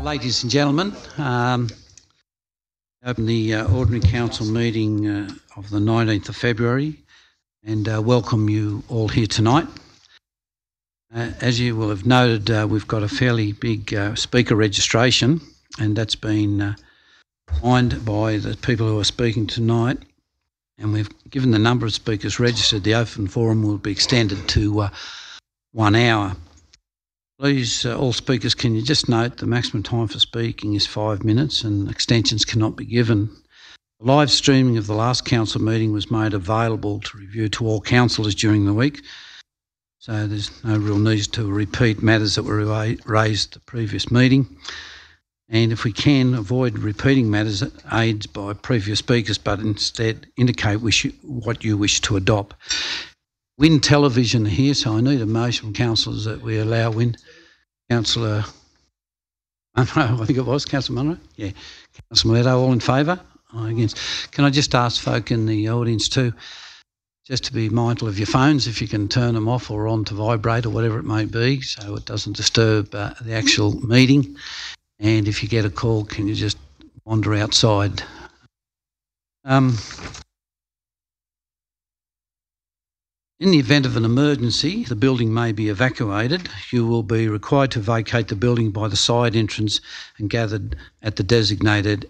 Ladies and gentlemen, open the Ordinary Council meeting of the 19th of February and welcome you all here tonight. As you will have noted, we've got a fairly big speaker registration, and that's been signed by the people who are speaking tonight, and we've given the number of speakers registered. The open forum will be extended to 1 hour. Please, all speakers, can you just note the maximum time for speaking is 5 minutes and extensions cannot be given. The live streaming of the last council meeting was made available to review to all councillors during the week, so there's no real need to repeat matters that were raised at the previous meeting. And if we can, avoid repeating matters aids by previous speakers, but instead indicate what you wish to adopt. Win Television here, so I need a motion from councillors that we allow Win. Councillor Munro, I think it was, Councillor Munro? Yeah. Councillor Miletto, all in favour? Against. Can I just ask folk in the audience too, just to be mindful of your phones, if you can turn them off or on to vibrate or whatever it may be, so it doesn't disturb the actual meeting. And if you get a call, can you just wander outside? In the event of an emergency, the building may be evacuated. You will be required to vacate the building by the side entrance and gathered at the designated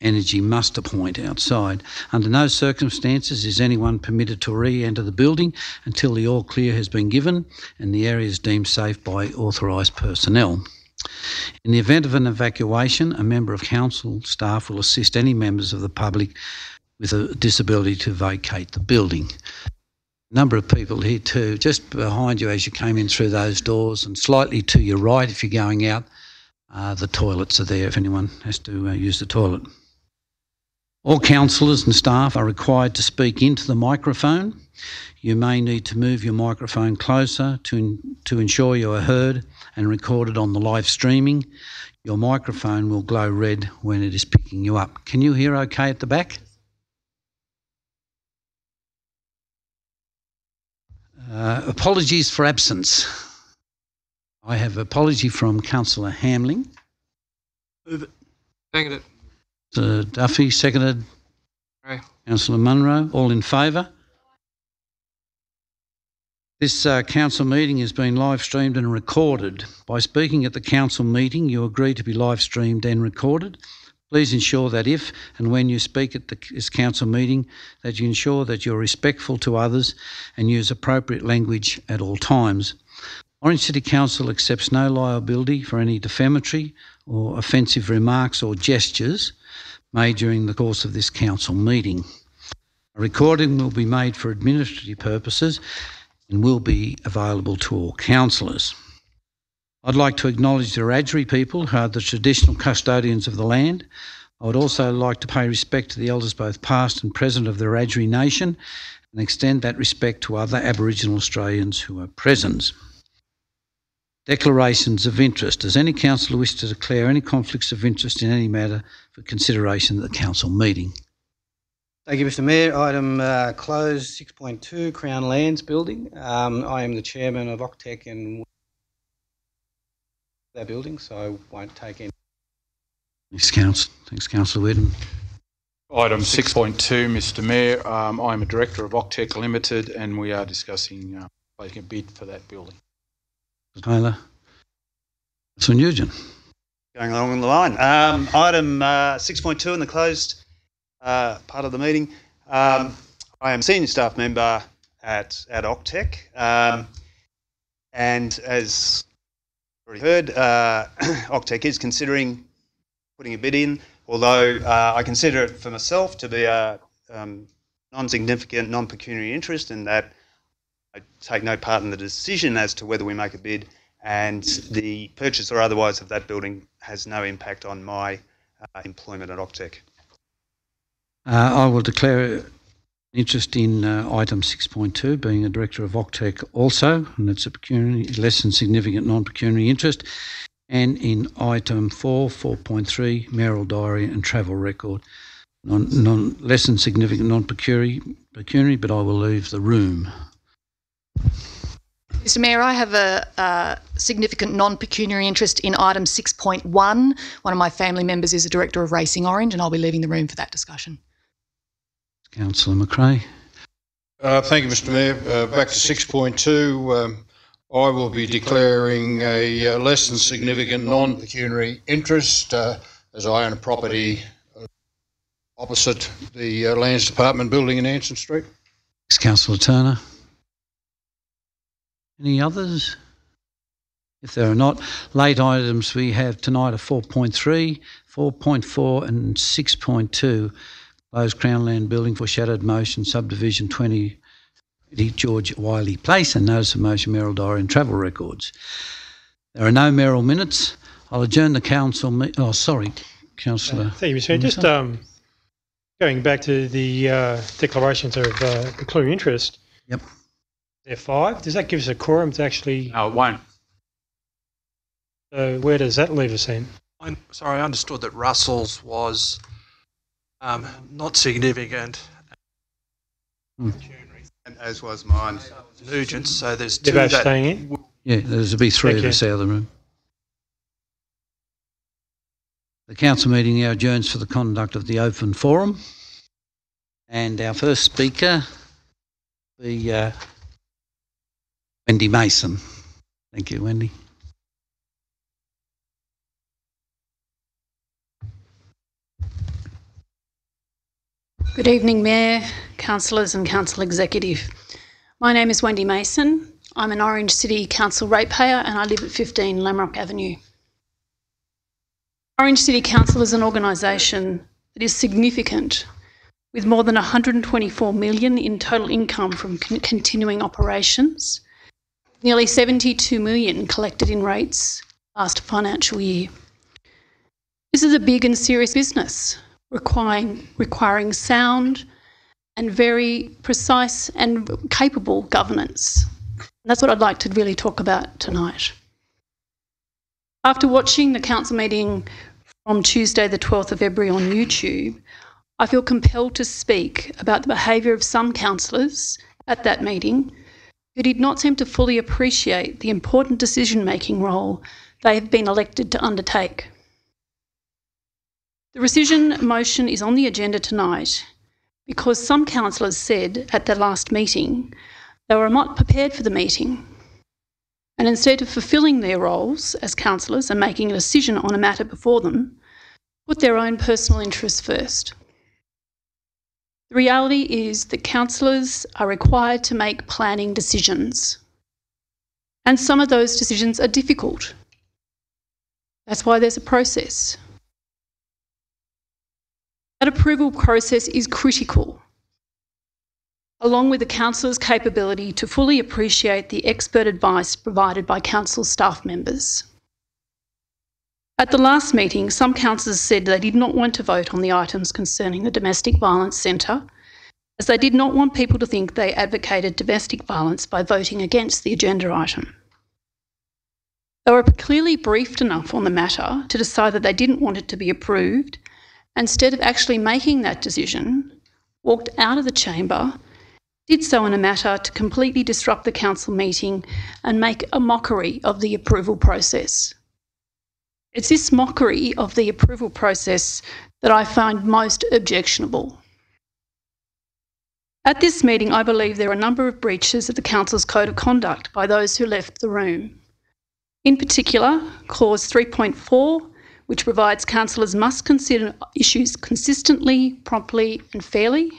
energy muster point outside. Under no circumstances is anyone permitted to re-enter the building until the all clear has been given and the area is deemed safe by authorised personnel. In the event of an evacuation, a member of council staff will assist any members of the public with a disability to vacate the building. Number of people here too, just behind you as you came in through those doors, and slightly to your right if you're going out, the toilets are there if anyone has to use the toilet. All councillors and staff are required to speak into the microphone. You may need to move your microphone closer to ensure you are heard and recorded on the live streaming. Your microphone will glow red when it is picking you up. Can you hear okay at the back? Apologies for absence. I have apology from Councillor Hamling. Move it. Second it. Duffy, seconded. Right. Councillor Munro, all in favour? This council meeting has been live streamed and recorded. By speaking at the council meeting, you agree to be live streamed and recorded. Please ensure that if and when you speak at this council meeting, that you ensure that you're respectful to others and use appropriate language at all times. Orange City Council accepts no liability for any defamatory or offensive remarks or gestures made during the course of this council meeting. A recording will be made for administrative purposes and will be available to all councillors. I'd like to acknowledge the Wiradjuri people, who are the traditional custodians of the land. I would also like to pay respect to the elders both past and present of the Wiradjuri nation and extend that respect to other Aboriginal Australians who are present. Declarations of interest. Does any councillor wish to declare any conflicts of interest in any matter for consideration at the council meeting? Thank you, Mr Mayor. Item closed 6.2, Crown Lands Building. I am the chairman of OCTEC and that building, so I won't take any. Thanks, Councillor Whitten. Item 6.2, Mr Mayor. I am a director of OCTEC Limited and we are discussing making a bid for that building. Taylor. Councillor Nugent. Going along the line. Item 6.2 in the closed part of the meeting. I am a senior staff member at OCTEC and as already heard, OCTEC is considering putting a bid in, although I consider it for myself to be a non-significant, non-pecuniary interest in that I take no part in the decision as to whether we make a bid, and the purchase or otherwise of that building has no impact on my employment at OCTEC. I will declare interest in item 6.2, being a director of OCTEC also, and it's a less than significant non-pecuniary interest, and in item 4.3, Mayoral Diary and Travel Record, less than significant non-pecuniary, but I will leave the room. Mr Mayor, I have a significant non-pecuniary interest in item 6.1. One of my family members is a director of Racing Orange, and I'll be leaving the room for that discussion. Councillor McRae. Thank you, Mr Mayor. Back to 6.2. I will be declaring a less than significant non-pecuniary interest as I own a property opposite the Lands Department building in Anson Street. Thanks, Councillor Turner. Any others? If there are not, late items we have tonight are 4.3, 4.4 and 6.2. Closed Crown Land Building Foreshadowed Motion Subdivision 20 George Wiley Place and Notice of Motion Mayoral Diary and Travel Records. There are no mayoral minutes. I'll adjourn the council Councillor. Thank you, Mr Mayor. Just going back to the declarations of pecuniary interest. Yep. There are 5. Does that give us a quorum to actually... No, it won't. So where does that leave us then? I'm sorry, I understood that Russell's was not significant. And as was mine. Nugent, so there's 2 They're both that... staying in? Yeah, there's to be 3 Thank of you. us out of the room. The council meeting now adjourns for the conduct of the open forum. And our first speaker will be Wendy Mason. Thank you, Wendy. Good evening, Mayor, councillors and council executive. My name is Wendy Mason. I'm an Orange City Council ratepayer and I live at 15 Lamrock Avenue. Orange City Council is an organisation that is significant, with more than $124 million in total income from continuing operations, nearly $72 million collected in rates last financial year. This is a big and serious business, requiring sound and very precise and capable governance. And that's what I'd like to really talk about tonight. After watching the council meeting from Tuesday the 12th of February on YouTube, I feel compelled to speak about the behaviour of some councillors at that meeting who did not seem to fully appreciate the important decision-making role they have been elected to undertake. The rescission motion is on the agenda tonight because some councillors said at their last meeting they were not prepared for the meeting, and instead of fulfilling their roles as councillors and making a decision on a matter before them, put their own personal interests first. The reality is that councillors are required to make planning decisions, and some of those decisions are difficult. That's why there's a process. That approval process is critical, along with the councillor's capability to fully appreciate the expert advice provided by council staff members. At the last meeting, some councillors said they did not want to vote on the items concerning the Domestic Violence Centre, as they did not want people to think they advocated domestic violence by voting against the agenda item. They were clearly briefed enough on the matter to decide that they didn't want it to be approved, and instead of actually making that decision, walked out of the chamber, did so in a matter to completely disrupt the council meeting and make a mockery of the approval process. It's this mockery of the approval process that I find most objectionable. At this meeting, I believe there are a number of breaches of the council's code of conduct by those who left the room. In particular, clause 3.4, which provides councillors must consider issues consistently, promptly and fairly.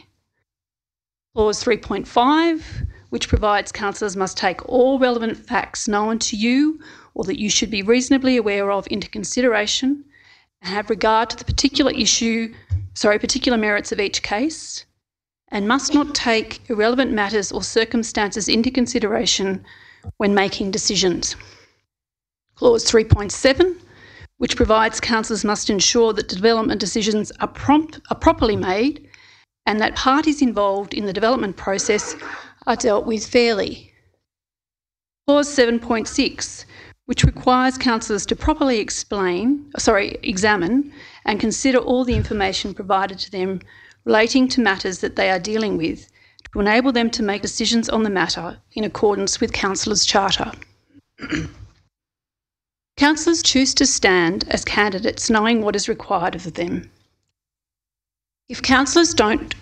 Clause 3.5, which provides councillors must take all relevant facts known to you or that you should be reasonably aware of into consideration and have regard to the particular merits of each case, and must not take irrelevant matters or circumstances into consideration when making decisions. Clause 3.7, which provides councillors must ensure that development decisions are properly made and that parties involved in the development process are dealt with fairly. Clause 7.6, which requires councillors to properly examine and consider all the information provided to them relating to matters that they are dealing with to enable them to make decisions on the matter in accordance with councillors' charter. Councillors choose to stand as candidates knowing what is required of them. If councillors don't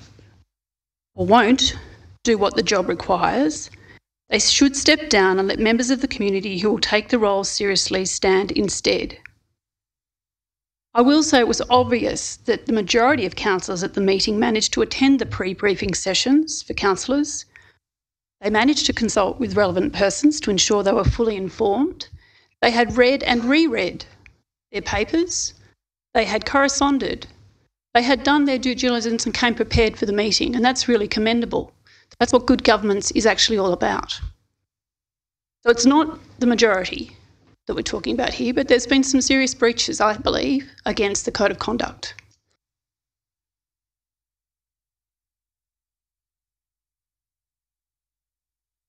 or won't do what the job requires, they should step down and let members of the community who will take the role seriously stand instead. I will say it was obvious that the majority of councillors at the meeting managed to attend the pre-briefing sessions for councillors. They managed to consult with relevant persons to ensure they were fully informed. They had read and reread their papers. They had corresponded. They had done their due diligence and came prepared for the meeting, and that's really commendable. That's what good governance is actually all about. So it's not the majority that we're talking about here, but there's been some serious breaches, I believe, against the Code of Conduct.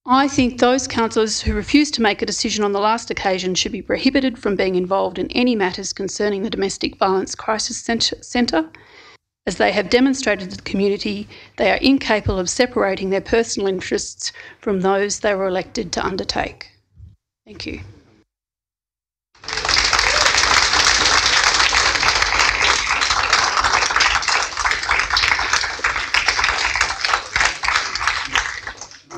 I think those councillors who refused to make a decision on the last occasion should be prohibited from being involved in any matters concerning the Domestic Violence Crisis Centre, as they have demonstrated to the community they are incapable of separating their personal interests from those they were elected to undertake. Thank you.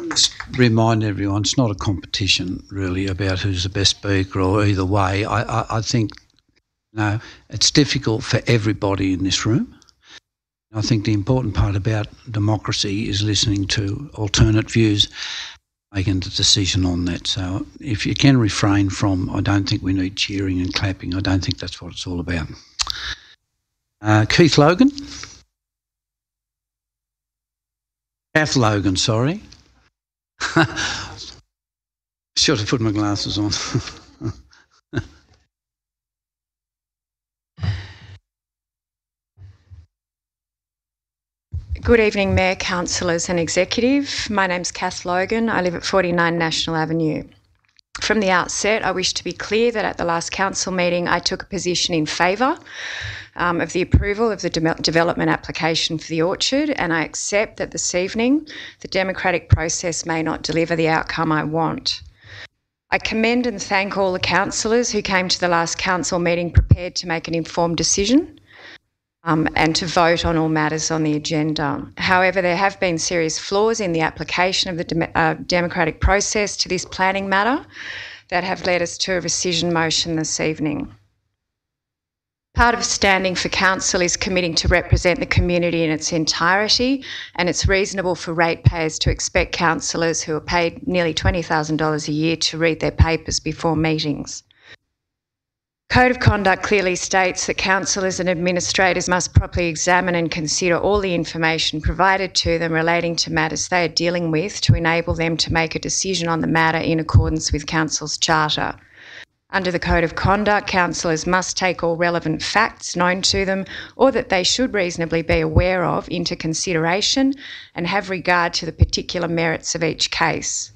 Just remind everyone, it's not a competition really about who's the best speaker or either way. I think it's difficult for everybody in this room. I think the important part about democracy is listening to alternate views, making a decision on that. So if you can refrain from, I don't think we need cheering and clapping. I don't think that's what it's all about. Keith Logan. Kath Logan, sorry. Should have put my glasses on. Good evening, Mayor, Councillors and Executive. My name's Kath Logan. I live at 49 National Avenue. From the outset, I wish to be clear that at the last council meeting, I took a position in favour of the approval of the development application for the orchard, and I accept that this evening the democratic process may not deliver the outcome I want. I commend and thank all the councillors who came to the last council meeting prepared to make an informed decision and to vote on all matters on the agenda. However, there have been serious flaws in the application of the democratic process to this planning matter that have led us to a rescission motion this evening. Part of standing for council is committing to represent the community in its entirety, and it's reasonable for ratepayers to expect councillors who are paid nearly $20,000 a year to read their papers before meetings. Code of Conduct clearly states that councillors and administrators must properly examine and consider all the information provided to them relating to matters they are dealing with to enable them to make a decision on the matter in accordance with council's charter. Under the Code of Conduct, councillors must take all relevant facts known to them or that they should reasonably be aware of into consideration and have regard to the particular merits of each case.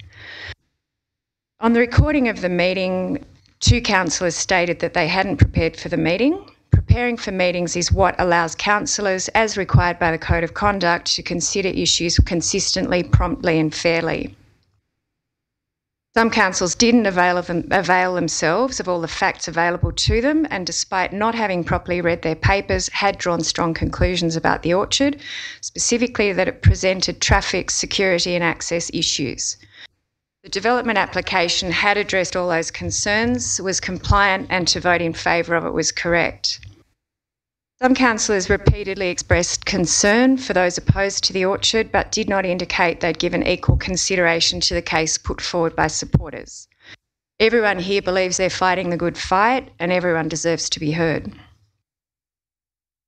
On the recording of the meeting, 2 councillors stated that they hadn't prepared for the meeting. Preparing for meetings is what allows councillors, as required by the Code of Conduct, to consider issues consistently, promptly and fairly. Some councils didn't avail themselves of all the facts available to them, and despite not having properly read their papers, had drawn strong conclusions about the orchard, specifically that it presented traffic, security and access issues. The development application had addressed all those concerns, was compliant, and to vote in favour of it was correct. Some councillors repeatedly expressed concern for those opposed to the orchard, but did not indicate they'd given equal consideration to the case put forward by supporters. Everyone here believes they're fighting the good fight, and everyone deserves to be heard.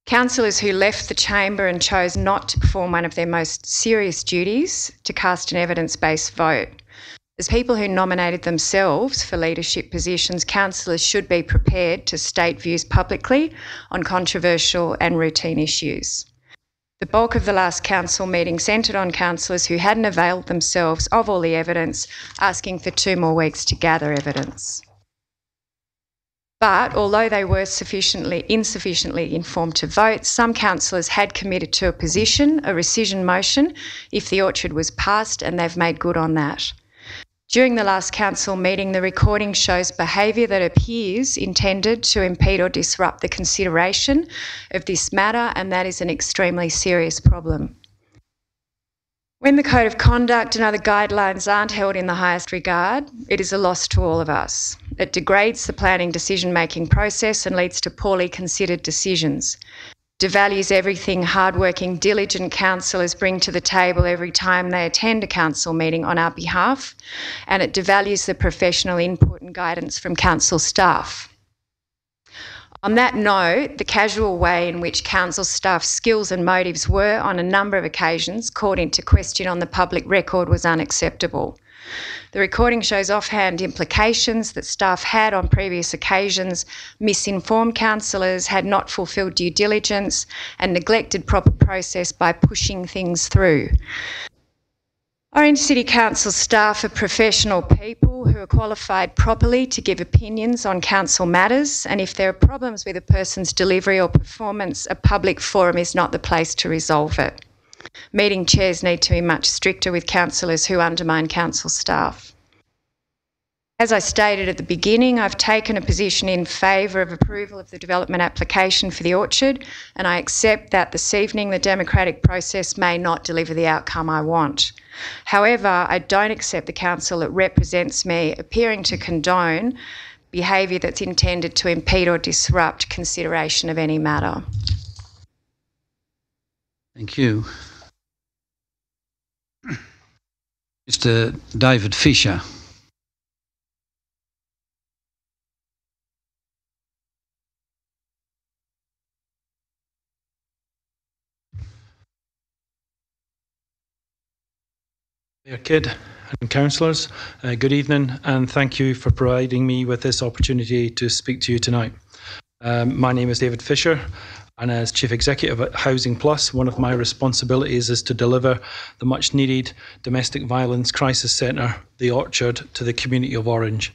Councillors who left the chamber and chose not to perform one of their most serious duties, to cast an evidence-based vote. As people who nominated themselves for leadership positions, councillors should be prepared to state views publicly on controversial and routine issues. The bulk of the last council meeting centred on councillors who hadn't availed themselves of all the evidence, asking for 2 more weeks to gather evidence. But although they were insufficiently informed to vote, some councillors had committed to a rescission motion, if the orchard was passed, and they've made good on that. During the last council meeting, the recording shows behaviour that appears intended to impede or disrupt the consideration of this matter, and that is an extremely serious problem. When the Code of Conduct and other guidelines aren't held in the highest regard, it is a loss to all of us. It degrades the planning decision-making process and leads to poorly considered decisions. Devalues everything hardworking, diligent councillors bring to the table every time they attend a council meeting on our behalf, and it devalues the professional input and guidance from council staff. On that note, the casual way in which council staff's skills and motives were, on a number of occasions, called into question on the public record was unacceptable. The recording shows offhand implications that staff had on previous occasions, misinformed councillors, had not fulfilled due diligence, and neglected proper process by pushing things through. Orange City Council staff are professional people who are qualified properly to give opinions on council matters, and if there are problems with a person's delivery or performance, a public forum is not the place to resolve it. Meeting chairs need to be much stricter with councillors who undermine council staff. As I stated at the beginning, I've taken a position in favour of approval of the development application for the orchard, and I accept that this evening the democratic process may not deliver the outcome I want. However, I don't accept the council that represents me appearing to condone behaviour that's intended to impede or disrupt consideration of any matter. Thank you. Mr. David Fisher. Mayor Kidd and councillors, good evening, and thank you for providing me with this opportunity to speak to you tonight. My name is David Fisher, and as Chief Executive at Housing Plus, one of my responsibilities is to deliver the much needed domestic violence crisis centre, the Orchard, to the community of Orange.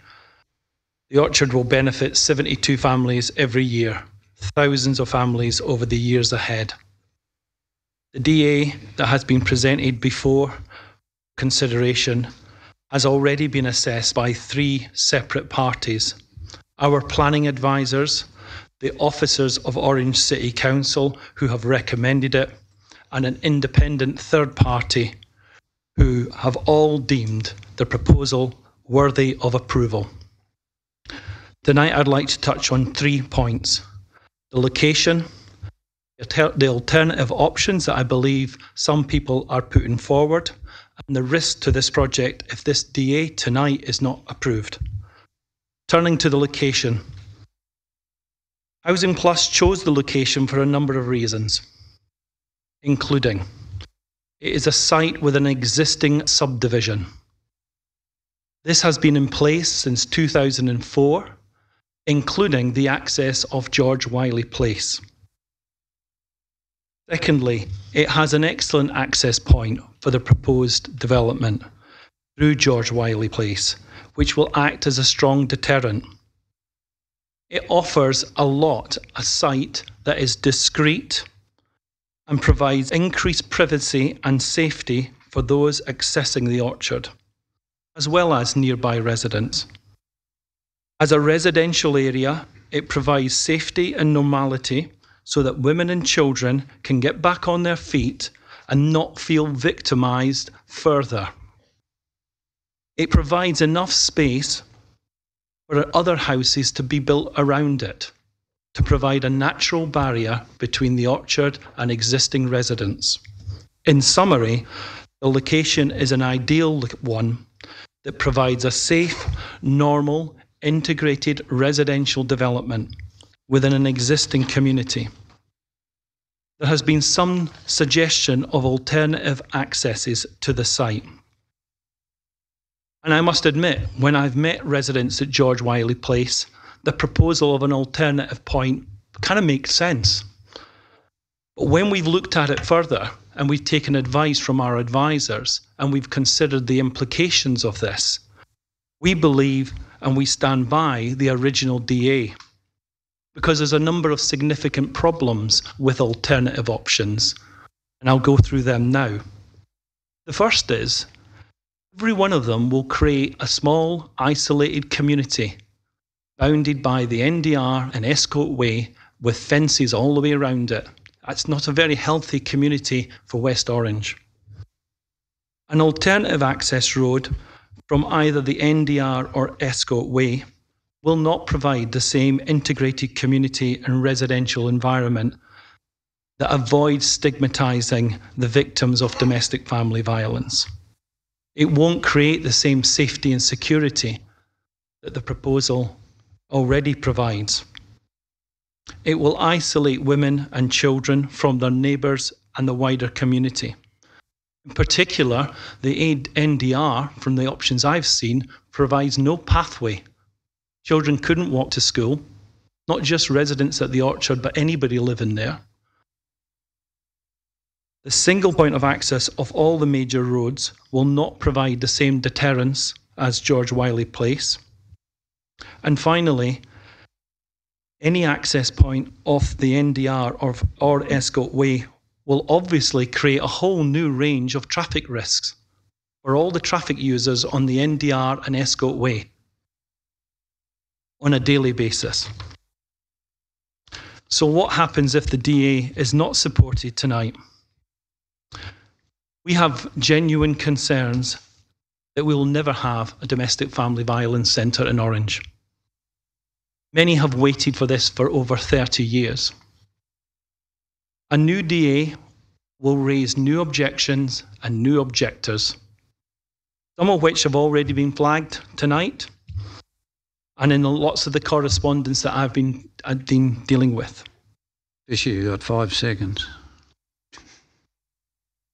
The Orchard will benefit 72 families every year, thousands of families over the years ahead. The DA that has been presented before consideration has already been assessed by 3 separate parties: our planning advisors, the officers of Orange City Council who have recommended it, and an independent third party who have all deemed the proposal worthy of approval. Tonight I'd like to touch on 3 points: the location, the alternative options that I believe some people are putting forward, and the risk to this project if this DA tonight is not approved. Turning to the location. Housing Plus chose the location for a number of reasons, including it is a site with an existing subdivision. This has been in place since 2004, including the access of George Wiley Place. Secondly, it has an excellent access point for the proposed development through George Wiley Place, which will act as a strong deterrent. It offers a site that is discreet and provides increased privacy and safety for those accessing the orchard, as well as nearby residents. As a residential area, it provides safety and normality so that women and children can get back on their feet and not feel victimised further. It provides enough space for other houses to be built around it, to provide a natural barrier between the orchard and existing residents. In summary, the location is an ideal one that provides a safe, normal, integrated residential development within an existing community. There has been some suggestion of alternative accesses to the site. And I must admit, when I've met residents at George Wiley Place, the proposal of an alternative point kind of makes sense. But when we've looked at it further and we've taken advice from our advisors and we've considered the implications of this, we believe and we stand by the original DA because there's a number of significant problems with alternative options, and I'll go through them now. The first is, every one of them will create a small, isolated community bounded by the NDR and Escote Way with fences all the way around it. That's not a very healthy community for West Orange. An alternative access road from either the NDR or Escote Way will not provide the same integrated community and residential environment that avoids stigmatising the victims of domestic family violence. It won't create the same safety and security that the proposal already provides. It will isolate women and children from their neighbours and the wider community. In particular, the NDR, from the options I've seen, provides no pathway. Children couldn't walk to school, not just residents at the orchard, but anybody living there. The single point of access of all the major roads will not provide the same deterrence as George Wiley Place. And finally, any access point off the NDR or Escote Way will obviously create a whole new range of traffic risks for all the traffic users on the NDR and Escote Way on a daily basis. So what happens if the DA is not supported tonight? We have genuine concerns that we will never have a domestic family violence centre in Orange. Many have waited for this for over 30 years. A new DA will raise new objections and new objectors, some of which have already been flagged tonight and in lots of the correspondence that I've been dealing with. Fisher, you've got 5 seconds.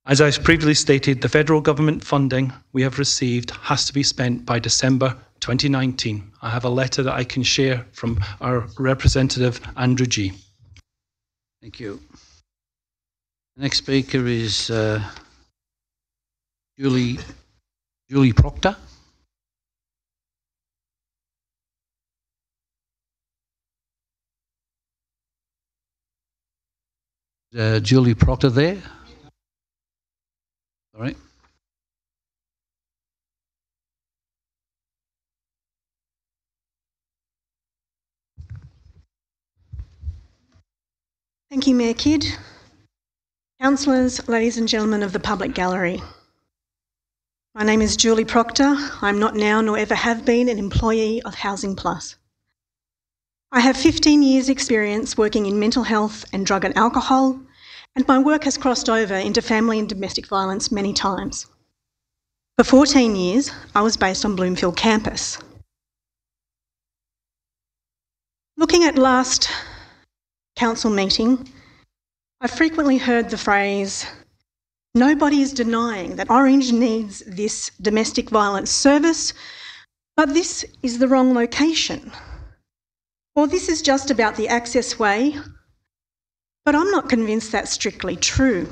As I previously stated, the federal government funding we have received has to be spent by December 2019. I have a letter that I can share from our representative, Andrew G. Thank you. The next speaker is Julie Proctor. Julie Proctor there? All right. Thank you, Mayor Kidd. Councillors, ladies and gentlemen of the public gallery. My name is Julie Proctor. I'm not now nor ever have been an employee of Housing Plus. I have 15 years' experience working in mental health and drug and alcohol, and my work has crossed over into family and domestic violence many times. For 14 years, I was based on Bloomfield campus. Looking at last council meeting, I frequently heard the phrase, "Nobody is denying that Orange needs this domestic violence service, but this is the wrong location." Or this is just about the access way, but I'm not convinced that's strictly true.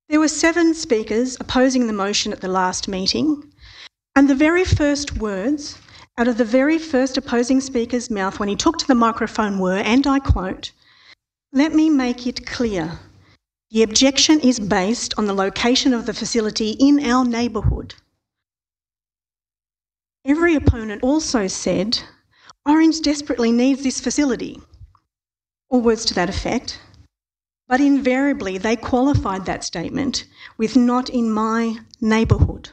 There were 7 speakers opposing the motion at the last meeting, and the very first words out of the very first opposing speaker's mouth when he took to the microphone were, and I quote, "Let me make it clear. The objection is based on the location of the facility in our neighbourhood." Every opponent also said, "Orange desperately needs this facility," or words to that effect, but invariably they qualified that statement with "not in my neighbourhood."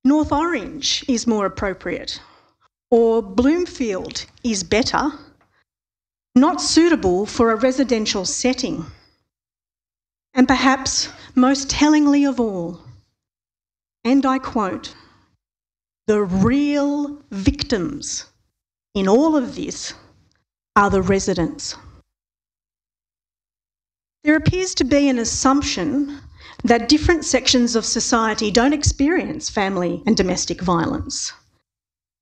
North Orange is more appropriate, or Bloomfield is better, not suitable for a residential setting. And perhaps most tellingly of all, and I quote, "The real victims in all of this are the residents." There appears to be an assumption that different sections of society don't experience family and domestic violence.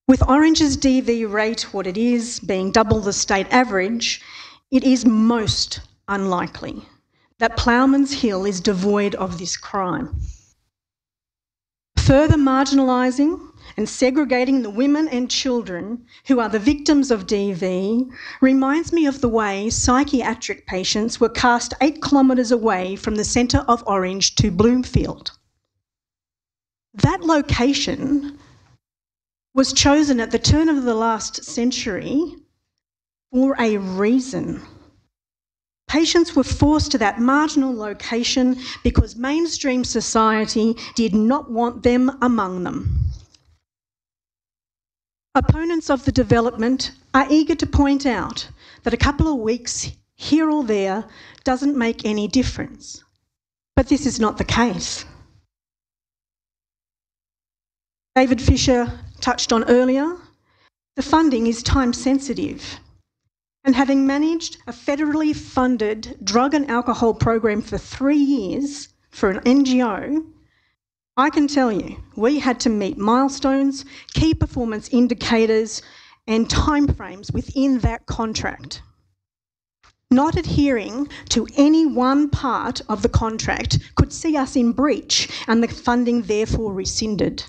With Orange's DV rate what it is, being double the state average, it is most unlikely that Ploughman's Hill is devoid of this crime. Further marginalising and segregating the women and children who are the victims of DV reminds me of the way psychiatric patients were cast 8 kilometres away from the centre of Orange to Bloomfield. That location was chosen at the turn of the last century for a reason. Patients were forced to that marginal location because mainstream society did not want them among them. Opponents of the development are eager to point out that a couple of weeks here or there doesn't make any difference. But this is not the case. David Fisher touched on earlier, the funding is time sensitive. And having managed a federally funded drug and alcohol program for 3 years for an NGO, I can tell you we had to meet milestones, key performance indicators and timeframes within that contract. Not adhering to any one part of the contract could see us in breach and the funding therefore rescinded.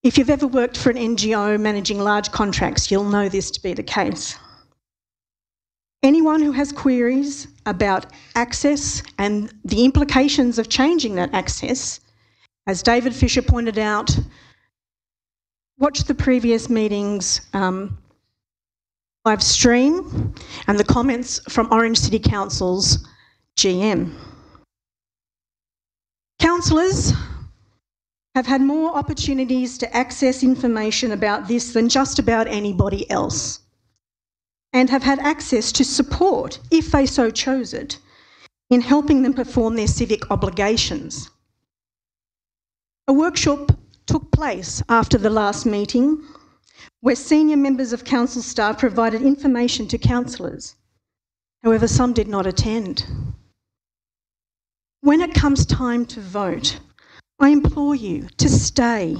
If you've ever worked for an NGO managing large contracts, you'll know this to be the case. Anyone who has queries about access and the implications of changing that access, as David Fisher pointed out, watch the previous meetings live stream and the comments from Orange City Council's GM. Councillors have had more opportunities to access information about this than just about anybody else, and have had access to support, if they so chose it, in helping them perform their civic obligations. A workshop took place after the last meeting where senior members of council staff provided information to councillors. However, some did not attend. When it comes time to vote, I implore you to stay.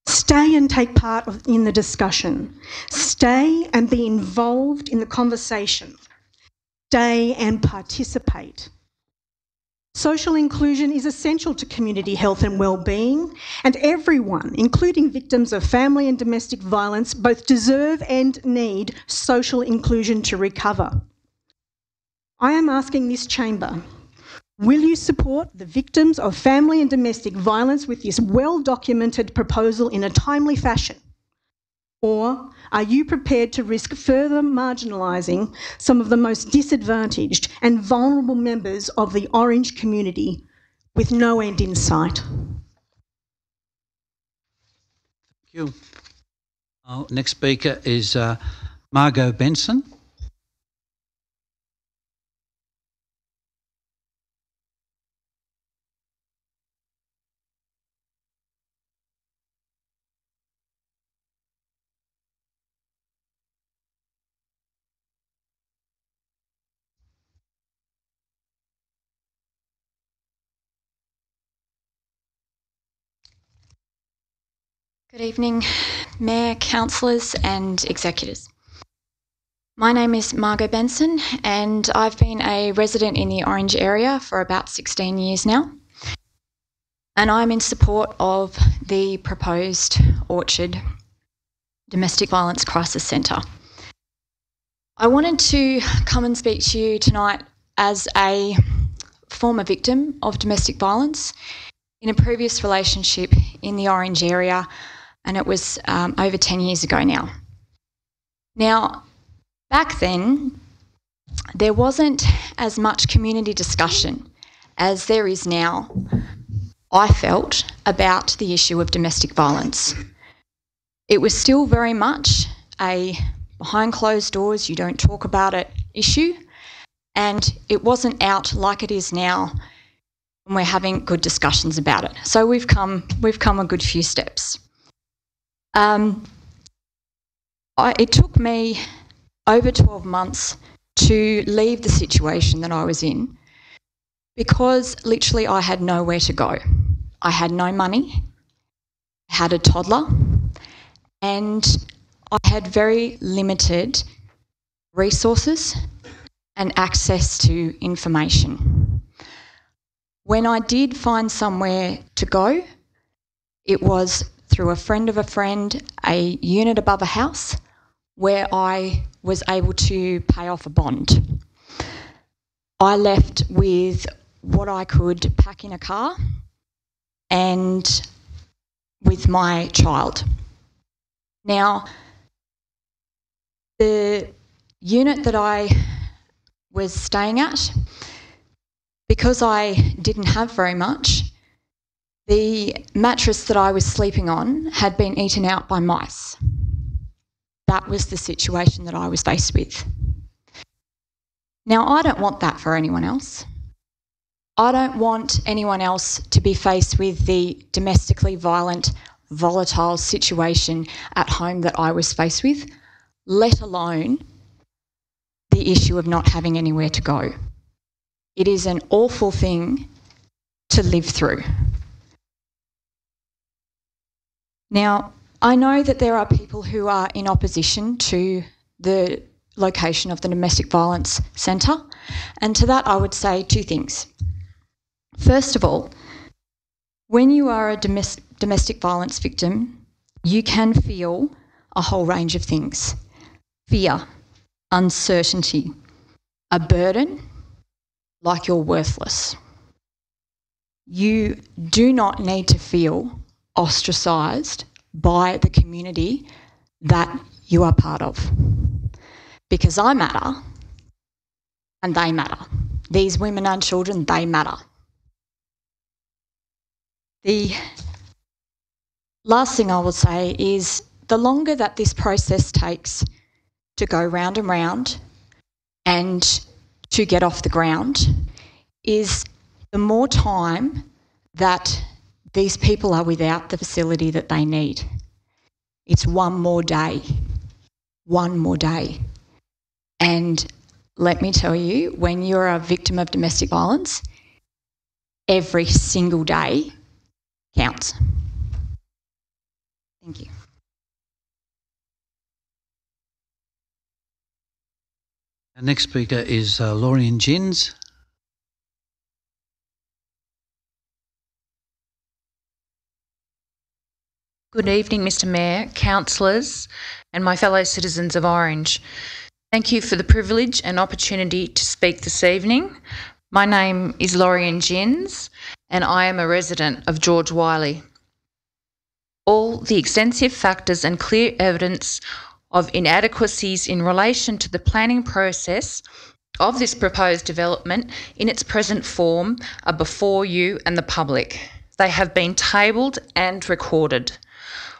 Stay and take part in the discussion. Stay and be involved in the conversation. Stay and participate. Social inclusion is essential to community health and well-being, and everyone, including victims of family and domestic violence, both deserve and need social inclusion to recover. I am asking this chamber, will you support the victims of family and domestic violence with this well-documented proposal in a timely fashion? Or are you prepared to risk further marginalising some of the most disadvantaged and vulnerable members of the Orange community with no end in sight? Thank you. Our next speaker is Margot Benson. Good evening, Mayor, councillors and executives. My name is Margot Benson and I've been a resident in the Orange area for about 16 years now. And I'm in support of the proposed Orchard Domestic Violence Crisis Centre. I wanted to come and speak to you tonight as a former victim of domestic violence in a previous relationship in the Orange area, and it was over 10 years ago now. Now, back then, there wasn't as much community discussion as there is now, I felt, about the issue of domestic violence. It was still very much a behind closed doors, you don't talk about it issue, and it wasn't out like it is now, and we're having good discussions about it. So we've come a good few steps. It took me over 12 months to leave the situation that I was in because literally I had nowhere to go. I had no money, I had a toddler, and I had very limited resources and access to information. When I did find somewhere to go, it was through a friend of a friend, a unit above a house where I was able to pay off a bond. I left with what I could pack in a car and with my child. Now, the unit that I was staying at, because I didn't have very much, the mattress that I was sleeping on had been eaten out by mice. That was the situation that I was faced with. Now, I don't want that for anyone else. I don't want anyone else to be faced with the domestically violent, volatile situation at home that I was faced with, let alone the issue of not having anywhere to go. It is an awful thing to live through. Now, I know that there are people who are in opposition to the location of the Domestic Violence Centre, and to that I would say two things. First of all, when you are a domestic violence victim, you can feel a whole range of things. Fear, uncertainty, a burden, like you're worthless. You do not need to feel ostracised by the community that you are part of. Because I matter and they matter. These women and children, they matter. The last thing I will say is the longer that this process takes to go round and round and to get off the ground is the more time that these people are without the facility that they need. It's one more day. One more day. And let me tell you, when you're a victim of domestic violence, every single day counts. Thank you. Our next speaker is Lorian Gins. Good evening, Mr Mayor, councillors and my fellow citizens of Orange. Thank you for the privilege and opportunity to speak this evening. My name is Lorian Gins and I am a resident of George Wiley. All the extensive factors and clear evidence of inadequacies in relation to the planning process of this proposed development in its present form are before you and the public. They have been tabled and recorded.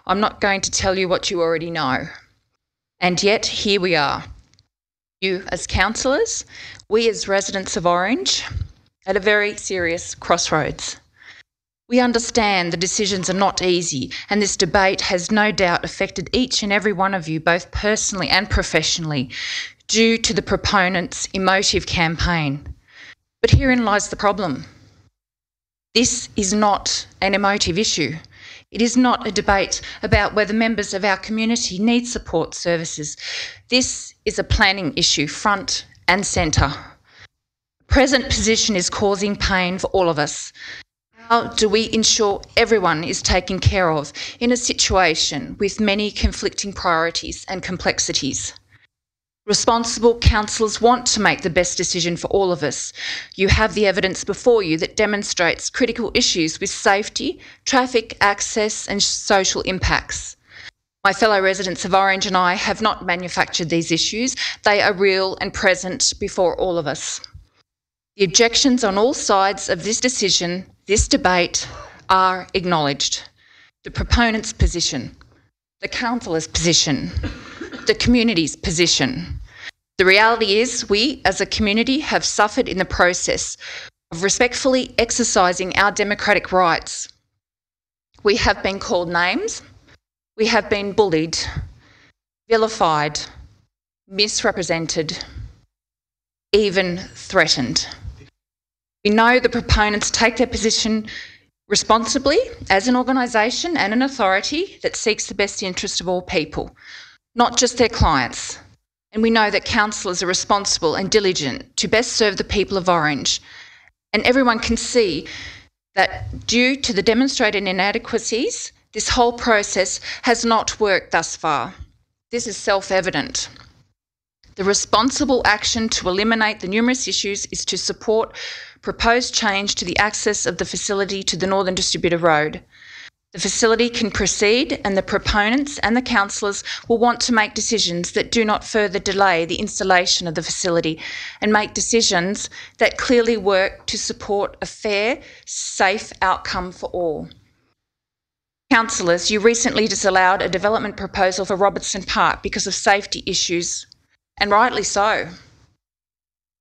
I'm not going to tell you what you already know. And yet, here we are. You as councillors, we as residents of Orange, at a very serious crossroads. We understand the decisions are not easy, and this debate has no doubt affected each and every one of you, both personally and professionally, due to the proponents' emotive campaign. But herein lies the problem. This is not an emotive issue. It is not a debate about whether members of our community need support services. This is a planning issue, front and centre. The present position is causing pain for all of us. How do we ensure everyone is taken care of in a situation with many conflicting priorities and complexities? Responsible councillors want to make the best decision for all of us. You have the evidence before you that demonstrates critical issues with safety, traffic access and social impacts. My fellow residents of Orange and I have not manufactured these issues. They are real and present before all of us. The objections on all sides of this decision, this debate, are acknowledged. The proponent's position, the councillor's position, the community's position. The reality is we as a community have suffered in the process of respectfully exercising our democratic rights. We have been called names, we have been bullied, vilified, misrepresented, even threatened. We know the proponents take their position responsibly as an organisation and an authority that seeks the best interest of all people, not just their clients. And we know that councillors are responsible and diligent to best serve the people of Orange. And everyone can see that due to the demonstrated inadequacies, this whole process has not worked thus far. This is self-evident. The responsible action to eliminate the numerous issues is to support proposed change to the access of the facility to the Northern Distributor Road. The facility can proceed, and the proponents and the councillors will want to make decisions that do not further delay the installation of the facility and make decisions that clearly work to support a fair, safe outcome for all. Councillors, you recently disallowed a development proposal for Robertson Park because of safety issues, and rightly so.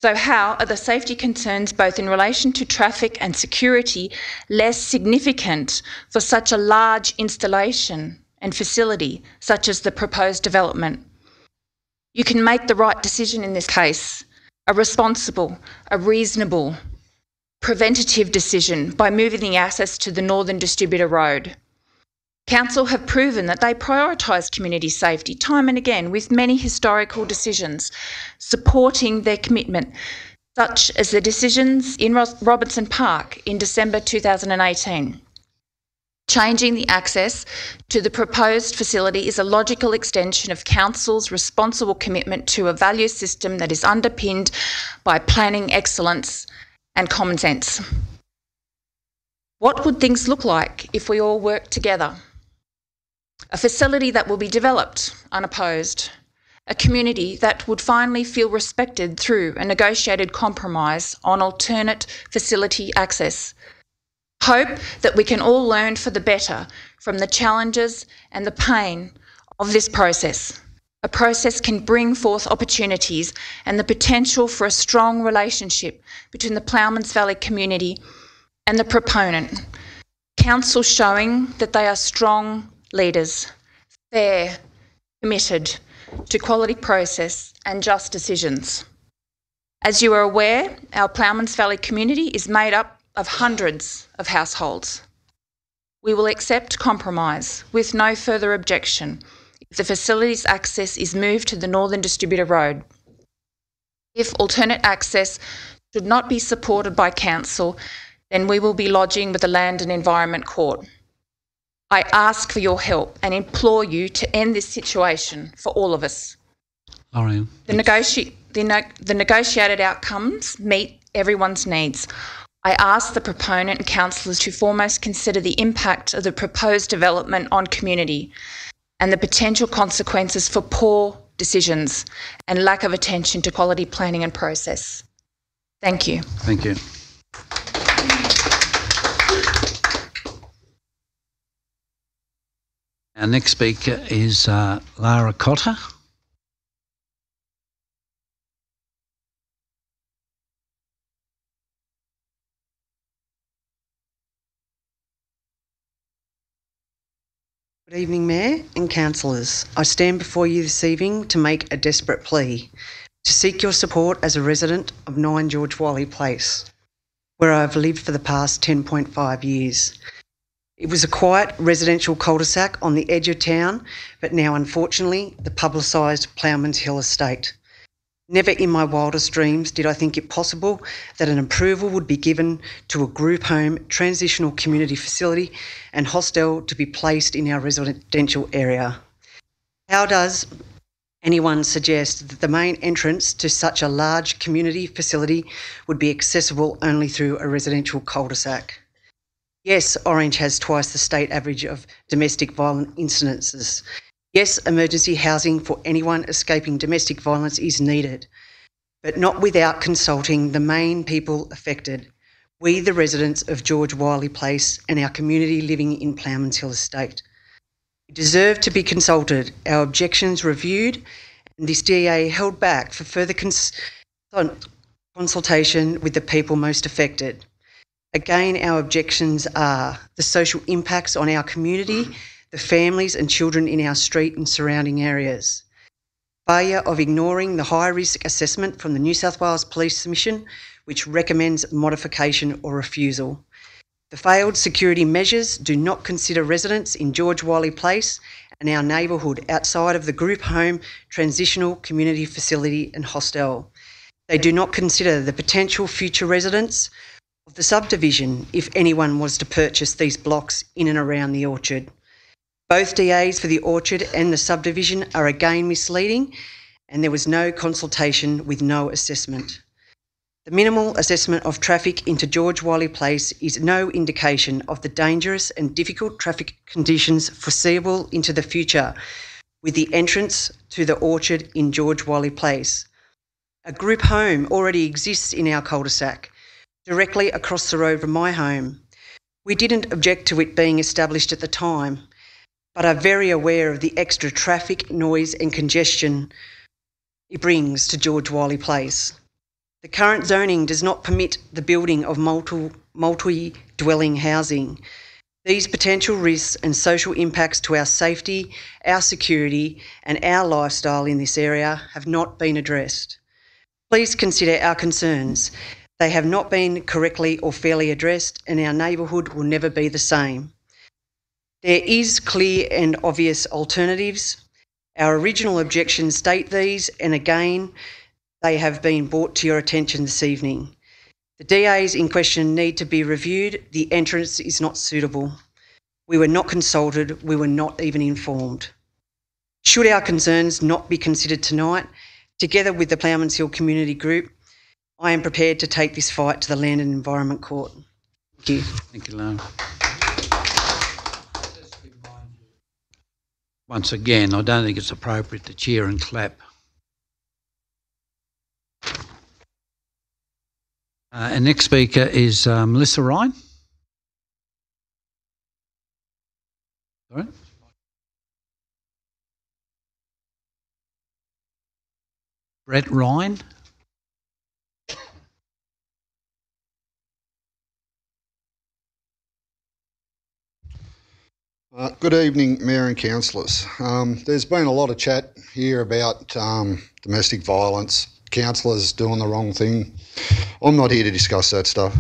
So how are the safety concerns, both in relation to traffic and security, less significant for such a large installation and facility, such as the proposed development? You can make the right decision in this case, a responsible, a reasonable, preventative decision by moving the access to the Northern Distributor Road. Council have proven that they prioritise community safety time and again with many historical decisions, supporting their commitment, such as the decisions in Robertson Park in December 2018. Changing the access to the proposed facility is a logical extension of Council's responsible commitment to a value system that is underpinned by planning excellence and common sense. What would things look like if we all worked together? A facility that will be developed unopposed, a community that would finally feel respected through a negotiated compromise on alternate facility access. Hope that we can all learn for the better from the challenges and the pain of this process. A process can bring forth opportunities and the potential for a strong relationship between the Ploughmans Valley community and the proponent. Council showing that they are strong leaders, fair, committed to quality process and just decisions. As you are aware, our Ploughmans Valley community is made up of hundreds of households. We will accept compromise with no further objection if the facility's access is moved to the Northern Distributor Road. If alternate access should not be supported by Council, then we will be lodging with the Land and Environment Court. I ask for your help and implore you to end this situation for all of us. Lorraine. The negotiated outcomes meet everyone's needs. I ask the proponent and councillors to foremost consider the impact of the proposed development on community and the potential consequences for poor decisions and lack of attention to quality planning and process. Thank you. Thank you. Our next speaker is Lara Cotter. Good evening, Mayor and councillors. I stand before you this evening to make a desperate plea, to seek your support as a resident of 9 George Wiley Place, where I have lived for the past 10.5 years. It was a quiet residential cul-de-sac on the edge of town, but now unfortunately the publicised Ploughmans Hill estate. Never in my wildest dreams did I think it possible that an approval would be given to a group home, transitional community facility and hostel to be placed in our residential area. How does anyone suggest that the main entrance to such a large community facility would be accessible only through a residential cul-de-sac? Yes, Orange has twice the state average of domestic violence incidences. Yes, emergency housing for anyone escaping domestic violence is needed, but not without consulting the main people affected, we the residents of George Wiley Place and our community living in Ploughmans Hill Estate. We deserve to be consulted, our objections reviewed, and this DA held back for further consultation with the people most affected. Again, our objections are the social impacts on our community, the families and children in our street and surrounding areas. Failure of ignoring the high risk assessment from the New South Wales Police Commission, which recommends modification or refusal. The failed security measures do not consider residents in George Wiley Place and our neighbourhood outside of the group home, transitional community facility and hostel. They do not consider the potential future residents of the subdivision if anyone was to purchase these blocks in and around the orchard. Both DAs for the orchard and the subdivision are again misleading, and there was no consultation with no assessment. The minimal assessment of traffic into George Wiley Place is no indication of the dangerous and difficult traffic conditions foreseeable into the future with the entrance to the orchard in George Wiley Place. A group home already exists in our cul-de-sac, directly across the road from my home. We didn't object to it being established at the time, but are very aware of the extra traffic, noise and congestion it brings to George Wiley Place. The current zoning does not permit the building of multi-dwelling housing. These potential risks and social impacts to our safety, our security and our lifestyle in this area have not been addressed. Please consider our concerns. They have not been correctly or fairly addressed, and our neighbourhood will never be the same. There is clear and obvious alternatives. Our original objections state these, and again, they have been brought to your attention this evening. The DAs in question need to be reviewed. The entrance is not suitable. We were not consulted. We were not even informed. Should our concerns not be considered tonight, together with the Ploughman's Hill Community Group, I am prepared to take this fight to the Land and Environment Court. Thank you. Thank you, Lauren. Once again, I don't think it's appropriate to cheer and clap. Our next speaker is Melissa Ryan. Sorry? Brett Ryan. Good evening, Mayor and councillors. There's been a lot of chat here about domestic violence, councillors doing the wrong thing. I'm not here to discuss that stuff.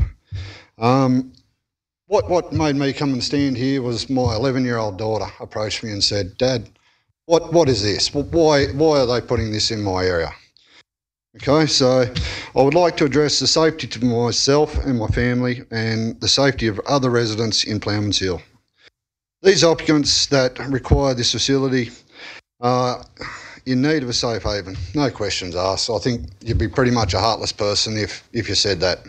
What made me come and stand here was my 11-year-old daughter approached me and said, "Dad, what is this? Why are they putting this in my area?" Okay, so I would like to address the safety to myself and my family and the safety of other residents in Ploughman's Hill. These occupants that require this facility are in need of a safe haven. No questions asked. I think you'd be pretty much a heartless person if you said that.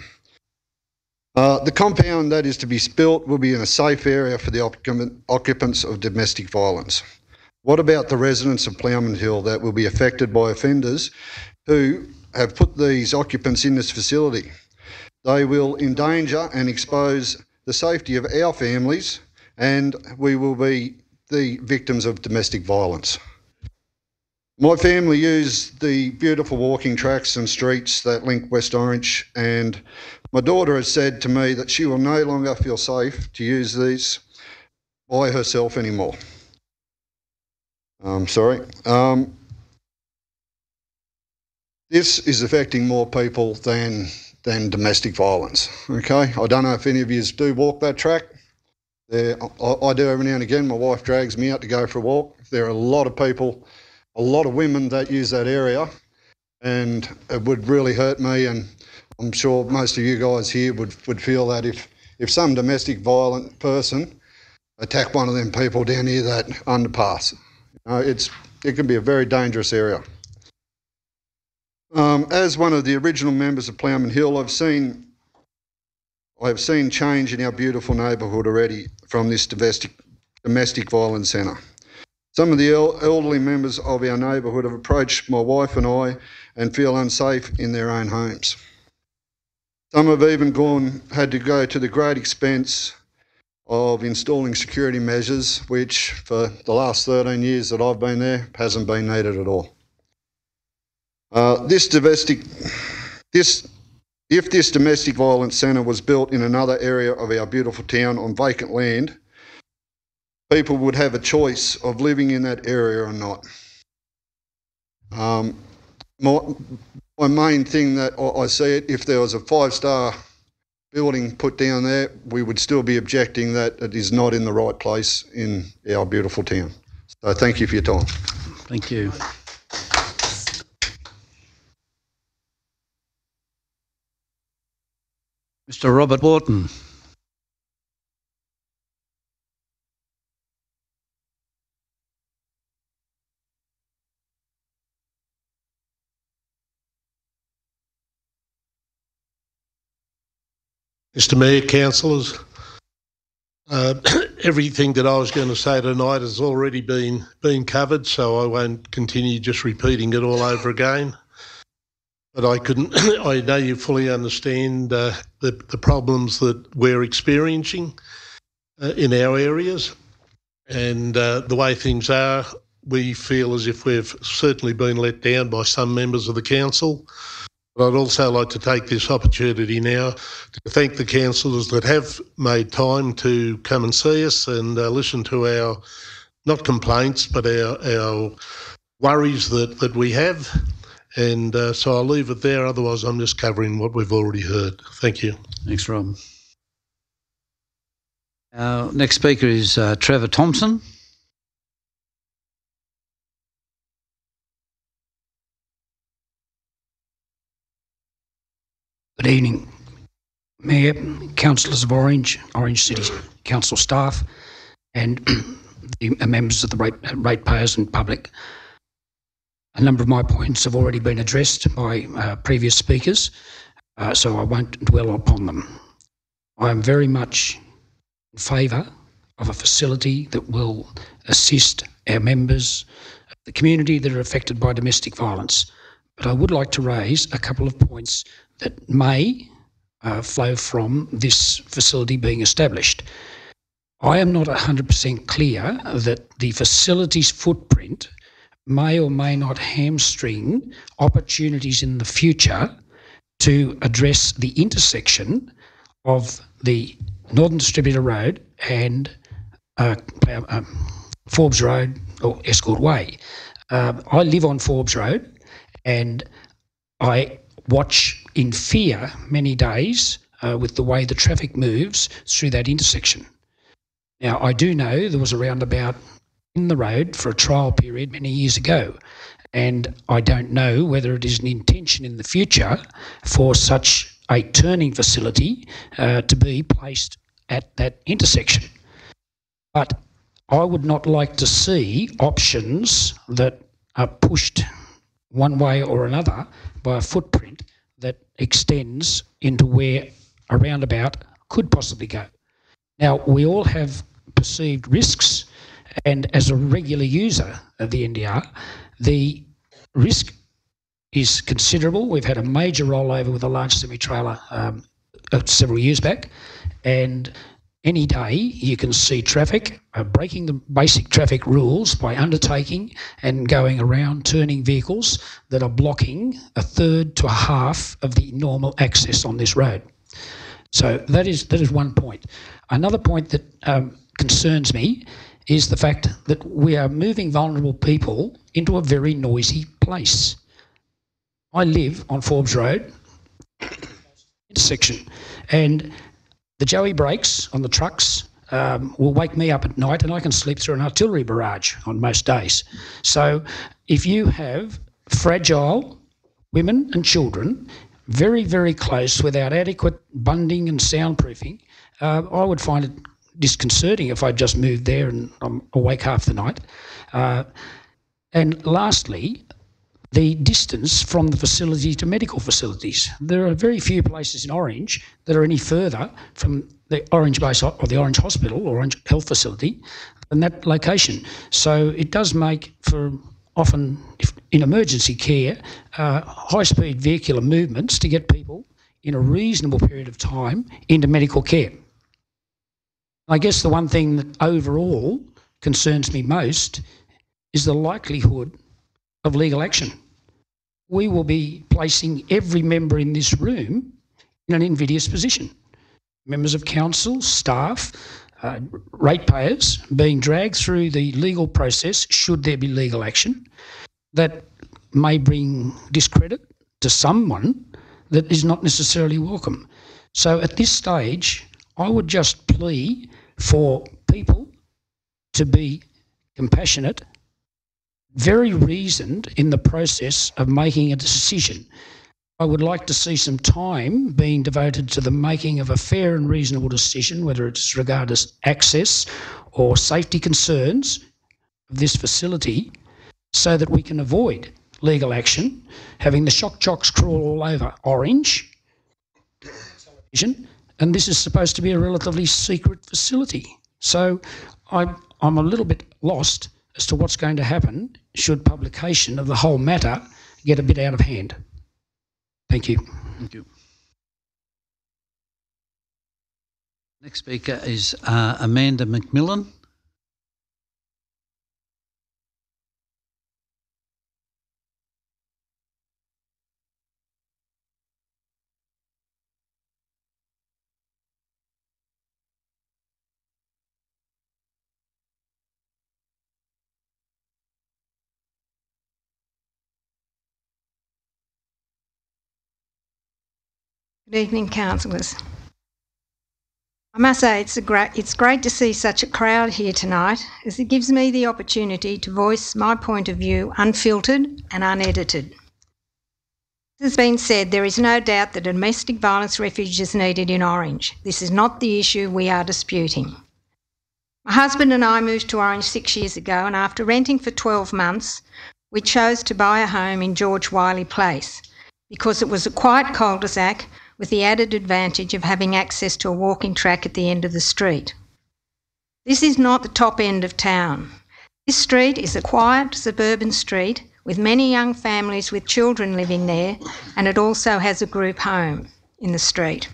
The compound that is to be built will be in a safe area for the occupants of domestic violence. What about the residents of Ploughman's Hill that will be affected by offenders who have put these occupants in this facility? They will endanger and expose the safety of our families, and we will be the victims of domestic violence. My family use the beautiful walking tracks and streets that link West Orange, and my daughter has said to me that she will no longer feel safe to use these by herself anymore. This is affecting more people than domestic violence, okay? I don't know if any of you do walk that track. I do every now and again. My wife drags me out to go for a walk. There are a lot of people, a lot of women that use that area, and it would really hurt me, and I'm sure most of you guys here would feel that if some domestic violent person attacked one of them people down near that underpass. It can be a very dangerous area. As one of the original members of Ploughman Hill, I've seen change in our beautiful neighbourhood already from this domestic violence centre. Some of the elderly members of our neighbourhood have approached my wife and I and feel unsafe in their own homes. Some have even had to go to the great expense of installing security measures, which for the last 13 years that I've been there hasn't been needed at all. If this domestic violence centre was built in another area of our beautiful town on vacant land, people would have a choice of living in that area or not. My main thing that I see it, if there was a 5-star building put down there, we would still be objecting that it is not in the right place in our beautiful town. So thank you for your time. Thank you. Mr. Robert Wharton. Mr Mayor, councillors, everything that I was going to say tonight has already been covered, so I won't continue just repeating it all over again. But I know you fully understand the problems that we're experiencing in our areas, and the way things are, we feel as if we've certainly been let down by some members of the council. But I'd also like to take this opportunity now to thank the councillors that have made time to come and see us and listen to our, not complaints, but our worries that we have. And so I'll leave it there, otherwise I'm just covering what we've already heard. Thank you. Thanks, Rob. Our next speaker is Trevor Thompson. Good evening, Mayor, councillors of Orange City Council staff, and the members of the ratepayers and public. A number of my points have already been addressed by previous speakers, so I won't dwell upon them. I am very much in favour of a facility that will assist our members of the community that are affected by domestic violence. But I would like to raise a couple of points that may flow from this facility being established. I am not 100% clear that the facility's footprint may or may not hamstring opportunities in the future to address the intersection of the Northern Distributor Road and Forbes Road or Escort Way. I live on Forbes Road and I watch in fear many days with the way the traffic moves through that intersection. Now, I do know there was a roundabout in the road for a trial period many years ago, and I don't know whether it is an intention in the future for such a turning facility to be placed at that intersection. But I would not like to see options that are pushed one way or another by a footprint that extends into where a roundabout could possibly go. Now, we all have perceived risks, and as a regular user of the NDR, the risk is considerable. We've had a major rollover with a large semi-trailer several years back, and any day you can see traffic breaking the basic traffic rules by undertaking and going around turning vehicles that are blocking a third to a half of the normal access on this road. So that is one point. Another point that concerns me is the fact that we are moving vulnerable people into a very noisy place. I live on Forbes Road intersection, and the Joey brakes on the trucks will wake me up at night, and I can sleep through an artillery barrage on most days. So if you have fragile women and children very, very close without adequate bunding and soundproofing, I would find it disconcerting if I just moved there and I'm awake half the night. And lastly, the distance from the facility to medical facilities. There are very few places in Orange that are any further from the Orange base or the Orange Hospital or Orange Health Facility than that location. So it does make for often, in emergency care, high-speed vehicular movements to get people in a reasonable period of time into medical care. I guess the one thing that overall concerns me most is the likelihood of legal action. We will be placing every member in this room in an invidious position. Members of council, staff, ratepayers being dragged through the legal process should there be legal action that may bring discredit to someone that is not necessarily welcome. So at this stage, I would just plea for people to be compassionate, very reasoned in the process of making a decision. I would like to see some time being devoted to the making of a fair and reasonable decision, whether it's regarded as access or safety concerns of this facility, so that we can avoid legal action, having the shock jocks crawl all over Orange television and this is supposed to be a relatively secret facility. So I'm a little bit lost as to what's going to happen should publication of the whole matter get a bit out of hand. Thank you. Thank you. Next speaker is Amanda McMillan. Good evening, councillors. I must say it's great to see such a crowd here tonight, as it gives me the opportunity to voice my point of view unfiltered and unedited. As has been said, there is no doubt that a domestic violence refuge is needed in Orange. This is not the issue we are disputing. My husband and I moved to Orange 6 years ago, and after renting for 12 months, we chose to buy a home in George Wiley Place because it was a quiet cul-de-sac with the added advantage of having access to a walking track at the end of the street. This is not the top end of town. This street is a quiet suburban street with many young families with children living there, and it also has a group home in the street.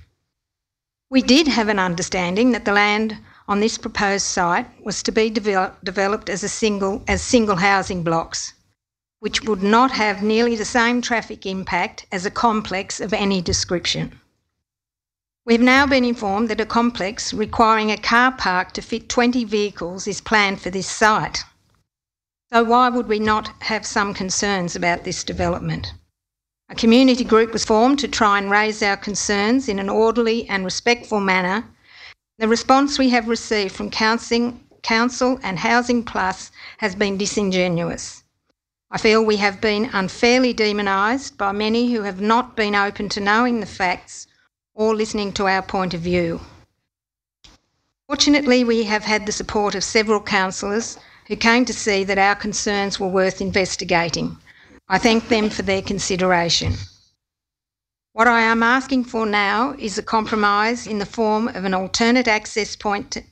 We did have an understanding that the land on this proposed site was to be developed as single housing blocks, which would not have nearly the same traffic impact as a complex of any description. We've now been informed that a complex requiring a car park to fit 20 vehicles is planned for this site. So why would we not have some concerns about this development? A community group was formed to try and raise our concerns in an orderly and respectful manner. The response we have received from Council and Housing Plus has been disingenuous. I feel we have been unfairly demonised by many who have not been open to knowing the facts or listening to our point of view. Fortunately, we have had the support of several councillors who came to see that our concerns were worth investigating. I thank them for their consideration. What I am asking for now is a compromise in the form of an alternate access point to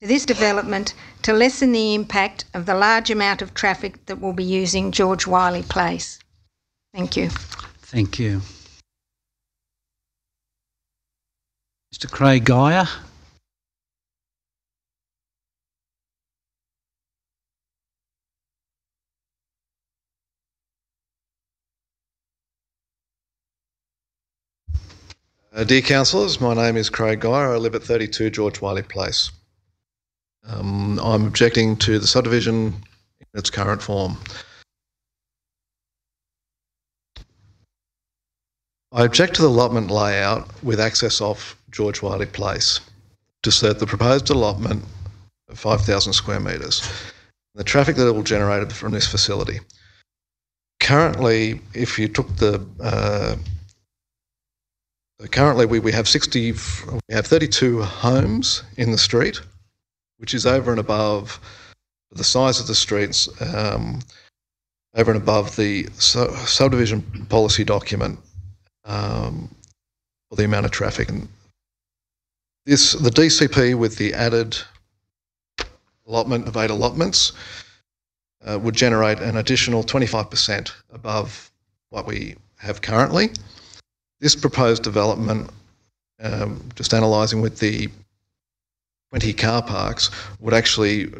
this development to lessen the impact of the large amount of traffic that will be using George Wiley Place. Thank you. Thank you. Mr. Craig Geyer. Dear councillors, my name is Craig Geyer. I live at 32 George Wiley Place. I'm objecting to the subdivision in its current form. I object to the allotment layout with access off George Wiley Place to assert the proposed allotment of 5,000 square metres, the traffic that it will generate from this facility. Currently, if you took the currently we have 32 homes in the street, which is over and above the size of the streets, over and above the subdivision policy document for the amount of traffic. And the DCP with the added allotment of 8 allotments would generate an additional 25% above what we have currently. This proposed development, just analysing with the 20 car parks, would actually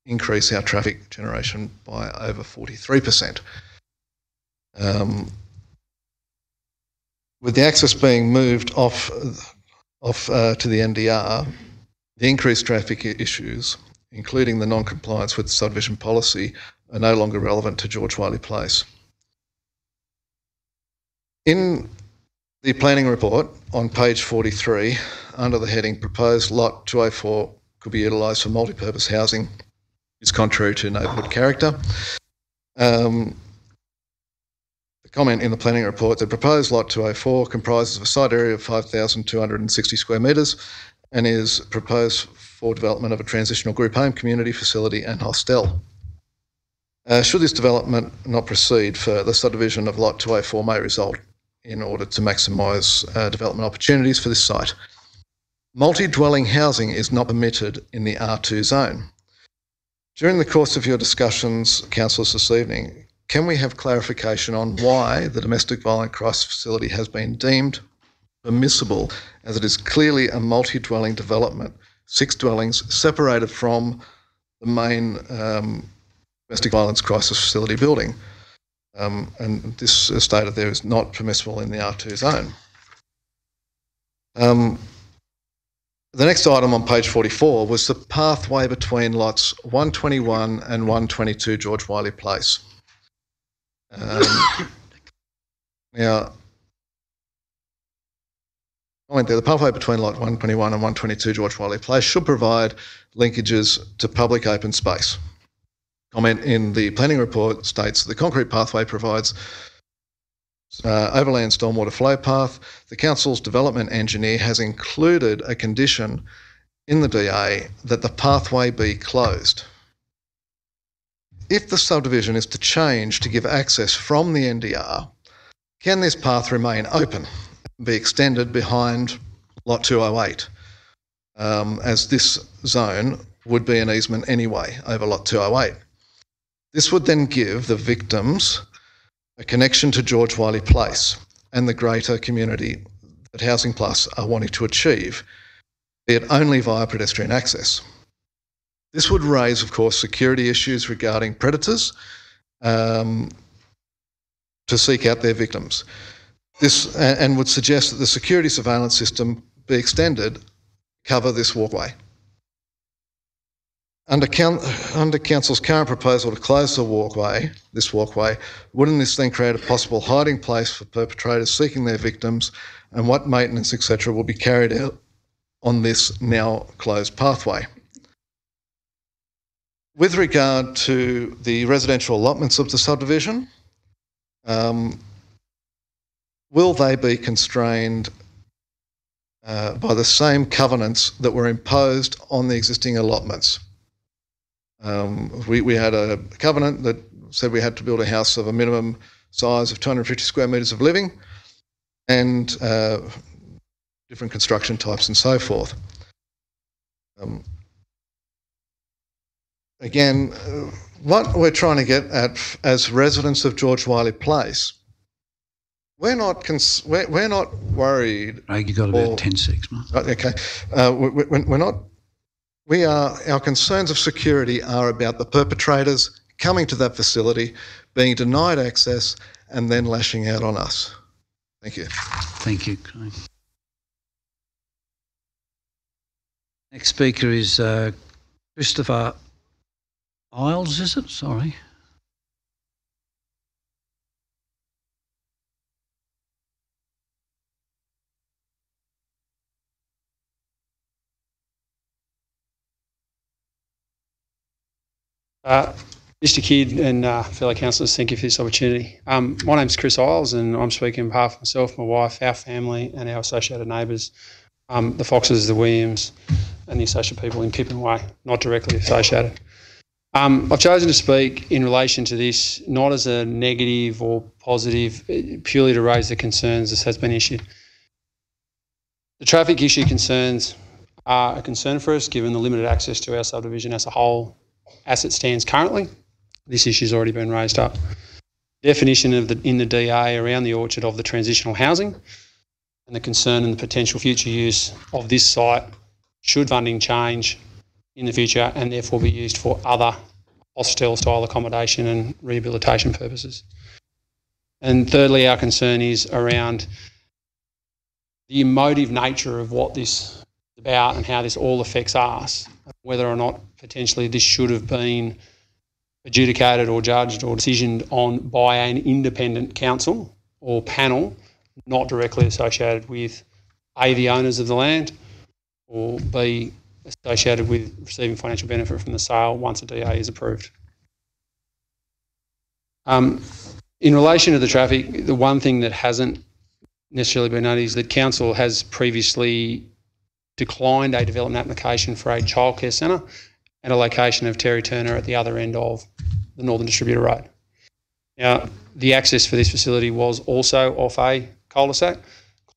increase our traffic generation by over 43%. With the access being moved off to the NDR, the increased traffic issues, including the non-compliance with the subdivision policy, are no longer relevant to George Wiley Place. In the planning report on page 43, under the heading Proposed Lot 204 could be utilised for multi-purpose housing, is contrary to neighbourhood character. The comment in the planning report, the proposed Lot 204 comprises of a site area of 5,260 square metres and is proposed for development of a transitional group home, community facility and hostel. Should this development not proceed further, subdivision of Lot 204 may result in order to maximise development opportunities for this site. Multi-dwelling housing is not permitted in the R2 zone. During the course of your discussions, councillors, this evening, can we have clarification on why the domestic violence crisis facility has been deemed permissible, as it is clearly a multi-dwelling development, 6 dwellings separated from the main domestic violence crisis facility building, and this is stated there is not permissible in the R2 zone. The next item on page 44 was the pathway between lots 121 and 122 George Wiley Place. Now, the pathway between lot 121 and 122 George Wiley Place should provide linkages to public open space. Comment in the planning report states the concrete pathway provides overland stormwater flow path. The council's development engineer has included a condition in the DA that the pathway be closed. If the subdivision is to change to give access from the NDR, can this path remain open and be extended behind lot 208, as this zone would be an easement anyway over lot 208? This would then give the victims a connection to George Wiley Place and the greater community that Housing Plus are wanting to achieve, be it only via pedestrian access. This would raise, of course, security issues regarding predators to seek out their victims. This and would suggest that the security surveillance system be extended, cover this walkway. Under Council's current proposal to close this walkway, wouldn't this then create a possible hiding place for perpetrators seeking their victims, and what maintenance, etc., will be carried out on this now closed pathway? With regard to the residential allotments of the subdivision, will they be constrained by the same covenants that were imposed on the existing allotments? We had a covenant that said we had to build a house of a minimum size of 250 square metres of living and different construction types and so forth. Again, what we're trying to get at as residents of George Wiley Place, we're not worried. You've got about 10 seconds, Mark. Okay. Our concerns of security are about the perpetrators coming to that facility, being denied access, and then lashing out on us. Thank you. Thank you, Craig. Next speaker is Christopher Isles, is it? Sorry. Mr. Kidd and fellow councillors, thank you for this opportunity. My name's Chris Isles and I'm speaking on behalf of myself, my wife, our family and our associated neighbours, the Foxes, the Williams and the associated people in Pippin Way, not directly associated. I've chosen to speak in relation to this, not as a negative or positive, purely to raise the concerns this has been issued. The traffic issue concerns are a concern for us given the limited access to our subdivision as a whole as it stands currently. This issue's already been raised up. Definition of in the DA around the orchard of the transitional housing and the concern and the potential future use of this site should funding change in the future and therefore be used for other hostel style accommodation and rehabilitation purposes. And thirdly, our concern is around the emotive nature of what this is about and how this all affects us, whether or not potentially this should have been adjudicated or judged or decisioned on by an independent council or panel not directly associated with A, the owners of the land, or B, associated with receiving financial benefit from the sale once a DA is approved. In relation to the traffic, the one thing that hasn't necessarily been noted is that council has previously declined a development application for a childcare centre and a location of Terry Turner at the other end of the Northern Distributor Road. Now, the access for this facility was also off a cul-de-sac,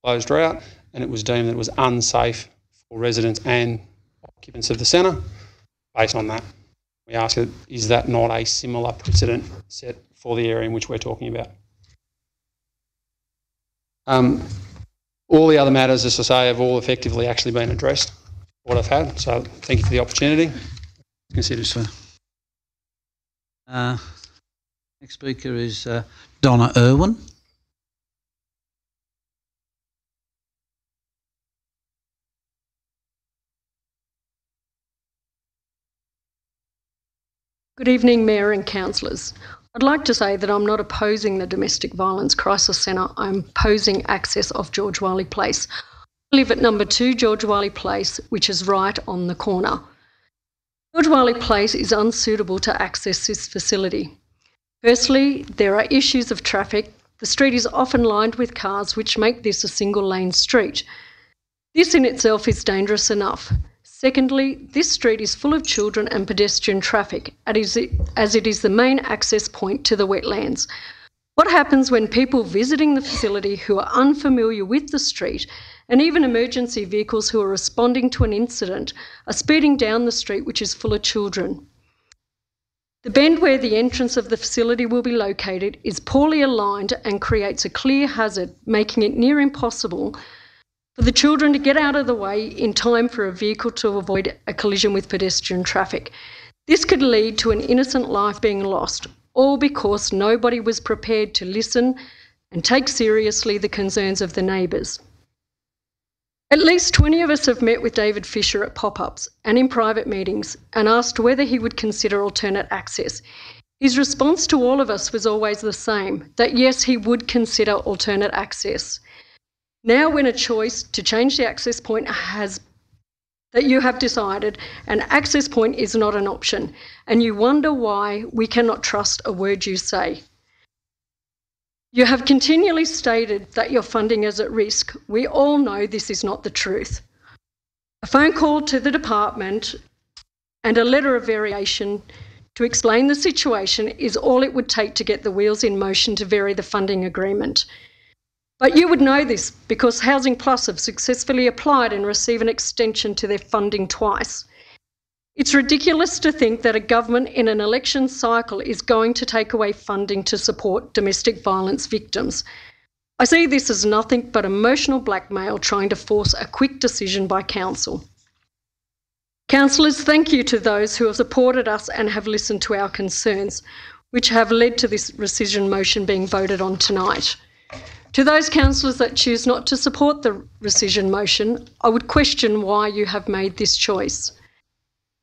closed route, and it was deemed that it was unsafe for residents and occupants of the centre. Based on that, we ask, is that not a similar precedent set for the area in which we're talking about? All the other matters, as I say, have all effectively actually been addressed, what I've had. So thank you for the opportunity. Consider so. Next speaker is Donna Irwin. Good evening, Mayor and councillors. I'd like to say that I'm not opposing the Domestic Violence Crisis Centre. I'm opposing access off George Wiley Place. I live at number 2 George Wiley Place, which is right on the corner. George Wiley Place is unsuitable to access this facility. Firstly, there are issues of traffic. The street is often lined with cars, which make this a single-lane street. This in itself is dangerous enough. Secondly, this street is full of children and pedestrian traffic, as it is the main access point to the wetlands. What happens when people visiting the facility who are unfamiliar with the street, and even emergency vehicles who are responding to an incident, are speeding down the street which is full of children? The bend where the entrance of the facility will be located is poorly aligned and creates a clear hazard, making it near impossible for the children to get out of the way in time for a vehicle to avoid a collision with pedestrian traffic. This could lead to an innocent life being lost, all because nobody was prepared to listen and take seriously the concerns of the neighbours. At least 20 of us have met with David Fisher at pop-ups and in private meetings and asked whether he would consider alternate access. His response to all of us was always the same, that yes, he would consider alternate access. Now when a choice to change the access point that you have decided, an access point is not an option, and you wonder why we cannot trust a word you say. You have continually stated that your funding is at risk. We all know this is not the truth. A phone call to the department and a letter of variation to explain the situation is all it would take to get the wheels in motion to vary the funding agreement. But you would know this because Housing Plus have successfully applied and received an extension to their funding twice. It's ridiculous to think that a government in an election cycle is going to take away funding to support domestic violence victims. I see this as nothing but emotional blackmail trying to force a quick decision by council. Councillors, thank you to those who have supported us and have listened to our concerns, which have led to this rescission motion being voted on tonight. To those councillors that choose not to support the rescission motion, I would question why you have made this choice.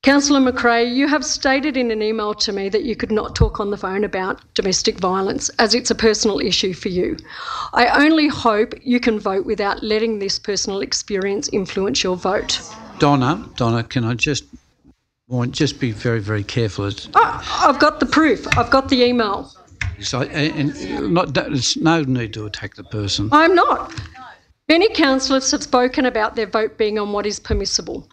Councillor McRae, you have stated in an email to me that you could not talk on the phone about domestic violence as it's a personal issue for you. I only hope you can vote without letting this personal experience influence your vote. Donna, can I just be very, very careful? I've got the proof. I've got the email. So, there's no need to attack the person. I'm not. Many councillors have spoken about their vote being on what is permissible.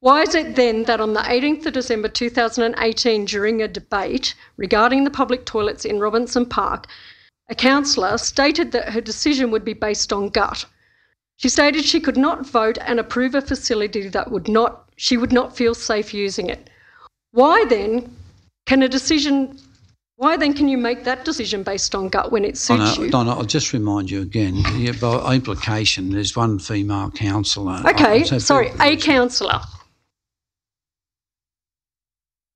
Why is it then that on the 18th of December 2018, during a debate regarding the public toilets in Robinson Park, a councillor stated that her decision would be based on gut? She stated she could not vote and approve a facility that she would not feel safe using it. Why then can you make that decision based on gut when it suits you? Donna, I'll just remind you again, by implication, there's one female councillor. Okay, a councillor.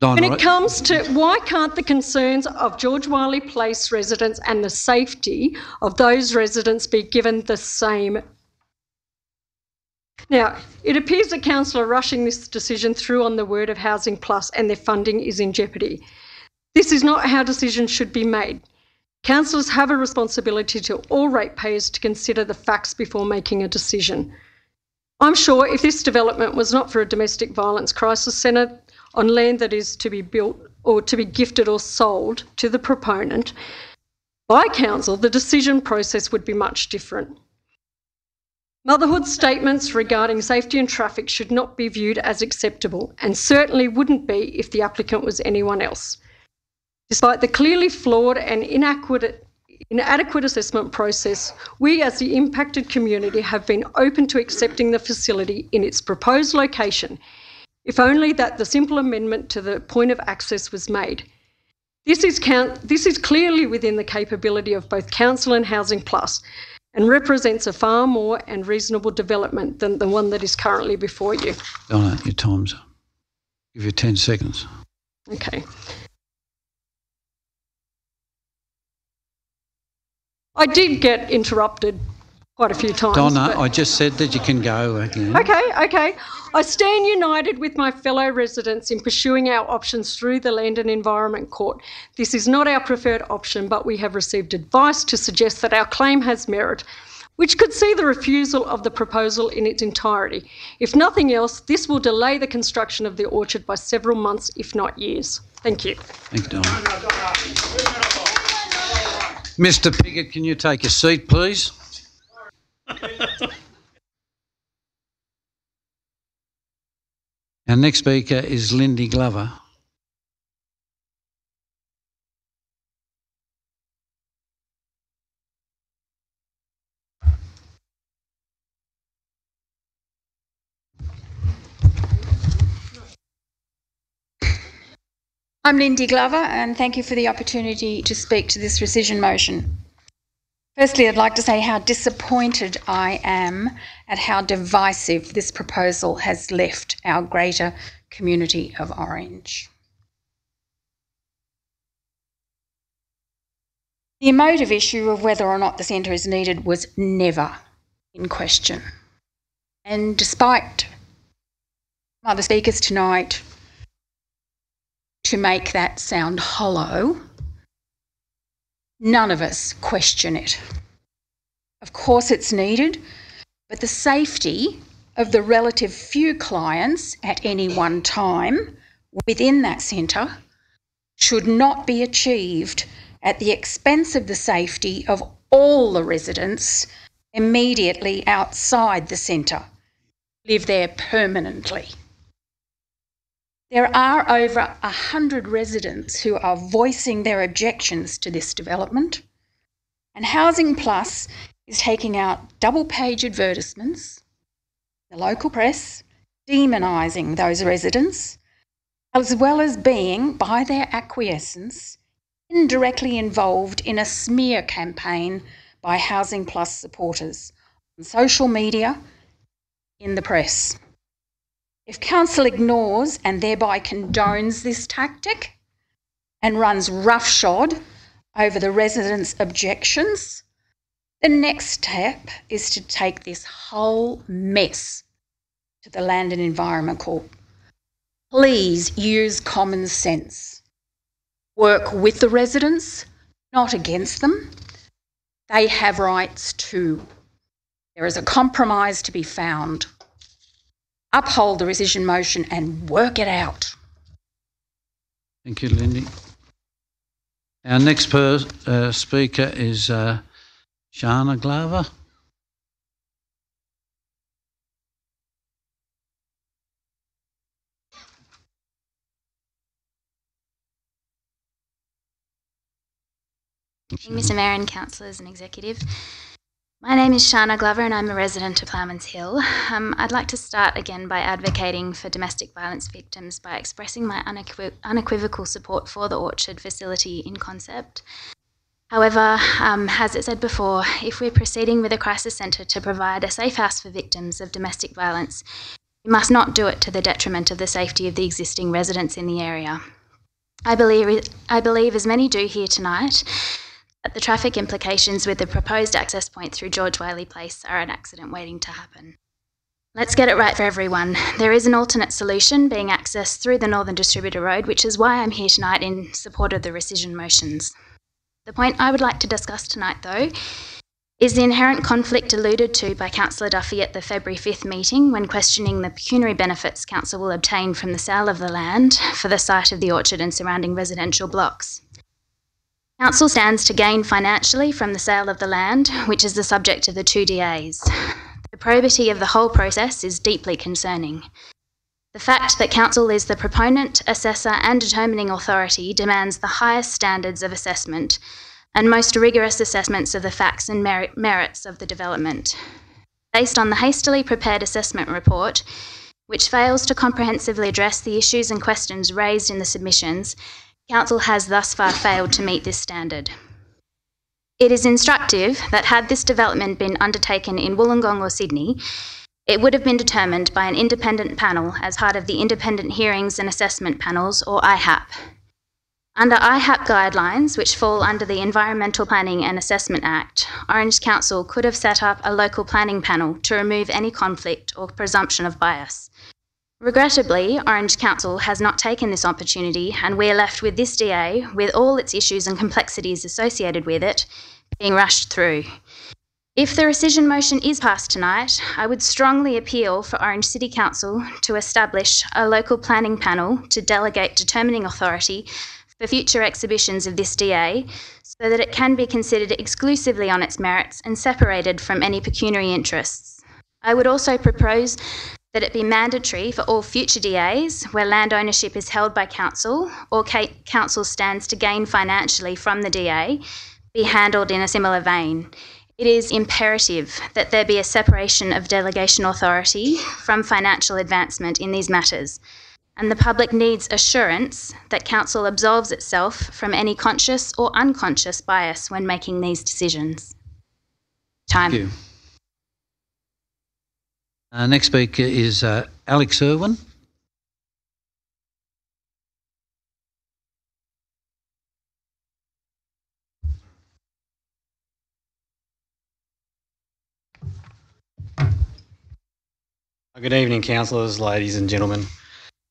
Donna, when it comes to why can't the concerns of George Wiley Place residents and the safety of those residents be given the same? Now, it appears that council are rushing this decision through on the word of Housing Plus and their funding is in jeopardy. This is not how decisions should be made. Councillors have a responsibility to all ratepayers to consider the facts before making a decision. I'm sure if this development was not for a domestic violence crisis centre on land that is to be built or to be gifted or sold to the proponent by council, the decision process would be much different. Motherhood statements regarding safety and traffic should not be viewed as acceptable and certainly wouldn't be if the applicant was anyone else. Despite the clearly flawed and inadequate inadequate assessment process, we as the impacted community have been open to accepting the facility in its proposed location, if only that the simple amendment to the point of access was made. This is clearly within the capability of both Council and Housing Plus and represents a far more and reasonable development than the one that is currently before you. Donna, your time's up. Give you 10 seconds. Okay. I did get interrupted quite a few times. Donna, I just said that you can go again. Okay. I stand united with my fellow residents in pursuing our options through the Land and Environment Court. This is not our preferred option, but we have received advice to suggest that our claim has merit, which could see the refusal of the proposal in its entirety. If nothing else, this will delay the construction of the orchard by several months, if not years. Thank you. Thank you, Donna. Mr. Piggott, can you take a seat, please? Our next speaker is Lindy Glover. I'm Lindy Glover, and thank you for the opportunity to speak to this rescission motion. Firstly, I'd like to say how disappointed I am at how divisive this proposal has left our greater community of Orange. The emotive issue of whether or not the centre is needed was never in question. And despite other speakers tonight to make that sound hollow, none of us question it. Of course it's needed, but the safety of the relative few clients at any one time within that centre should not be achieved at the expense of the safety of all the residents immediately outside the centre, live there permanently. There are over 100 residents who are voicing their objections to this development, and Housing Plus is taking out double-page advertisements, the local press, demonising those residents, as well as being, by their acquiescence, indirectly involved in a smear campaign by Housing Plus supporters on social media, in the press. If Council ignores and thereby condones this tactic and runs roughshod over the residents' objections, the next step is to take this whole mess to the Land and Environment Court. Please use common sense. Work with the residents, not against them. They have rights too. There is a compromise to be found. Uphold the rescission motion and work it out. Thank you, Lindy. Our next speaker is Shana Glover. Mr. Mayor and councillors and executive. My name is Shana Glover and I'm a resident of Ploughman's Hill. I'd like to start again by advocating for domestic violence victims by expressing my unequivocal support for the Orchard facility in concept. However, as it said before, if we're proceeding with a crisis centre to provide a safe house for victims of domestic violence, we must not do it to the detriment of the safety of the existing residents in the area. I believe, as many do here tonight, that the traffic implications with the proposed access point through George Whaley Place are an accident waiting to happen. Let's get it right for everyone. There is an alternate solution being accessed through the Northern Distributor Road, which is why I'm here tonight in support of the rescission motions. The point I would like to discuss tonight, though, is the inherent conflict alluded to by Councillor Duffy at the February 5th meeting when questioning the pecuniary benefits Council will obtain from the sale of the land for the site of the orchard and surrounding residential blocks. Council stands to gain financially from the sale of the land, which is the subject of the two DAs. The probity of the whole process is deeply concerning. The fact that Council is the proponent, assessor and determining authority demands the highest standards of assessment, and most rigorous assessments of the facts and merits of the development. Based on the hastily prepared assessment report, which fails to comprehensively address the issues and questions raised in the submissions, Council has thus far failed to meet this standard. It is instructive that had this development been undertaken in Wollongong or Sydney, it would have been determined by an independent panel as part of the Independent Hearings and Assessment Panels, or IHAP. Under IHAP guidelines, which fall under the Environmental Planning and Assessment Act, Orange Council could have set up a local planning panel to remove any conflict or presumption of bias. Regrettably, Orange Council has not taken this opportunity, and we are left with this DA, with all its issues and complexities associated with it, being rushed through. If the rescission motion is passed tonight, I would strongly appeal for Orange City Council to establish a local planning panel to delegate determining authority for future exhibitions of this DA so that it can be considered exclusively on its merits and separated from any pecuniary interests. I would also propose that it be mandatory for all future DAs where land ownership is held by council or council stands to gain financially from the DA be handled in a similar vein. It is imperative that there be a separation of delegation authority from financial advancement in these matters, and the public needs assurance that council absolves itself from any conscious or unconscious bias when making these decisions. Time. Thank you. Next speaker is Alex Irwin. Good evening, councillors, ladies and gentlemen.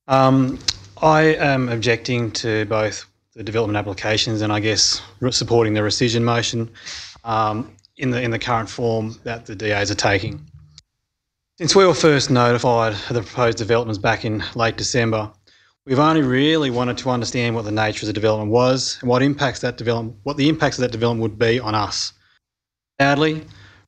I am objecting to both the development applications and I guess supporting the rescission motion in the current form that the DAs are taking. Since we were first notified of the proposed developments back in late December, we've only really wanted to understand what the nature of the development was and what the impacts of that development would be on us. Sadly,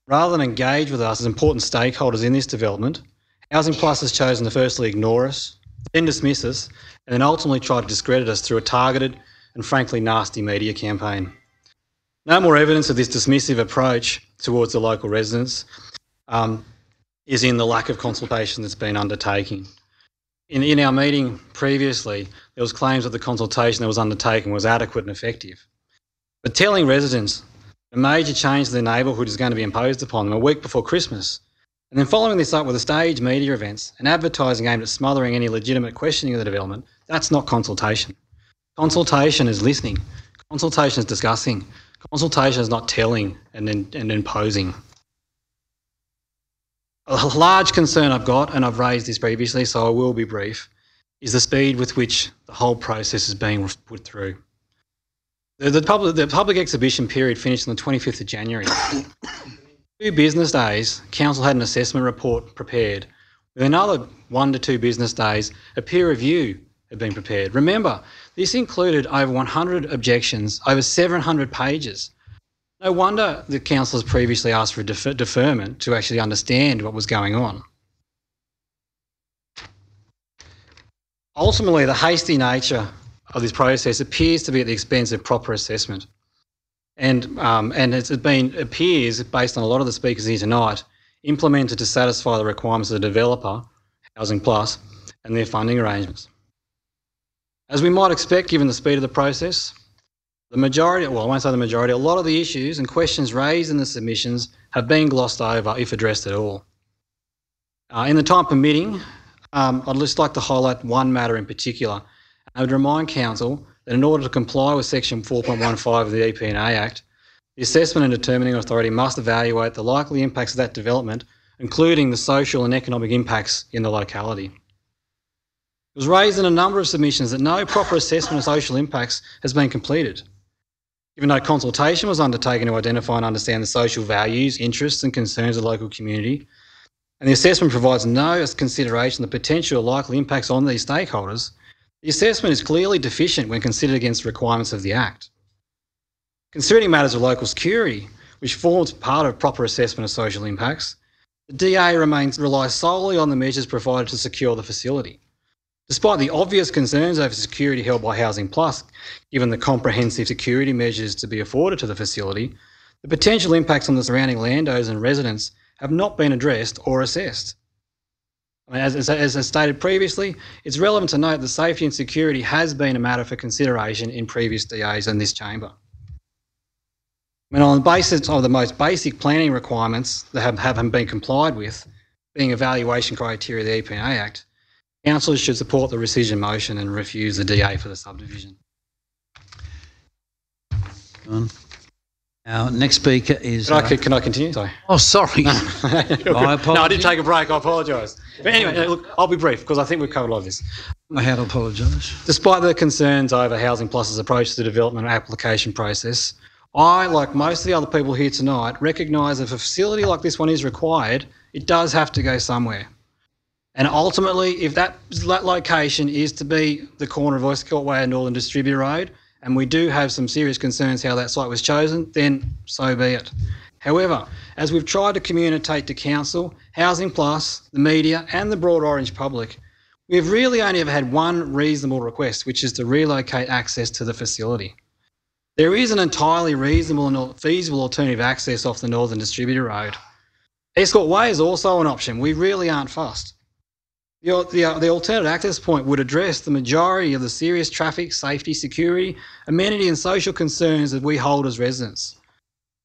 rather than engage with us as important stakeholders in this development, Housing Plus has chosen to firstly ignore us, then dismiss us, and then ultimately try to discredit us through a targeted and frankly nasty media campaign. No more evidence of this dismissive approach towards the local residents is in the lack of consultation that's been undertaken. In our meeting previously, there was claims that the consultation that was undertaken was adequate and effective. But telling residents a major change to their neighbourhood is going to be imposed upon them a week before Christmas, and then following this up with a staged media events and advertising aimed at smothering any legitimate questioning of the development, that's not consultation. Consultation is listening. Consultation is discussing. Consultation is not telling and imposing. A large concern I've got, and I've raised this previously, so I will be brief, is the speed with which the whole process is being put through. The public exhibition period finished on the 25th of January. 2 business days, Council had an assessment report prepared. With another 1 to 2 business days, a peer review had been prepared. Remember, this included over 100 objections, over 700 pages. No wonder the councillors previously asked for a deferment to actually understand what was going on. Ultimately, the hasty nature of this process appears to be at the expense of proper assessment. And it appears, based on a lot of the speakers here tonight, implemented to satisfy the requirements of the developer, Housing Plus, and their funding arrangements. As we might expect, given the speed of the process, the majority, well, I won't say the majority, a lot of the issues and questions raised in the submissions have been glossed over, if addressed at all. In the time permitting, I'd just like to highlight one matter in particular. I would remind Council that in order to comply with Section 4.15 of the EP&A Act, the Assessment and Determining Authority must evaluate the likely impacts of that development, including the social and economic impacts in the locality. It was raised in a number of submissions that no proper assessment of social impacts has been completed. Given no consultation was undertaken to identify and understand the social values, interests and concerns of the local community, and the assessment provides no consideration of the potential or likely impacts on these stakeholders, the assessment is clearly deficient when considered against the requirements of the Act. Considering matters of local security, which forms part of proper assessment of social impacts, the DA relies solely on the measures provided to secure the facility. Despite the obvious concerns over security held by Housing Plus, given the comprehensive security measures to be afforded to the facility, the potential impacts on the surrounding landowners and residents have not been addressed or assessed. I mean, as I stated previously, it's relevant to note that safety and security has been a matter for consideration in previous DAs in this chamber. I mean, on the basis of the most basic planning requirements that haven't been complied with, being evaluation criteria of the EPA Act, councillors should support the rescission motion and refuse the DA for the subdivision. Our next speaker is... Can I continue? Sorry. Oh, sorry. I did take a break. I apologise. But anyway, look, I'll be brief because I think we've covered a lot of this. I had to apologise. Despite the concerns over Housing Plus's approach to the development and application process, I, like most of the other people here tonight, recognise that if a facility like this one is required, it does have to go somewhere. And ultimately, if that location is to be the corner of Westcourt Way and Northern Distributor Road, and we do have some serious concerns how that site was chosen, then so be it. However, as we've tried to communicate to Council, Housing Plus, the media and the broad Orange public, we've really only ever had one reasonable request, which is to relocate access to the facility. There is an entirely reasonable and feasible alternative access off the Northern Distributor Road. Escort Way is also an option. We really aren't fussed. The alternate access point would address the majority of the serious traffic, safety, security, amenity and social concerns that we hold as residents.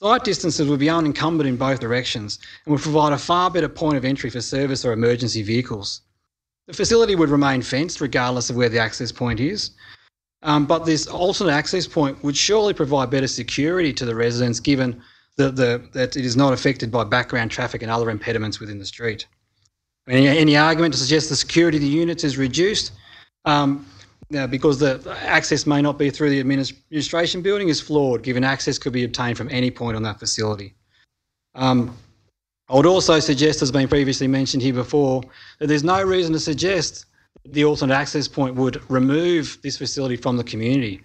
Site distances would be unencumbered in both directions and would provide a far better point of entry for service or emergency vehicles. The facility would remain fenced regardless of where the access point is, but this alternate access point would surely provide better security to the residents given that it is not affected by background traffic and other impediments within the street. Any argument to suggest the security of the units is reduced because the access may not be through the administration building is flawed, given access could be obtained from any point on that facility. I would also suggest, as has been previously mentioned here before, that there's no reason to suggest the alternate access point would remove this facility from the community.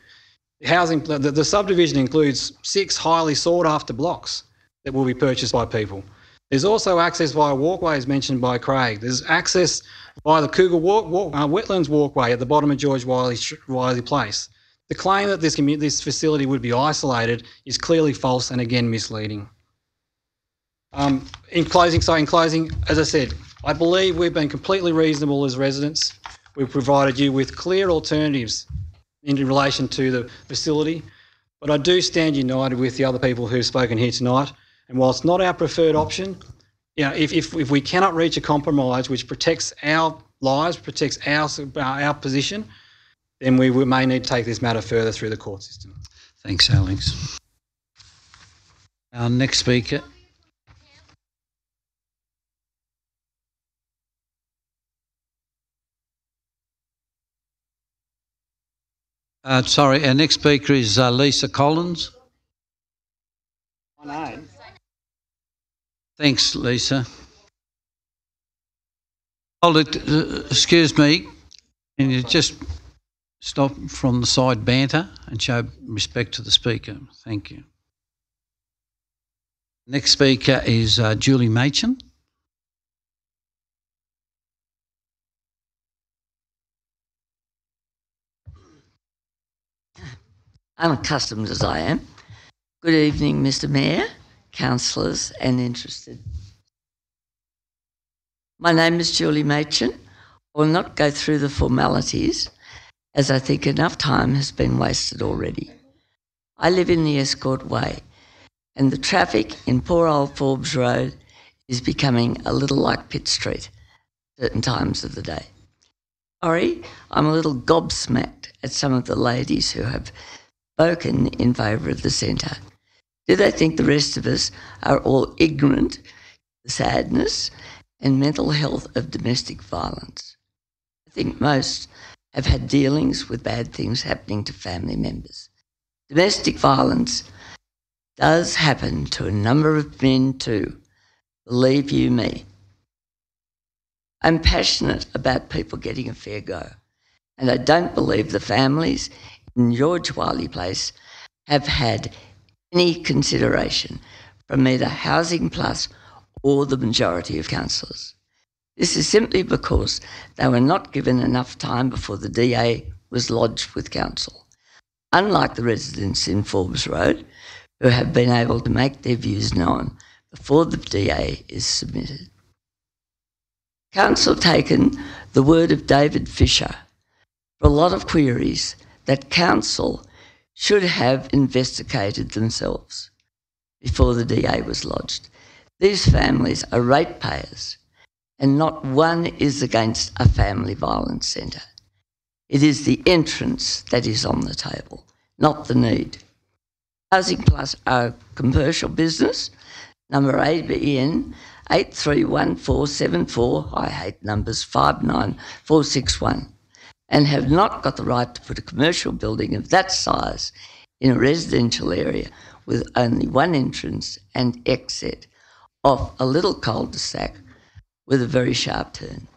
The subdivision includes 6 highly sought-after blocks that will be purchased by people. There's also access via walkways mentioned by Craig. There's access via the Cougar Wetlands walkway at the bottom of George Wiley Place. The claim that this facility would be isolated is clearly false and again misleading. In closing, as I said, I believe we've been completely reasonable as residents. We've provided you with clear alternatives in relation to the facility, but I do stand united with the other people who've spoken here tonight. And whilst not our preferred option, if we cannot reach a compromise which protects our lives, protects our position, then we may need to take this matter further through the court system. Thanks, Alex. Our next speaker. Our next speaker is Lisa Collins. My name. Thanks, Lisa. Excuse me, can you just stop from the side banter and show respect to the speaker? Thank you. Next speaker is Julie Machin. Unaccustomed as I am. Good evening, Mr. Mayor, councillors and interested. My name is Julie Machin. I will not go through the formalities as I think enough time has been wasted already. I live in the Escort Way and the traffic in poor old Forbes Road is becoming a little like Pitt Street at certain times of the day. Sorry, I'm a little gobsmacked at some of the ladies who have spoken in favour of the centre. Do they think the rest of us are all ignorant of the sadness and mental health of domestic violence? I think most have had dealings with bad things happening to family members. Domestic violence does happen to a number of men too, believe you me. I'm passionate about people getting a fair go, and I don't believe the families in George Wiley Place have had any consideration from either Housing Plus or the majority of councillors. This is simply because they were not given enough time before the DA was lodged with council, unlike the residents in Forbes Road, who have been able to make their views known before the DA is submitted. Council taken the word of David Fisher for a lot of queries that council should have investigated themselves before the DA was lodged. These families are ratepayers, and not one is against a family violence centre. It is the entrance that is on the table, not the need. Housing Plus are a commercial business, number ABN 831474, I hate numbers, 59461, and have not got the right to put a commercial building of that size in a residential area with only one entrance and exit off a little cul-de-sac with a very sharp turn.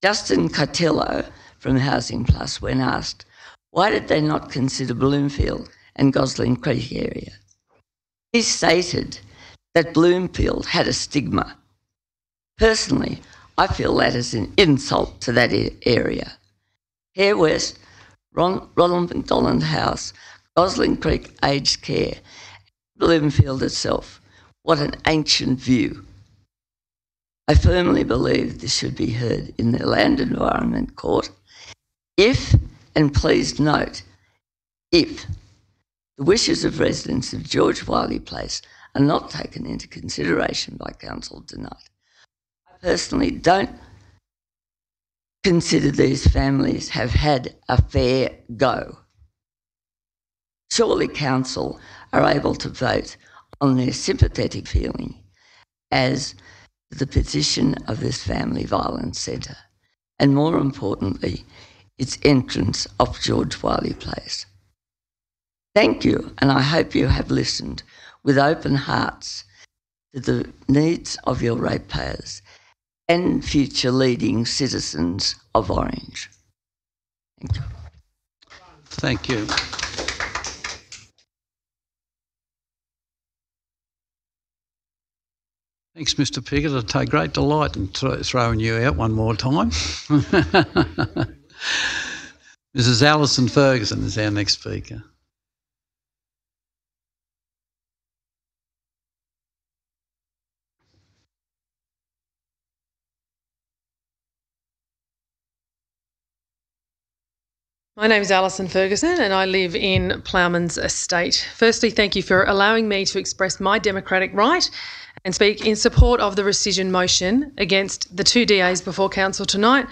Justin Cotillo from Housing Plus, when asked, why did they not consider Bloomfield and Gosling Creek area? He stated that Bloomfield had a stigma. Personally, I feel that is an insult to that area. Hare West, Ronald McDonald House, Gosling Creek Aged Care, Bloomfield itself. What an ancient view. I firmly believe this should be heard in the Land Environment Court if, and please note, if the wishes of residents of George Wiley Place are not taken into consideration by council tonight. I personally don't consider these families have had a fair go. Surely council are able to vote on their sympathetic feeling as the position of this family violence centre, and more importantly, its entrance off George Wiley Place. Thank you, and I hope you have listened with open hearts to the needs of your ratepayers and future leading citizens of Orange. Thank you. Thank you. Thanks, Mr. Piggott. I take great delight in throwing you out one more time. Mrs. Alison Ferguson is our next speaker. My name is Alison Ferguson and I live in Ploughman's Estate. Firstly, thank you for allowing me to express my democratic right and speak in support of the rescission motion against the two DAs before council tonight,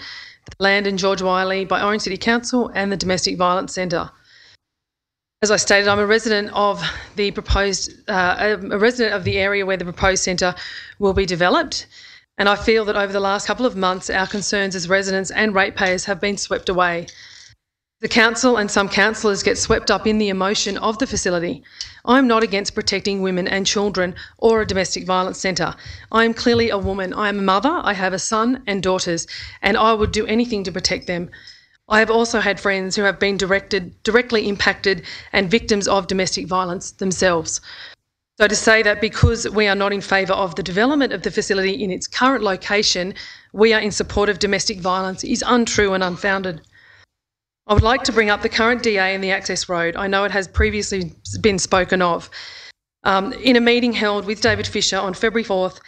the land in George Wiley by Orange City Council and the Domestic Violence Centre. As I stated, I'm a resident of the area where the proposed centre will be developed, and I feel that over the last couple of months, our concerns as residents and ratepayers have been swept away. The council and some councillors get swept up in the emotion of the facility. I'm not against protecting women and children or a domestic violence centre. I am clearly a woman. I am a mother. I have a son and daughters, and I would do anything to protect them. I have also had friends who have been directly impacted and victims of domestic violence themselves. So to say that because we are not in favour of the development of the facility in its current location, we are in support of domestic violence is untrue and unfounded. I would like to bring up the current DA and the access road. I know it has previously been spoken of. In a meeting held with David Fisher on February 4th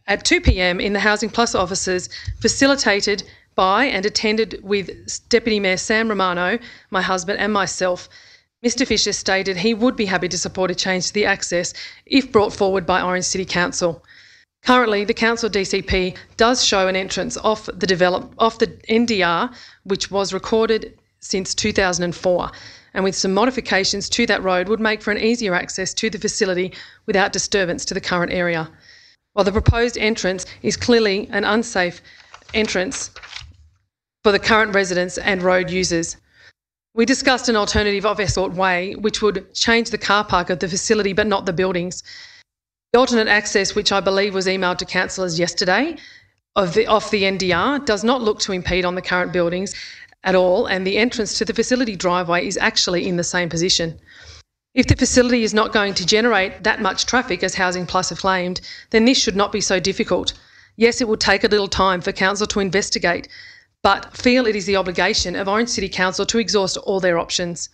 at 2 p.m. in the Housing Plus offices, facilitated by and attended with Deputy Mayor Sam Romano, my husband and myself, Mr Fisher stated he would be happy to support a change to the access if brought forward by Orange City Council. Currently, the council DCP does show an entrance off the NDR, which was recorded since 2004, and with some modifications to that road would make for an easier access to the facility without disturbance to the current area. While the proposed entrance is clearly an unsafe entrance for the current residents and road users. We discussed an alternative of Escort Way, which would change the car park of the facility but not the buildings. The alternate access, which I believe was emailed to councillors yesterday, off the NDR, does not look to impede on the current buildings at all, and the entrance to the facility driveway is actually in the same position. If the facility is not going to generate that much traffic as Housing Plus have claimed, then this should not be so difficult. Yes, it will take a little time for Council to investigate, but feel it is the obligation of Orange City Council to exhaust all their options.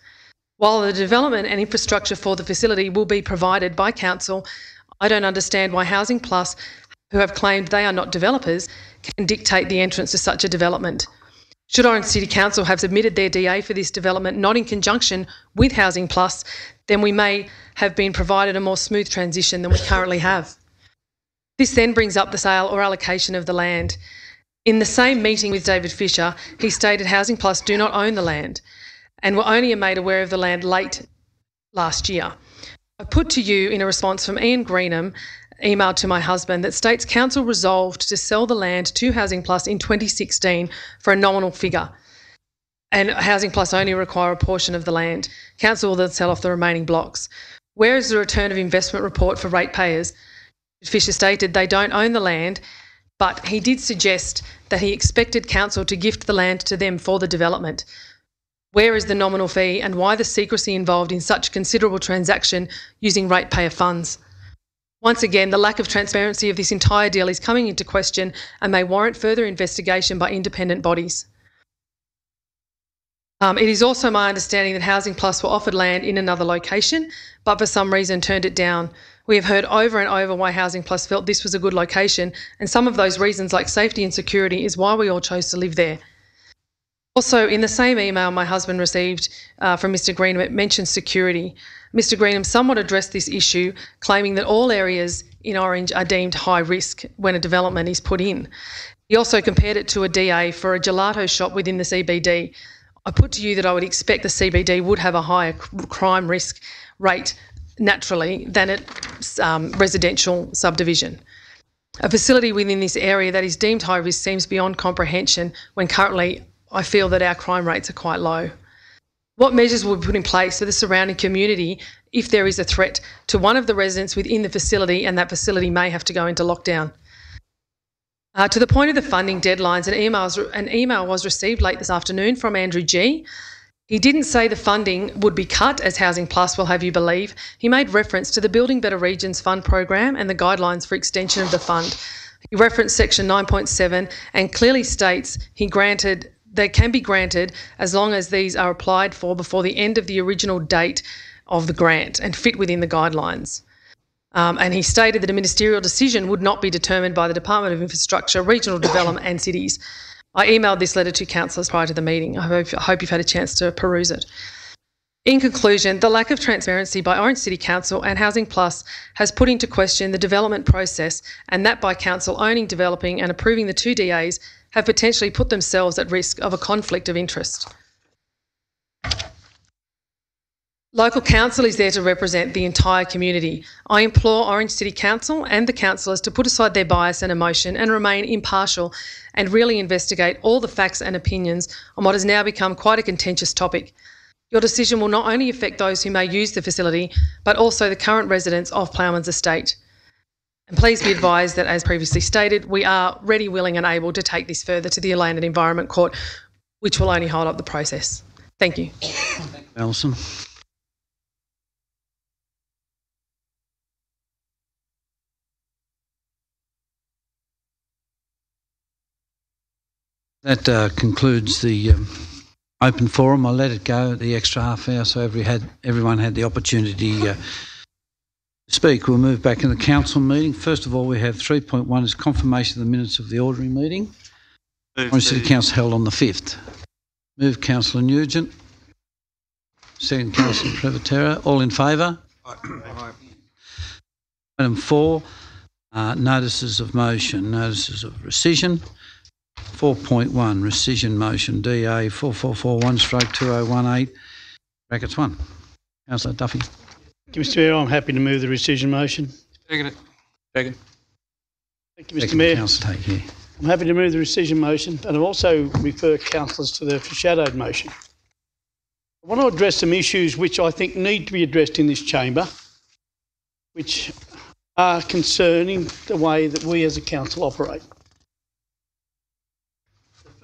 While the development and infrastructure for the facility will be provided by Council, I don't understand why Housing Plus, who have claimed they are not developers, can dictate the entrance to such a development. Should Orange City Council have submitted their DA for this development not in conjunction with Housing Plus, then we may have been provided a more smooth transition than we currently have. This then brings up the sale or allocation of the land. In the same meeting with David Fisher, he stated Housing Plus do not own the land and were only made aware of the land late last year. I put to you in a response from Ian Greenham, emailed to my husband, that states Council resolved to sell the land to Housing Plus in 2016 for a nominal figure, and Housing Plus only require a portion of the land. Council will then sell off the remaining blocks. Where is the return of investment report for ratepayers? Fisher stated they don't own the land, but he did suggest that he expected Council to gift the land to them for the development. Where is the nominal fee and why the secrecy involved in such a considerable transaction using ratepayer funds? Once again, the lack of transparency of this entire deal is coming into question and may warrant further investigation by independent bodies. It is also my understanding that Housing Plus were offered land in another location, but for some reason turned it down. We have heard over and over why Housing Plus felt this was a good location, and some of those reasons, like safety and security, is why we all chose to live there. Also, in the same email my husband received from Mr Greenham, it mentions security. Mr Greenham somewhat addressed this issue, claiming that all areas in Orange are deemed high risk when a development is put in. He also compared it to a DA for a gelato shop within the CBD. I put to you that I would expect the CBD would have a higher crime risk rate naturally than its residential subdivision. A facility within this area that is deemed high risk seems beyond comprehension when currently I feel that our crime rates are quite low. What measures will be put in place for the surrounding community if there is a threat to one of the residents within the facility and that facility may have to go into lockdown? To the point of the funding deadlines, an email was received late this afternoon from Andrew G. He didn't say the funding would be cut, as Housing Plus will have you believe. He made reference to the Building Better Regions Fund program and the guidelines for extension of the fund. He referenced section 9.7 and clearly states they can be granted as long as these are applied for before the end of the original date of the grant and fit within the guidelines. And he stated that a ministerial decision would not be determined by the Department of Infrastructure, Regional Development and Cities. I emailed this letter to councillors prior to the meeting. I hope you've had a chance to peruse it. In conclusion, the lack of transparency by Orange City Council and Housing Plus has put into question the development process, and that by Council owning, developing and approving the two DAs have potentially put themselves at risk of a conflict of interest. Local council is there to represent the entire community. I implore Orange City Council and the councillors to put aside their bias and emotion and remain impartial and really investigate all the facts and opinions on what has now become quite a contentious topic. Your decision will not only affect those who may use the facility, but also the current residents of Plowman's estate. And please be advised that, as previously stated, we are ready, willing and able to take this further to the Land and Environment Court, which will only hold up the process. Thank you. Alison. That concludes the open forum. I'll let it go the extra half hour so everyone had the opportunity to speak. We'll move back in the council meeting. First of all, we have 3.1 is confirmation of the minutes of the ordinary meeting. Orange City Council held on the 5th. Move Councillor Nugent. Second Councillor Prevatera. All in favour? Aye. Item 4, notices of motion, notices of rescission. 4.1, rescission motion, DA 4441/2018, brackets 1. Councillor Duffy. Thank you, Mr Mayor. I'm happy to move the rescission motion. Second. Thank you, Mr Mayor. Councillor Take here. I'm happy to move the rescission motion, and I'll also refer councillors to the foreshadowed motion. I want to address some issues which I think need to be addressed in this chamber, which are concerning the way that we as a council operate.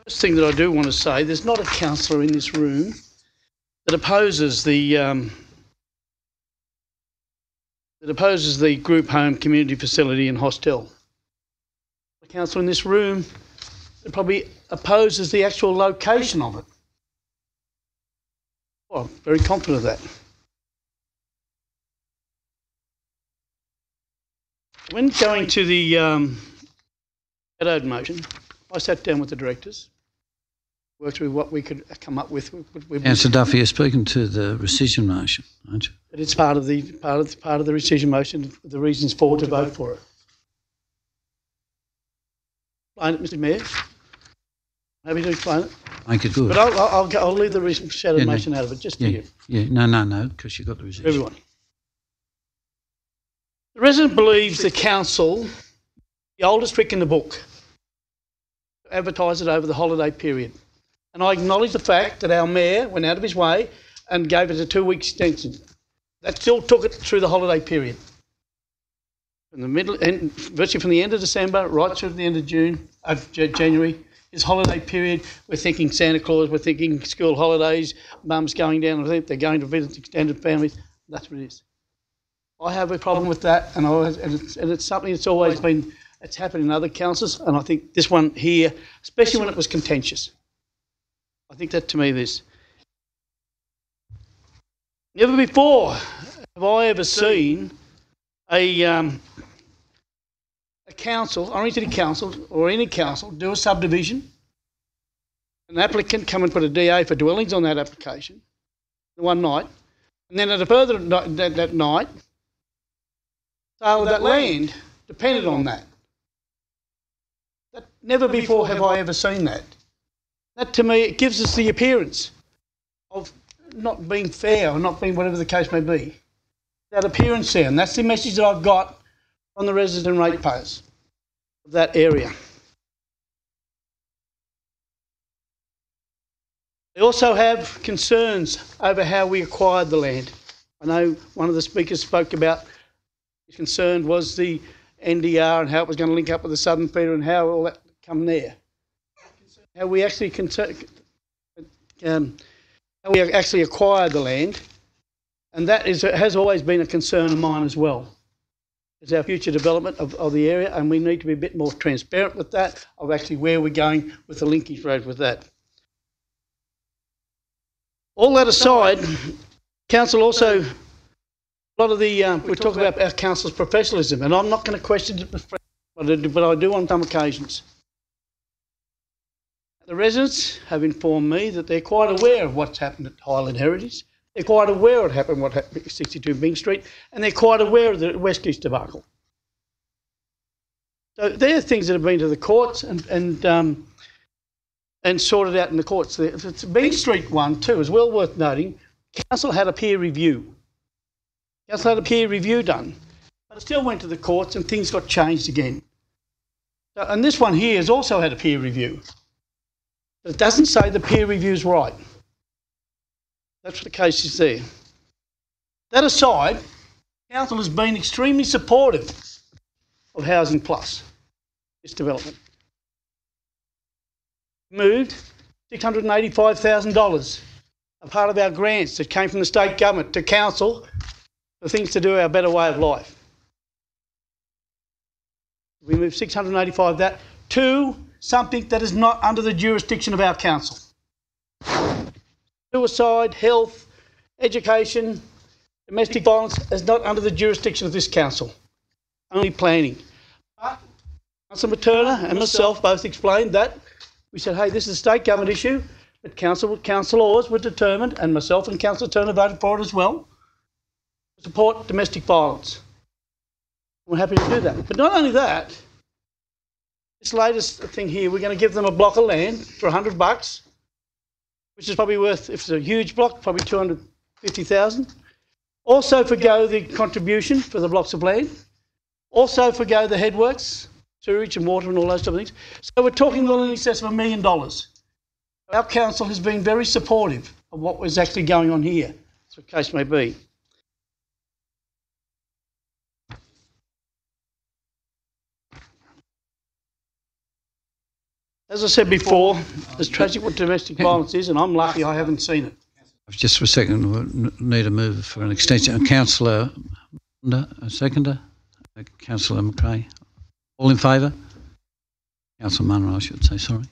First thing that I do want to say, there's not a councillor in this room that opposes the group home community facility in Hostel. A council in this room that probably opposes the actual location of it. Well, I'm very confident of that. When going to the shadowed motion, I sat down with the directors, worked through what we could come up with. Councillor Duffy, you're speaking to the rescission motion, aren't you? But it's part of the rescission motion. The reasons for to vote for it. Explain it, Mr. Mayor. Happy to explain it. Make it good. But I'll leave the shadowed motion out of it, just to you. Yeah, no, because you've got the rescission. Everyone. The resident believes the council, the oldest trick in the book, to advertise it over the holiday period. And I acknowledge the fact that our mayor went out of his way and gave it a 2-week extension. That still took it through the holiday period. From the middle, and virtually from the end of December right through to the end of January, is holiday period. We're thinking Santa Claus, we're thinking school holidays, mums going down, I think they're going to visit extended families. That's what it is. I have a problem with that, and it's something that's always been, it's happened in other councils, and I think this one here, especially when it was contentious. I think that to me is. Never before have I ever seen a council, Orange City Council, or any council, do a subdivision, an applicant come and put a DA for dwellings on that application one night, and then at a further that night, sale of that land depended on that. Never before have I ever seen that. That to me, it gives us the appearance of not being fair or not being whatever the case may be. That appearance there, and that's the message that I've got from the resident ratepayers of that area. They also have concerns over how we acquired the land. I know one of the speakers spoke about his concern was the NDR and how it was going to link up with the Southern Feeder and how all that come there. How we actually acquired the land, and that has always been a concern of mine as well. It's our future development of the area, and we need to be a bit more transparent with that, of actually where we're going with the linkage road with that. All that aside, council also, a lot of the, we talk about our council's professionalism, and I'm not going to question it, but I do on some occasions. The residents have informed me that they're quite aware of what's happened at Highland Heritage. They're quite aware of what happened at 62 Bing Street, and they're quite aware of the West East debacle. So they're things that have been to the courts and sorted out in the courts. The Bing Street one too is well worth noting. Council had a peer review. Council had a peer review done, but it still went to the courts and things got changed again. So, and this one here has also had a peer review. But it doesn't say the peer review's right. That's what the case is there. That aside, council has been extremely supportive of Housing Plus, this development. Moved $685,000, a part of our grants that came from the state government to council for things to do our better way of life. We moved $685,000 of that to something that is not under the jurisdiction of our council. Suicide, health, education, domestic violence is not under the jurisdiction of this council, only planning. But Councillor Turner and myself both explained that. We said, hey, this is a state government issue, but councillors were determined, and myself and Councillor Turner voted for it as well, to support domestic violence. We're happy to do that. But not only that, this latest thing here, we're going to give them a block of land for $100, which is probably worth, if it's a huge block, probably $250,000. Also forgo the contribution for the blocks of land. Also forgo the headworks, sewage and water and all those type of things. So we're talking in excess of $1 million. Our council has been very supportive of what was actually going on here, as the case may be. As I said before, as tragic what domestic violence is, and I'm lucky I haven't seen it. Just for a second, we need a move for an extension. Councillor, a seconder? Councillor McRae. All in favour? Councillor Munro, I should say, sorry.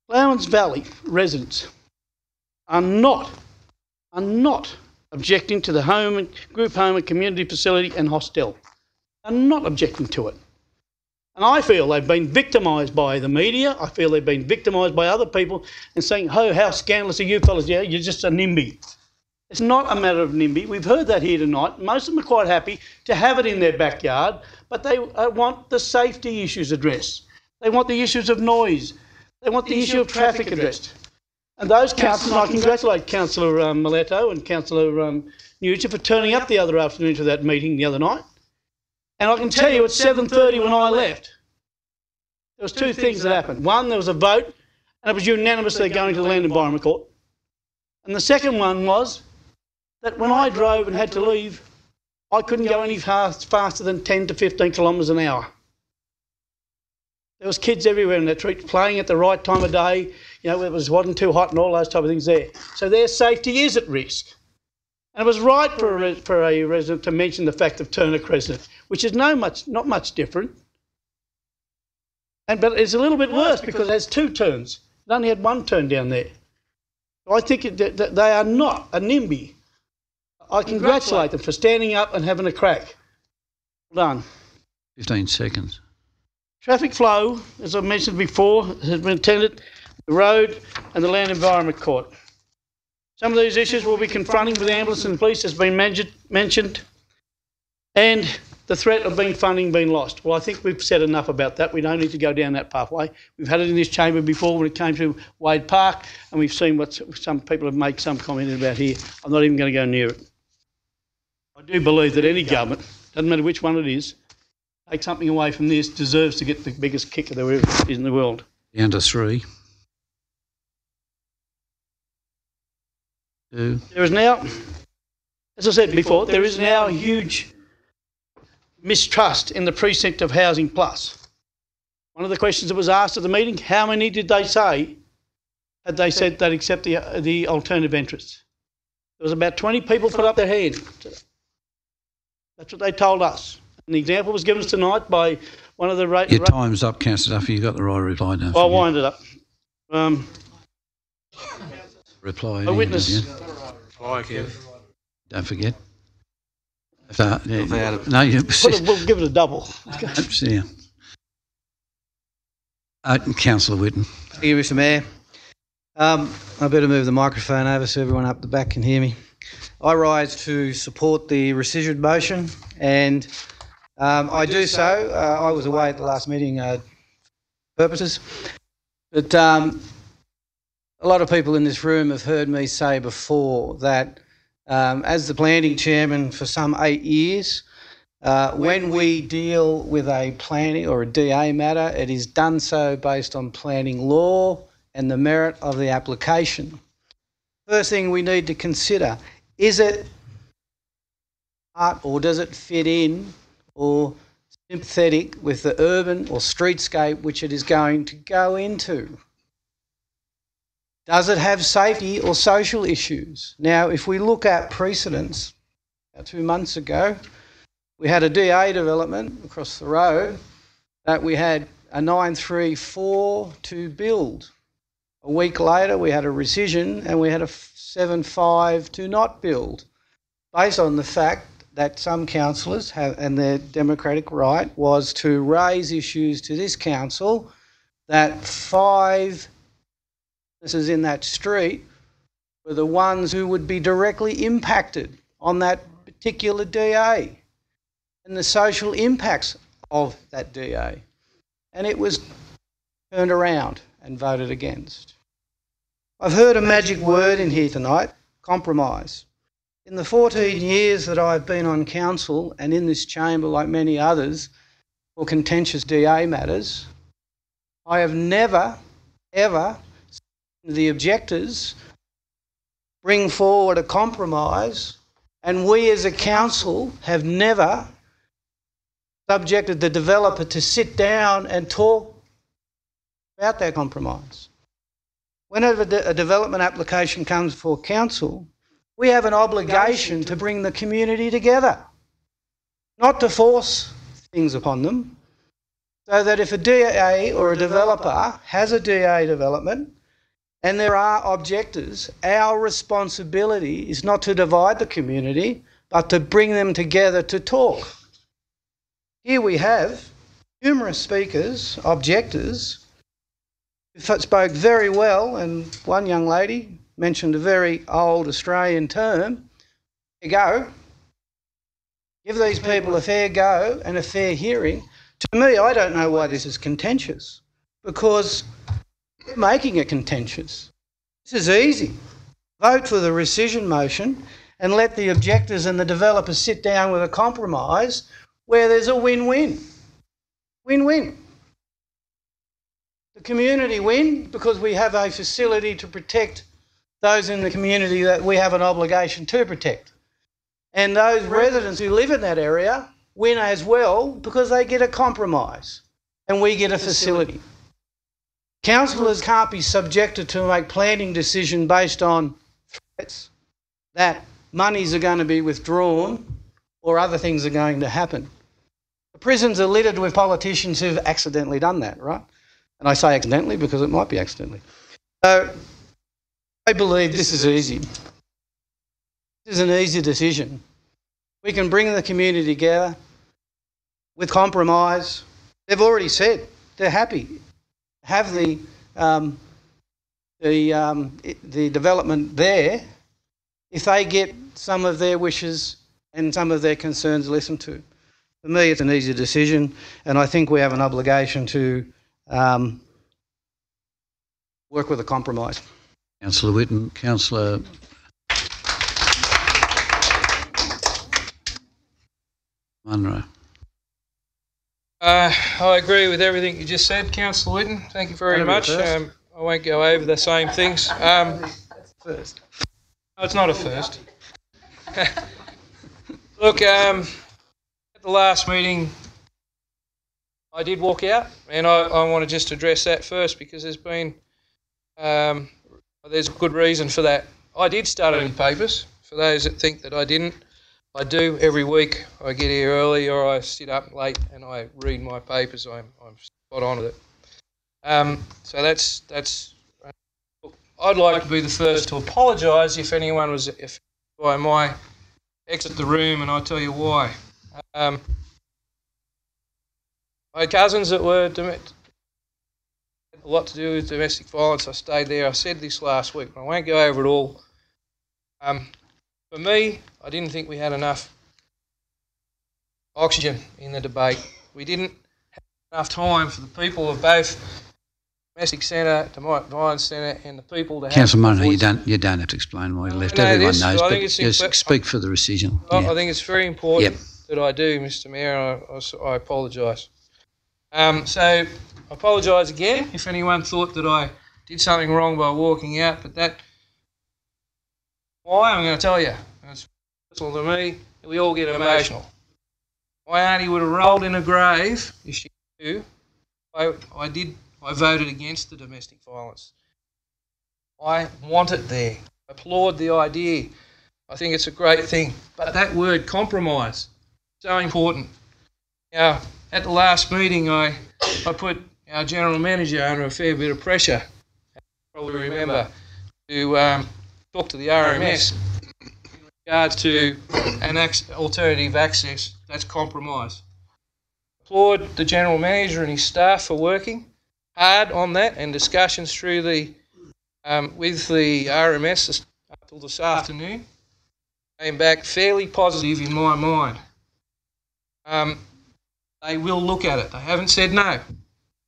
Flowers Valley residents are not objecting to the group home and community facility and hostel. Are not objecting to it. And I feel they've been victimised by the media. I feel they've been victimised by other people and saying, oh, how scandalous are you fellas? Yeah, you're just a NIMBY. It's not a matter of NIMBY. We've heard that here tonight. Most of them are quite happy to have it in their backyard, but they want the safety issues addressed. They want the issues of noise. They want the issue of traffic addressed. And those councillors, I congratulate Councillor Miletto and Councillor Nugent for turning up the other afternoon to that meeting the other night. And I can tell you at 7:30 when I left, there was two things that happened. One, there was a vote, and it was unanimous they're going to the Land Environment Court. And the second one was that when I drove and had to leave, I couldn't go any faster than 10 to 15 kilometres an hour. There was kids everywhere in that street playing at the right time of day, you know, it wasn't too hot and all those type of things there. So their safety is at risk. And it was right for a resident to mention the fact of Turner Crescent, which is not much different. But it's a little bit worse because it has two turns. It only had one turn down there. So I think that they are not a NIMBY. I congratulate them for standing up and having a crack. Well done. 15 seconds. Traffic flow, as I mentioned before, has been attended the road and the Land Environment Court. Some of these issues we'll be confronting with the ambulance and police has been mentioned, and the threat of funding being lost. Well, I think we've said enough about that. We don't need to go down that pathway. We've had it in this chamber before when it came to Wade Park, and we've seen what some people have made some comment about here. I'm not even going to go near it. I do believe that any government, doesn't matter which one it is, take something away from this, deserves to get the biggest kick there is in the world. Down to 3. 2. There is now, as I said before, there is now a huge mistrust in the precinct of Housing Plus. One of the questions that was asked at the meeting, how many did they say had they said they'd accept the alternative interests? There was about 20 people put up their hand. That's what they told us. And the example was given us tonight by one of the... Your time's up, Councillor Duffy. You got the right reply now. I'll wind it up. Reply. A witness. Reply, Kev. Don't forget. No, we'll give it a double. Yeah. Councillor Whitten. Thank you, Mr Mayor. I better move the microphone over so everyone up the back can hear me. I rise to support the rescission motion, and I do so. I was away at the last meeting purposes, but a lot of people in this room have heard me say before that as the planning chairman for some 8 years, when we deal with a planning or a DA matter, it is done so based on planning law and the merit of the application. First thing we need to consider, is it art or does it fit in or sympathetic with the urban or streetscape which it is going to go into? Does it have safety or social issues? Now, if we look at precedents, about 2 months ago, we had a DA development across the road that we had a 934 to build. A week later, we had a rescission and we had a 75 to not build, based on the fact that some councillors have, and their democratic right was to raise issues to this council that 5 businesses in that street were the ones who would be directly impacted on that particular DA and the social impacts of that DA. And it was turned around and voted against. I've heard a magic word in here tonight, compromise. In the 14 years that I've been on council and in this chamber, like many others, for contentious DA matters, I have never, ever seen the objectors bring forward a compromise, and we as a council have never subjected the developer to sit down and talk about that compromise. Whenever a development application comes before council, we have an obligation to bring the community together, not to force things upon them, so that if a DA or a developer has a DA development and there are objectors, our responsibility is not to divide the community, but to bring them together to talk. Here we have numerous speakers, objectors, who spoke very well, and one young lady mentioned a very old Australian term. Fair go. Give these people a fair go and a fair hearing. To me, I don't know why this is contentious, because we're making it contentious. This is easy. Vote for the rescission motion and let the objectors and the developers sit down with a compromise where there's a win-win. Win-win. The community win because we have a facility to protect those in the community that we have an obligation to protect. And those residents who live in that area win as well because they get a compromise and we get a facility. Councillors can't be subjected to make planning decisions based on threats that monies are going to be withdrawn or other things are going to happen. The prisons are littered with politicians who've accidentally done that, right? And I say accidentally because it might be accidentally. So I believe this is easy. This is an easy decision. We can bring the community together with compromise. They've already said they're happy. Have the development there if they get some of their wishes and some of their concerns listened to. For me, it's an easy decision, and I think we have an obligation to work with a compromise. Councillor Whitten. Councillor Munro. I agree with everything you just said, Councillor Whitten. Thank you very much. I won't go over the same things. First. No, it's not a first. Look, at the last meeting, I did walk out, and I want to just address that first because there's been there's a good reason for that. I did study papers. For those that think that I didn't, I do every week. I get here early or I sit up late and I read my papers. I'm spot on with it. So that's. I'd like to be the first to apologise if anyone was by my exit the room, and I'll tell you why. My cousins that were had a lot to do with domestic violence. I stayed there. I said this last week, but I won't go over it all. For me, I didn't think we had enough oxygen in the debate. We didn't have enough time for the people of both domestic centre, domestic violence centre, and the people to have. Councillor Munro, you don't have to explain why you left. Everyone knows, but just speak for the rescission. I think it's very important that I do, Mr Mayor. I apologise. So I apologise again if anyone thought that I did something wrong by walking out, but that why I'm going to tell you. It's personal to me. We all get emotional. My auntie would have rolled in a grave if she knew. I voted against the domestic violence. I want it there. I applaud the idea. I think it's a great thing. But that word compromise, so important. Now, at the last meeting, I put our General Manager under a fair bit of pressure, you probably remember, to talk to the RMS in regards to an alternative access. That's compromise. Applaud the General Manager and his staff for working hard on that, and discussions through the with the RMS until this afternoon came back fairly positive in my mind. They will look at it. They haven't said no.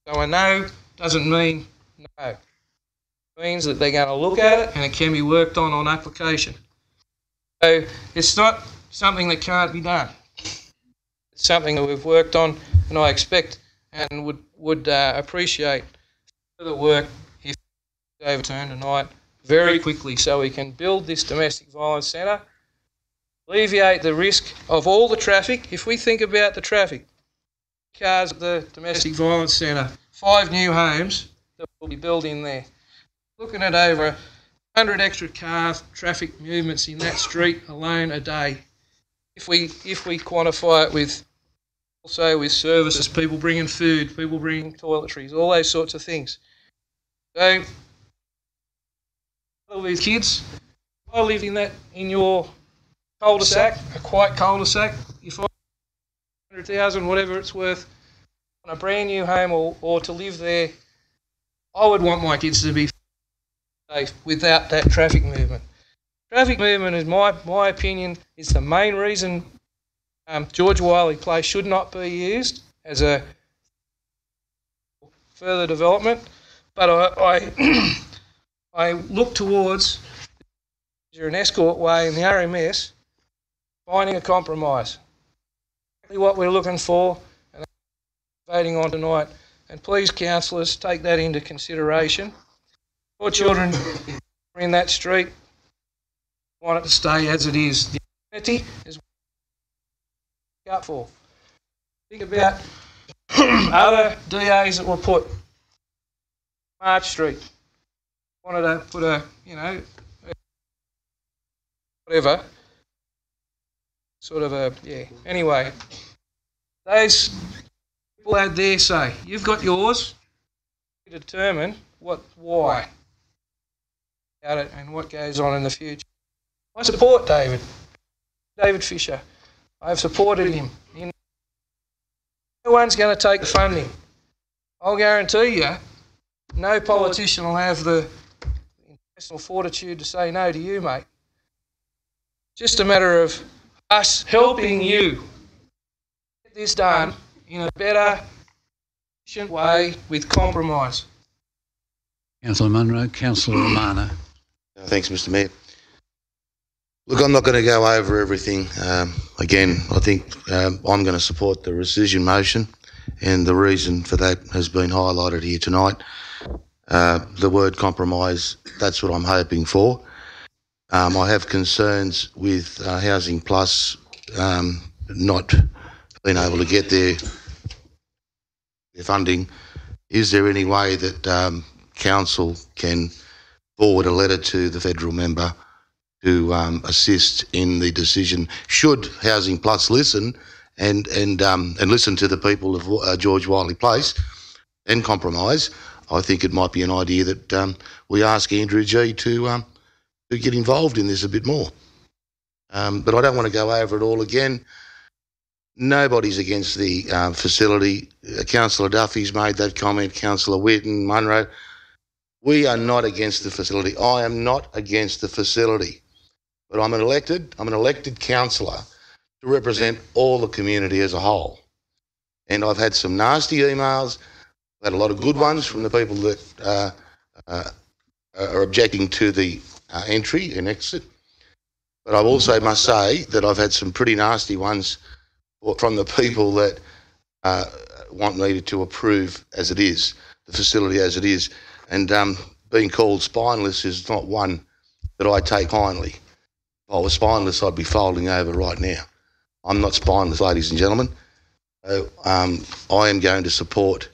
So a no doesn't mean no. It means that they're going to look at it and it can be worked on application. So it's not something that can't be done. It's something that we've worked on, and I expect and would appreciate further work if it's overturned tonight very quickly so we can build this domestic violence centre, alleviate the risk of all the traffic. If we think about the traffic, cars at the domestic violence centre, 5 new homes that will be built in there. Looking at over 100 extra cars, traffic movements in that street alone a day. If we quantify it with Also with services, people bringing food, people bringing toiletries, all those sorts of things. So, with kids, I live in your cul-de-sac, a quiet cul-de-sac. If I 100,000, whatever it's worth, on a brand new home or to live there, I would want my kids to be safe without that traffic movement. Traffic movement, is my opinion, is the main reason George Wiley Place should not be used as a further development. But I look towards an escort way in the RMS finding a compromise. Exactly what we're looking for and voting on tonight. And please, councillors, take that into consideration. Your children are in that street. Want it to stay as it is. The community is up for. Think about other DAs that were put March Street. Wanted to put a, whatever, sort of a, Anyway, those people had their say. You've got yours. You determine why about it and what goes on in the future. I support David Fisher. I've supported him. No one's going to take the funding. I'll guarantee you, no politician will have the intestinal fortitude to say no to you, mate. Just a matter of us helping you get this done in a better, efficient way with compromise. Councillor Munro, Councillor Romano. Thanks, Mr. Mayor. Look, I'm not going to go over everything. Again, I think I'm going to support the rescission motion, and the reason for that has been highlighted here tonight. The word compromise, that's what I'm hoping for. I have concerns with Housing Plus not being able to get their funding. Is there any way that Council can forward a letter to the federal member to assist in the decision? Should Housing Plus listen and listen to the people of George Wiley Place and compromise, I think it might be an idea that we ask Andrew G to get involved in this a bit more. But I don't want to go over it all again. Nobody's against the facility. Councillor Duffy's made that comment, Councillor Whitten, Munro. We are not against the facility. I am not against the facility. But I'm an elected councillor to represent all the community as a whole. And I've had some nasty emails. I've had a lot of good ones from the people that are objecting to the entry and exit. But I also must say that I've had some pretty nasty ones from the people that want me to approve as it is, the facility as it is. And being called spineless is not one that I take kindly. If I was spineless, I'd be folding over right now. I'm not spineless, ladies and gentlemen. I am going to support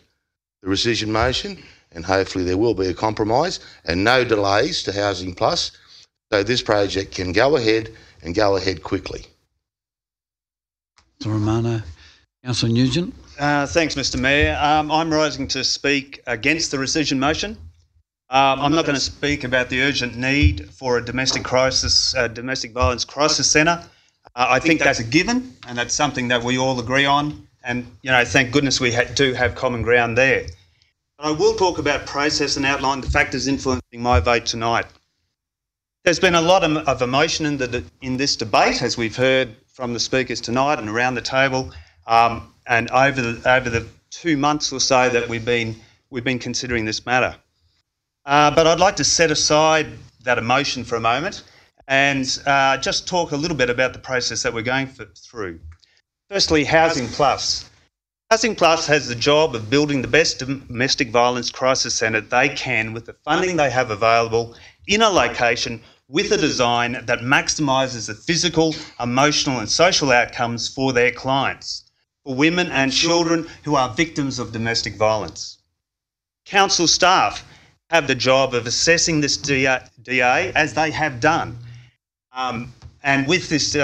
the rescission motion, and hopefully there will be a compromise and no delays to Housing Plus, so this project can go ahead and go ahead quickly. Councillor Romano. Councillor Nugent. Thanks, Mr. Mayor. I'm rising to speak against the rescission motion. I'm not going to speak about the urgent need for a domestic violence crisis centre. I think that's a given, and that's something that we all agree on. And thank goodness we do have common ground there. But I will talk about process and outline the factors influencing my vote tonight. There's been a lot of emotion in this debate, as we've heard from the speakers tonight and around the table, and over the 2 months or so that we've been considering this matter. But I'd like to set aside that emotion for a moment and just talk a little bit about the process that we're going through. Firstly, Housing Plus. Housing Plus has the job of building the best domestic violence crisis centre they can with the funding they have available in a location with a design that maximises the physical, emotional and social outcomes for their clients, for women and children who are victims of domestic violence. Council staff have the job of assessing this DA as they have done, and with this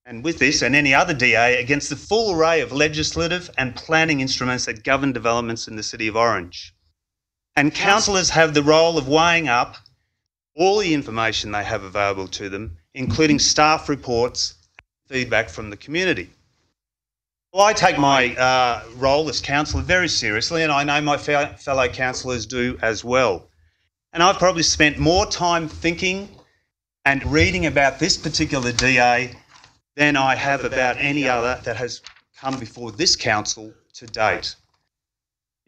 and with this and any other DA, against the full array of legislative and planning instruments that govern developments in the City of Orange. And councillors have the role of weighing up all the information they have available to them, including staff reports and feedback from the community. Well, I take my role as councillor very seriously, and I know my fellow councillors do as well. And I've probably spent more time thinking and reading about this particular DA than I have about any other that has come before this council to date.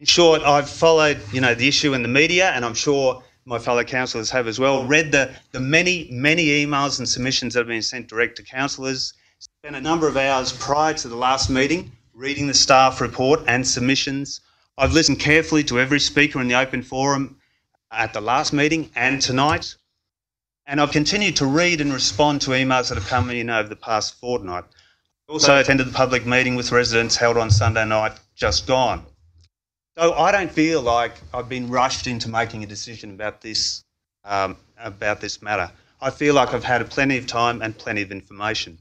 In short, I've followed, the issue in the media, and I'm sure my fellow councillors have as well, read the many, many emails and submissions that have been sent direct to councillors, spent a number of hours prior to the last meeting reading the staff report and submissions. I've listened carefully to every speaker in the open forum at the last meeting and tonight. And I've continued to read and respond to emails that have come in over the past fortnight. Also attended the public meeting with residents held on Sunday night just gone. So I don't feel like I've been rushed into making a decision about this matter. I feel like I've had plenty of time and plenty of information.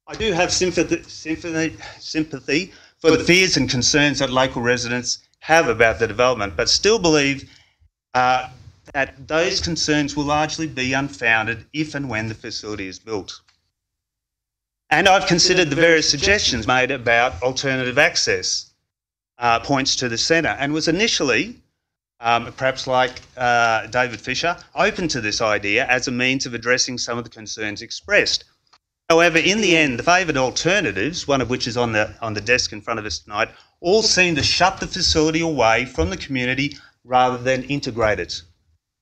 I do have sympathy for the fears and concerns that local residents have about the development, but still believe that those concerns will largely be unfounded if and when the facility is built. And I've considered the various suggestions made about alternative access points to the centre, and was initially, perhaps like David Fisher, open to this idea as a means of addressing some of the concerns expressed. However, in the end, the favoured alternatives, one of which is on the desk in front of us tonight, all seem to shut the facility away from the community rather than integrate it,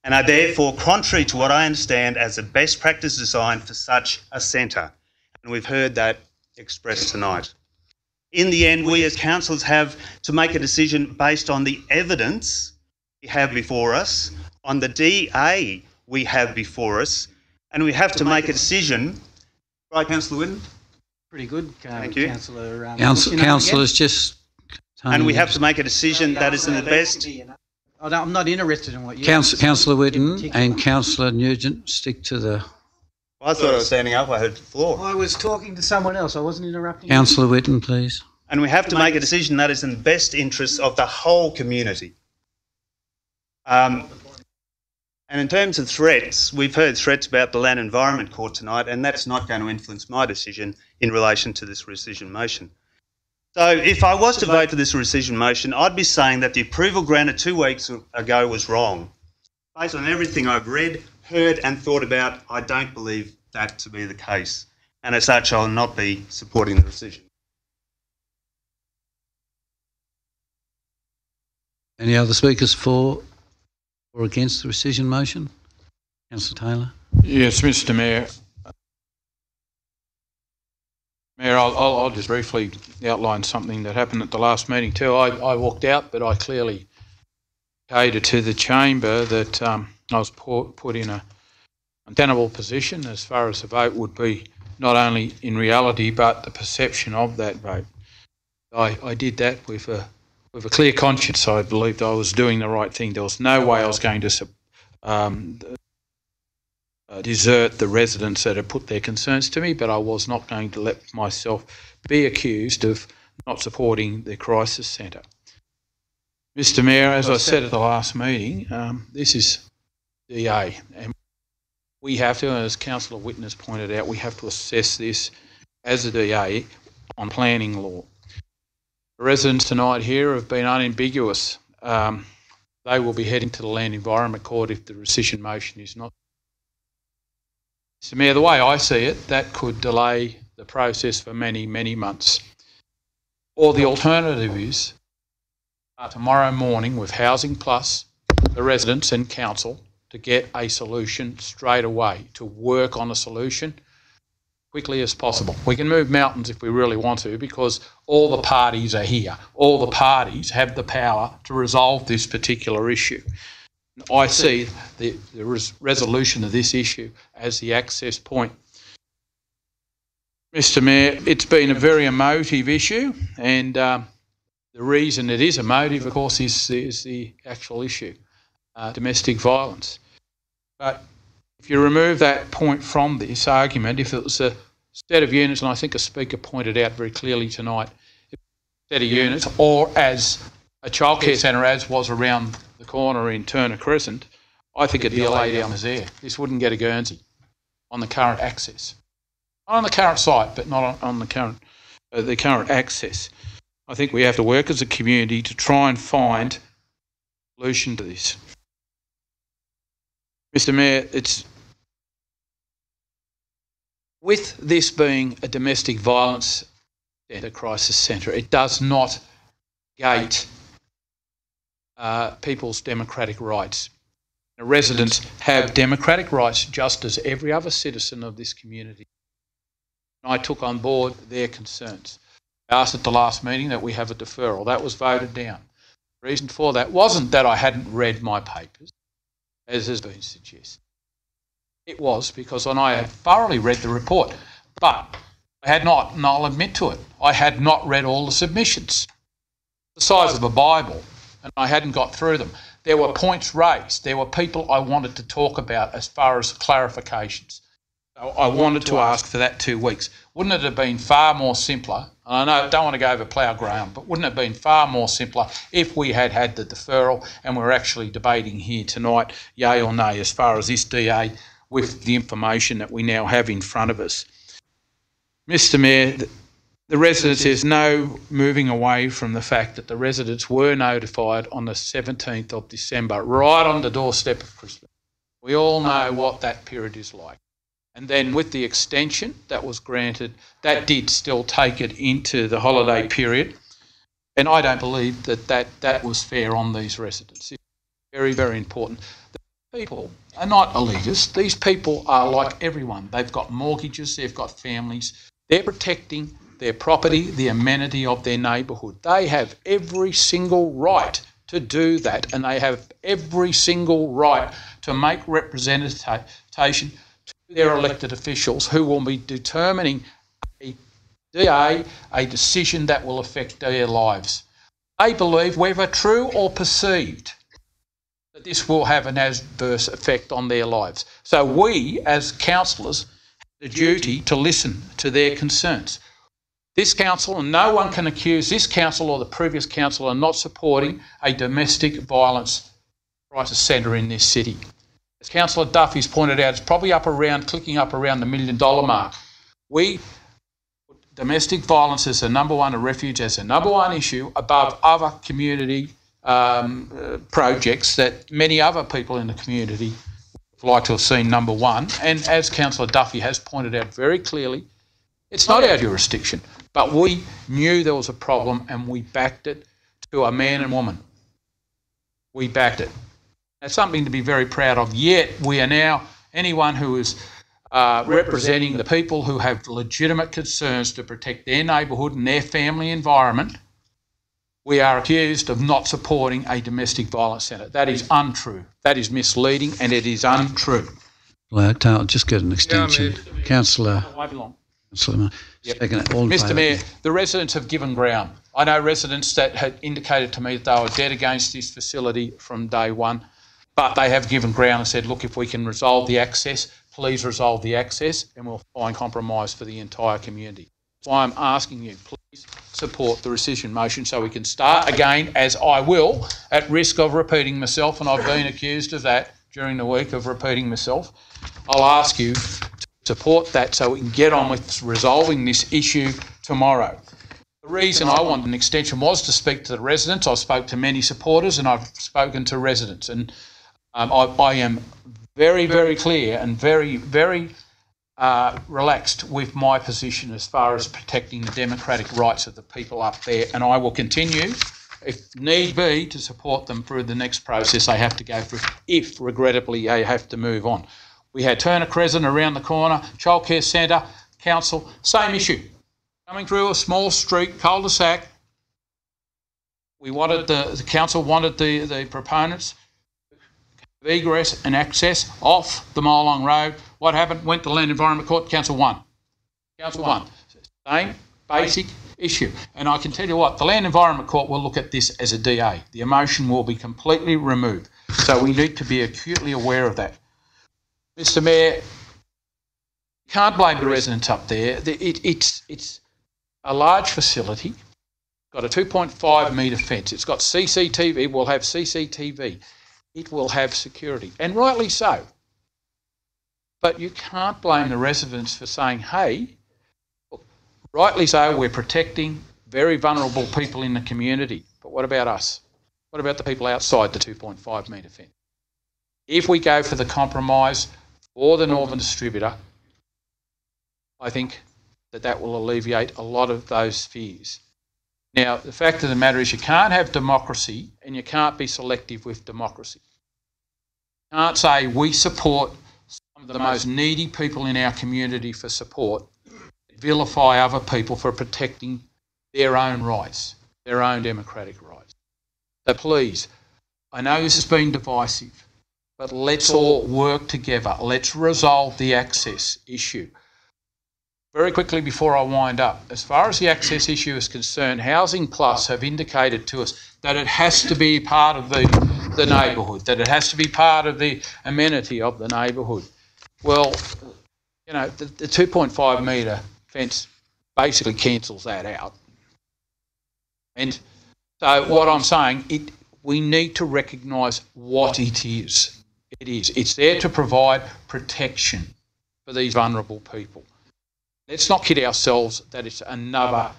and are therefore contrary to what I understand as a best practice design for such a centre. And we've heard that expressed tonight. In the end, we as councillors have to make a decision based on the evidence we have before us, on the DA we have before us, and we have to make a decision. Right, Councillor Whitten? Pretty good. Thank you. Councillor. Councillors, just... And we have to make a decision that is in the best... I'm not interested in what you... Councillor Whitten and Councillor Nugent, stick to the... I thought I was standing up. I heard the floor. I was talking to someone else. I wasn't interrupting. Councillor Whitten, please. And we have to make a decision that is in the best interests of the whole community. And in terms of threats, we've heard threats about the Land Environment Court tonight, and that's not going to influence my decision in relation to this rescission motion. So if I was to vote for this rescission motion, I'd be saying that the approval granted 2 weeks ago was wrong. Based on everything I've read, heard and thought about, I don't believe that to be the case. And as such, I'll not be supporting the rescission. Any other speakers for or against the rescission motion? Councillor Taylor. Yes, Mr Mayor. Mayor, I'll just briefly outline something that happened at the last meeting too. I walked out, but I clearly catered to the chamber that I was put in a untenable position as far as the vote would be, not only in reality but the perception of that vote. I did that with a clear conscience. I believed I was doing the right thing. There was no way I was going to desert the residents that had put their concerns to me, but I was not going to let myself be accused of not supporting the crisis centre. Mr Mayor, as I said at the last meeting, this is DA, and we have to, as Councillor Whitten has pointed out, we have to assess this as a DA on planning law. The residents tonight here have been unambiguous. They will be heading to the Land Environment Court if the rescission motion is not. Mr Mayor, the way I see it, that could delay the process for many, many months. Or the alternative is tomorrow morning with Housing Plus, the residents and council to get a solution straight away, to work on a solution quickly as possible. We can move mountains if we really want to because all the parties are here. All the parties have the power to resolve this particular issue. I see the resolution of this issue as the access point. Mr Mayor, it's been a very emotive issue, and the reason it is emotive, of course, is the actual issue, domestic violence. But if you remove that point from this argument, if it was a set of units, and I think a speaker pointed out very clearly tonight, set of units, or as a childcare centre as was around the corner in Turner Crescent, I think it'd be a lay down there. This wouldn't get a Guernsey on the current access. Not on the current site, but not on the current access. I think we have to work as a community to try and find a solution to this. Mr. Mayor, with this being a domestic violence crisis centre, it does not gate people's democratic rights. The residents have democratic rights just as every other citizen of this community. I took on board their concerns. I asked at the last meeting that we have a deferral. That was voted down. The reason for that wasn't that I hadn't read my papers, as has been suggested. It was because I had thoroughly read the report, but I had not, and I'll admit to it, I had not read all the submissions. The size of a Bible, and I hadn't got through them. There were points raised. There were people I wanted to talk about as far as clarifications. So I wanted to ask for that 2 weeks. Wouldn't it have been far more simpler, and I know I don't want to go over plough ground, but wouldn't it have been far more simpler if we had had the deferral and we're actually debating here tonight, yay or nay, as far as this DA with the information that we now have in front of us. Mr. Mayor, the residents, there's no moving away from the fact that the residents were notified on the 17th of December, right on the doorstep of Christmas. We all know what that period is like. And then with the extension that was granted, that did still take it into the holiday period. And I don't believe that was fair on these residents. It's very, very important. The people are not elitists. These people are like everyone. They've got mortgages, they've got families. They're protecting their property, the amenity of their neighbourhood. They have every single right to do that, and they have every single right to make representation to their elected officials who will be determining a DA, a decision that will affect their lives. They believe, whether true or perceived, that this will have an adverse effect on their lives. So we, as councillors, have the duty to listen to their concerns. This council, and no one can accuse this council or the previous council of not supporting a domestic violence crisis centre in this city. As Councillor Duffy's pointed out, it's probably clicking up around the $1 million mark. We put domestic violence as the number one, and refuge as the number one issue above other community projects that many other people in the community would like to have seen number one. And as Councillor Duffy has pointed out very clearly, it's not our jurisdiction, but we knew there was a problem and we backed it to a man and woman. We backed it. That's something to be very proud of. Yet we are now, anyone who is representing the people who have legitimate concerns to protect their neighbourhood and their family environment, we are accused of not supporting a domestic violence centre. That is untrue. That is misleading and it is untrue. Well, I'll just get an extension. Councillor. Yep. Mr. Mayor, the residents have given ground. I know residents that had indicated to me that they were dead against this facility from day one, but they have given ground and said, look, if we can resolve the access, please resolve the access and we'll find compromise for the entire community. That's why I'm asking you, please support the rescission motion so we can start again, as I will, at risk of repeating myself, and I've been accused of that during the week of repeating myself. I'll ask you to support that so we can get on with resolving this issue tomorrow. The reason I want an extension was to speak to the residents. I spoke to many supporters and I've spoken to residents, and I am very, very clear and very, very relaxed with my position as far as protecting the democratic rights of the people up there, and I will continue, if need be, to support them through the next process they have to go through, if regrettably they have to move on. We had Turner Crescent around the corner, childcare centre, council, same issue. Coming through a small street, cul-de-sac. We wanted the council wanted the proponents of egress and access off the Mile Long Road. What happened? Went to Land Environment Court, council won. Council won. Same basic issue. And I can tell you what, the Land Environment Court will look at this as a DA. The emotion will be completely removed. So we need to be acutely aware of that. Mr. Mayor, can't blame the residents up there. It's a large facility, got a 2.5 metre fence. It's got CCTV. It will have CCTV. It will have security, and rightly so. But you can't blame the residents for saying, hey, look, rightly so, we're protecting very vulnerable people in the community. But what about us? What about the people outside the 2.5 metre fence? If we go for the compromise for the Northern Distributor, I think that will alleviate a lot of those fears. Now, the fact of the matter is you can't have democracy and you can't be selective with democracy. You can't say we support some of the most needy people in our community for support, vilify other people for protecting their own rights, their own democratic rights. So please, I know this has been divisive, but let's all work together. Let's resolve the access issue. Very quickly before I wind up, as far as the access issue is concerned, Housing Plus have indicated to us that it has to be part of the neighbourhood, that it has to be part of the amenity of the neighbourhood. Well, you know, the 2.5 metre fence basically cancels that out. And so what I'm saying, we need to recognise what it is. It is. It's there to provide protection for these vulnerable people. Let's not kid ourselves that it's another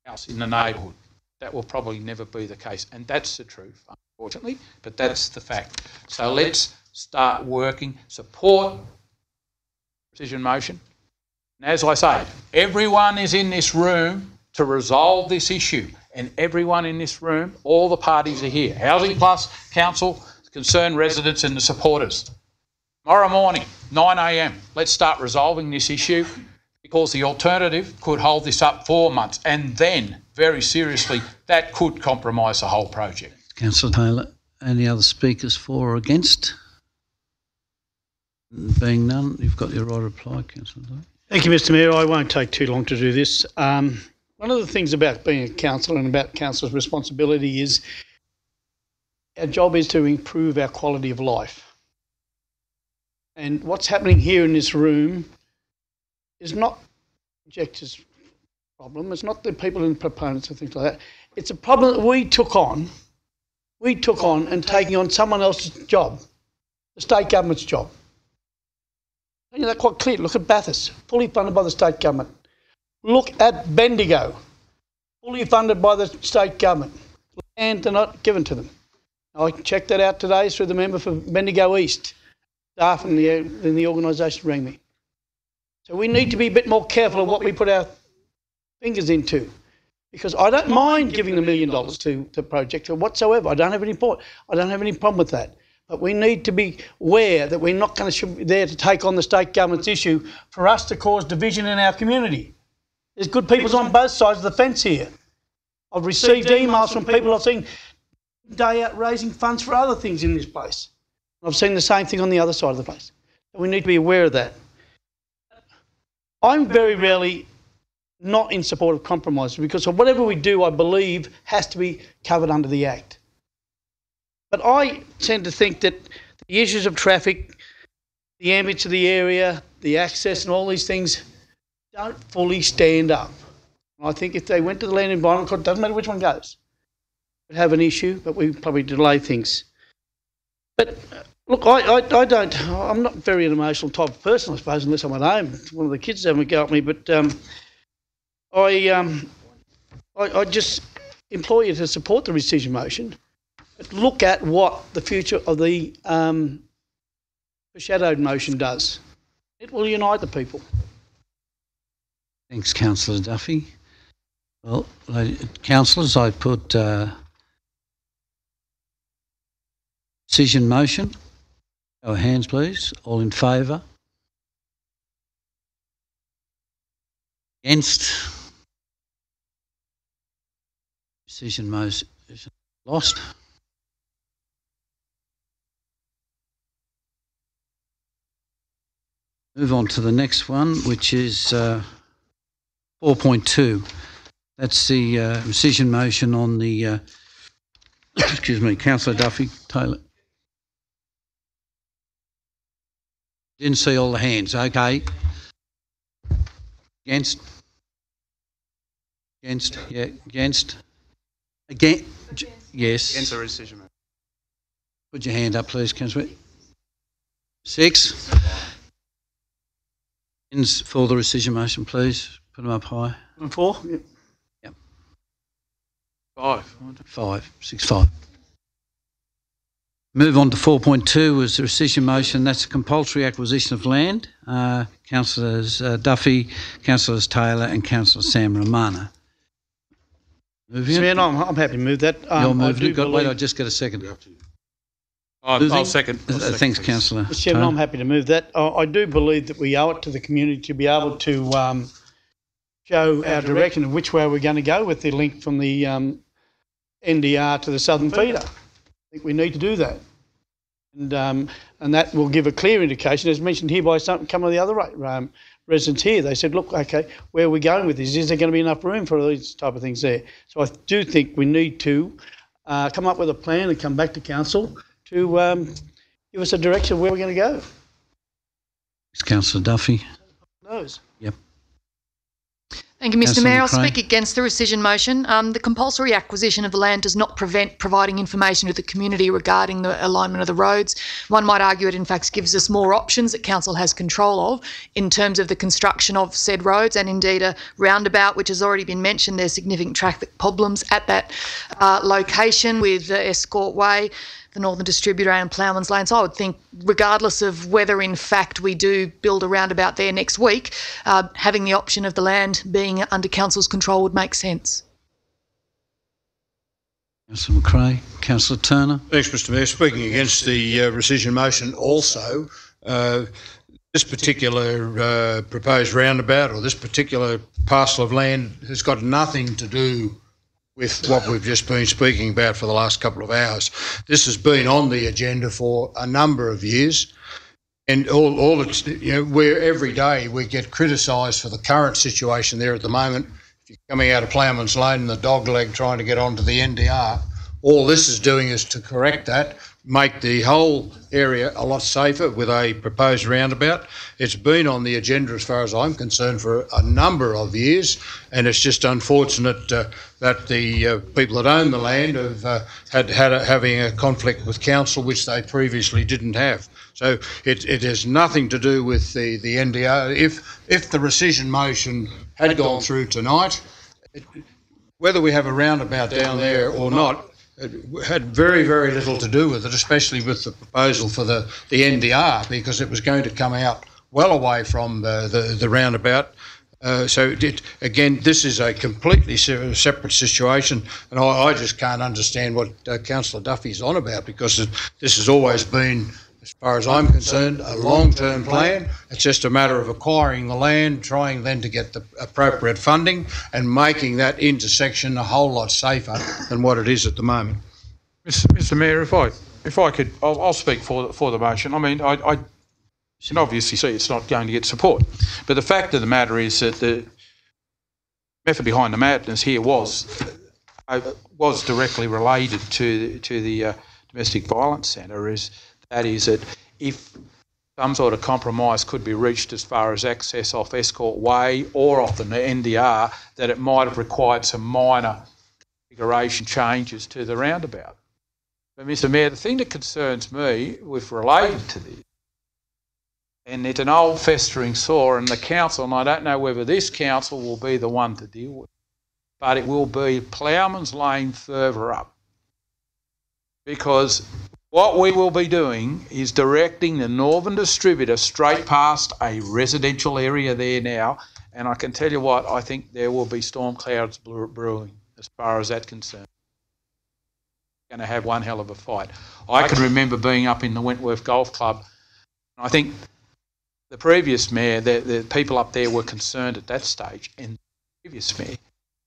house in the neighbourhood. That will probably never be the case. And that's the truth, unfortunately, but that's the fact. So let's start working, support rescission motion. And as I say, everyone is in this room to resolve this issue, and everyone in this room, all the parties are here. Housing Plus, Council, concerned residents and the supporters. Tomorrow morning, 9 a.m, let's start resolving this issue, because the alternative could hold this up 4 months, and then, very seriously, that could compromise the whole project. Councillor Taylor, any other speakers for or against? Being none, you've got your right reply, Councillor Taylor. Thank you, Mr Mayor. I won't take too long to do this. One of the things about being a councillor and about councillor's responsibility is our job is to improve our quality of life. And what's happening here in this room is not objectors' problem. It's not the people and proponents and things like that. It's a problem that we took on and taking on someone else's job, the state government's job. You know, that's quite clear. Look at Bathurst, fully funded by the state government. Look at Bendigo, fully funded by the state government. Land are not given to them. I checked that out today through the member for Bendigo East. Staff in the organisation rang me. So we need to be a bit more careful of what we put our fingers into, because I don't mind giving the $1 million to projects or whatsoever. I don't have any problem with that. But we need to be aware that we're not going to be there to take on the state government's issue for us to cause division in our community. There's good people on both sides of the fence here. I've received emails from people I've seen day out raising funds for other things in this place. I've seen the same thing on the other side of the place. We need to be aware of that. I'm very rarely not in support of compromise, because whatever we do, I believe, has to be covered under the Act. But I tend to think that the issues of traffic, the ambience of the area, the access and all these things don't fully stand up. I think if they went to the Land Environment Court, it doesn't matter which one goes, we'd have an issue, but we probably delay things. But look, I'm not very an emotional type of person, I suppose, unless I'm at home. One of the kids having a go at me, but I just implore you to support the rescission motion, but look at what the future of the foreshadowed motion does. It will unite the people. Thanks, Councillor Duffy. Well, councillors, I put decision motion. Show of hands, please. All in favour? Against? Decision motion lost. Move on to the next one, which is 4.2. That's the rescission motion on the, excuse me, Councillor Duffy, Taylor. Didn't see all the hands, okay. Against? Against? Yeah, against? Again? Yes. Against the rescission motion. Put your hand up, please, Councillor. 6. For the rescission motion, please. Put them up high. 4? Yep. 5. 5. 6, 5. Move on to 4.2 was the rescission motion. That's a compulsory acquisition of land. Councillors Duffy, Councillors Taylor and Councillor Sam Romana. Mr. Mayor, I'm happy to move that. You're moving it. Wait, I'll just get a second. I'll second. Thanks, Councillor. Mr. Chairman, I'm happy to move that. I do believe that we owe it to the community to be able to show our direction of which way we're going to go with the link from the NDR to the southern feeder. I think we need to do that. And that will give a clear indication, as mentioned here by some of the other residents here. They said, look, okay, where are we going with this? Is there going to be enough room for these type of things there? So I do think we need to come up with a plan and come back to council to give us a direction of where we're going to go. Thanks, Councillor Duffy. Knows. Yep. Thank you, Mr. Councillor Mayor. I'll McRae. speak against the rescission motion. The compulsory acquisition of the land does not prevent providing information to the community regarding the alignment of the roads. One might argue it in fact gives us more options that council has control of in terms of the construction of said roads, and indeed a roundabout, which has already been mentioned. There's significant traffic problems at that location with Escort Way, the Northern Distributor and Ploughman's Lane. So I would think, regardless of whether in fact we do build a roundabout there next week, having the option of the land being under council's control would make sense. Councillor McRae. Councillor Turner. Thanks, Mr. Mayor. Speaking against the rescission motion also, this particular proposed roundabout or this particular parcel of land has got nothing to do with what we've just been speaking about for the last couple of hours. This has been on the agenda for a number of years, and all it's, where every day we get criticised for the current situation there at the moment. If you're coming out of Ploughman's Lane and the dog leg trying to get onto the NDR, all this is doing is to correct that, make the whole area a lot safer with a proposed roundabout. It's been on the agenda, as far as I'm concerned, for a number of years, and it's just unfortunate that the people that own the land have having a conflict with council, which they previously didn't have. So it has nothing to do with the NDR. If the rescission motion had gone through tonight, whether we have a roundabout down there or not, it had very, very little to do with it, especially with the proposal for the NDR, because it was going to come out well away from the roundabout. So again, this is a completely separate situation, and I just can't understand what Councillor Duffy's on about, because this has always been, as far as I'm concerned, a long-term plan. It's just a matter of acquiring the land, trying then to get the appropriate funding and making that intersection a whole lot safer than what it is at the moment. Mr. Mayor, if I could, I'll speak for the motion. I mean, I can obviously see it's not going to get support, but the fact of the matter is that the method behind the madness here was directly related to the Domestic Violence Centre. That is that if some sort of compromise could be reached as far as access off Escort Way or off the NDR, that it might have required some minor configuration changes to the roundabout. But Mr. Mayor, the thing that concerns me with related to this, and it's an old festering sore, and the council, and I don't know whether this council will be the one to deal with it, but it will be Ploughman's Lane further up. Because what we will be doing is directing the Northern Distributor straight past a residential area there now, and I can tell you what, I think there will be storm clouds brewing as far as that's concerned. Going to have one hell of a fight. I can remember being up in the Wentworth Golf Club, and I think the previous mayor, the people up there were concerned at that stage, and the previous mayor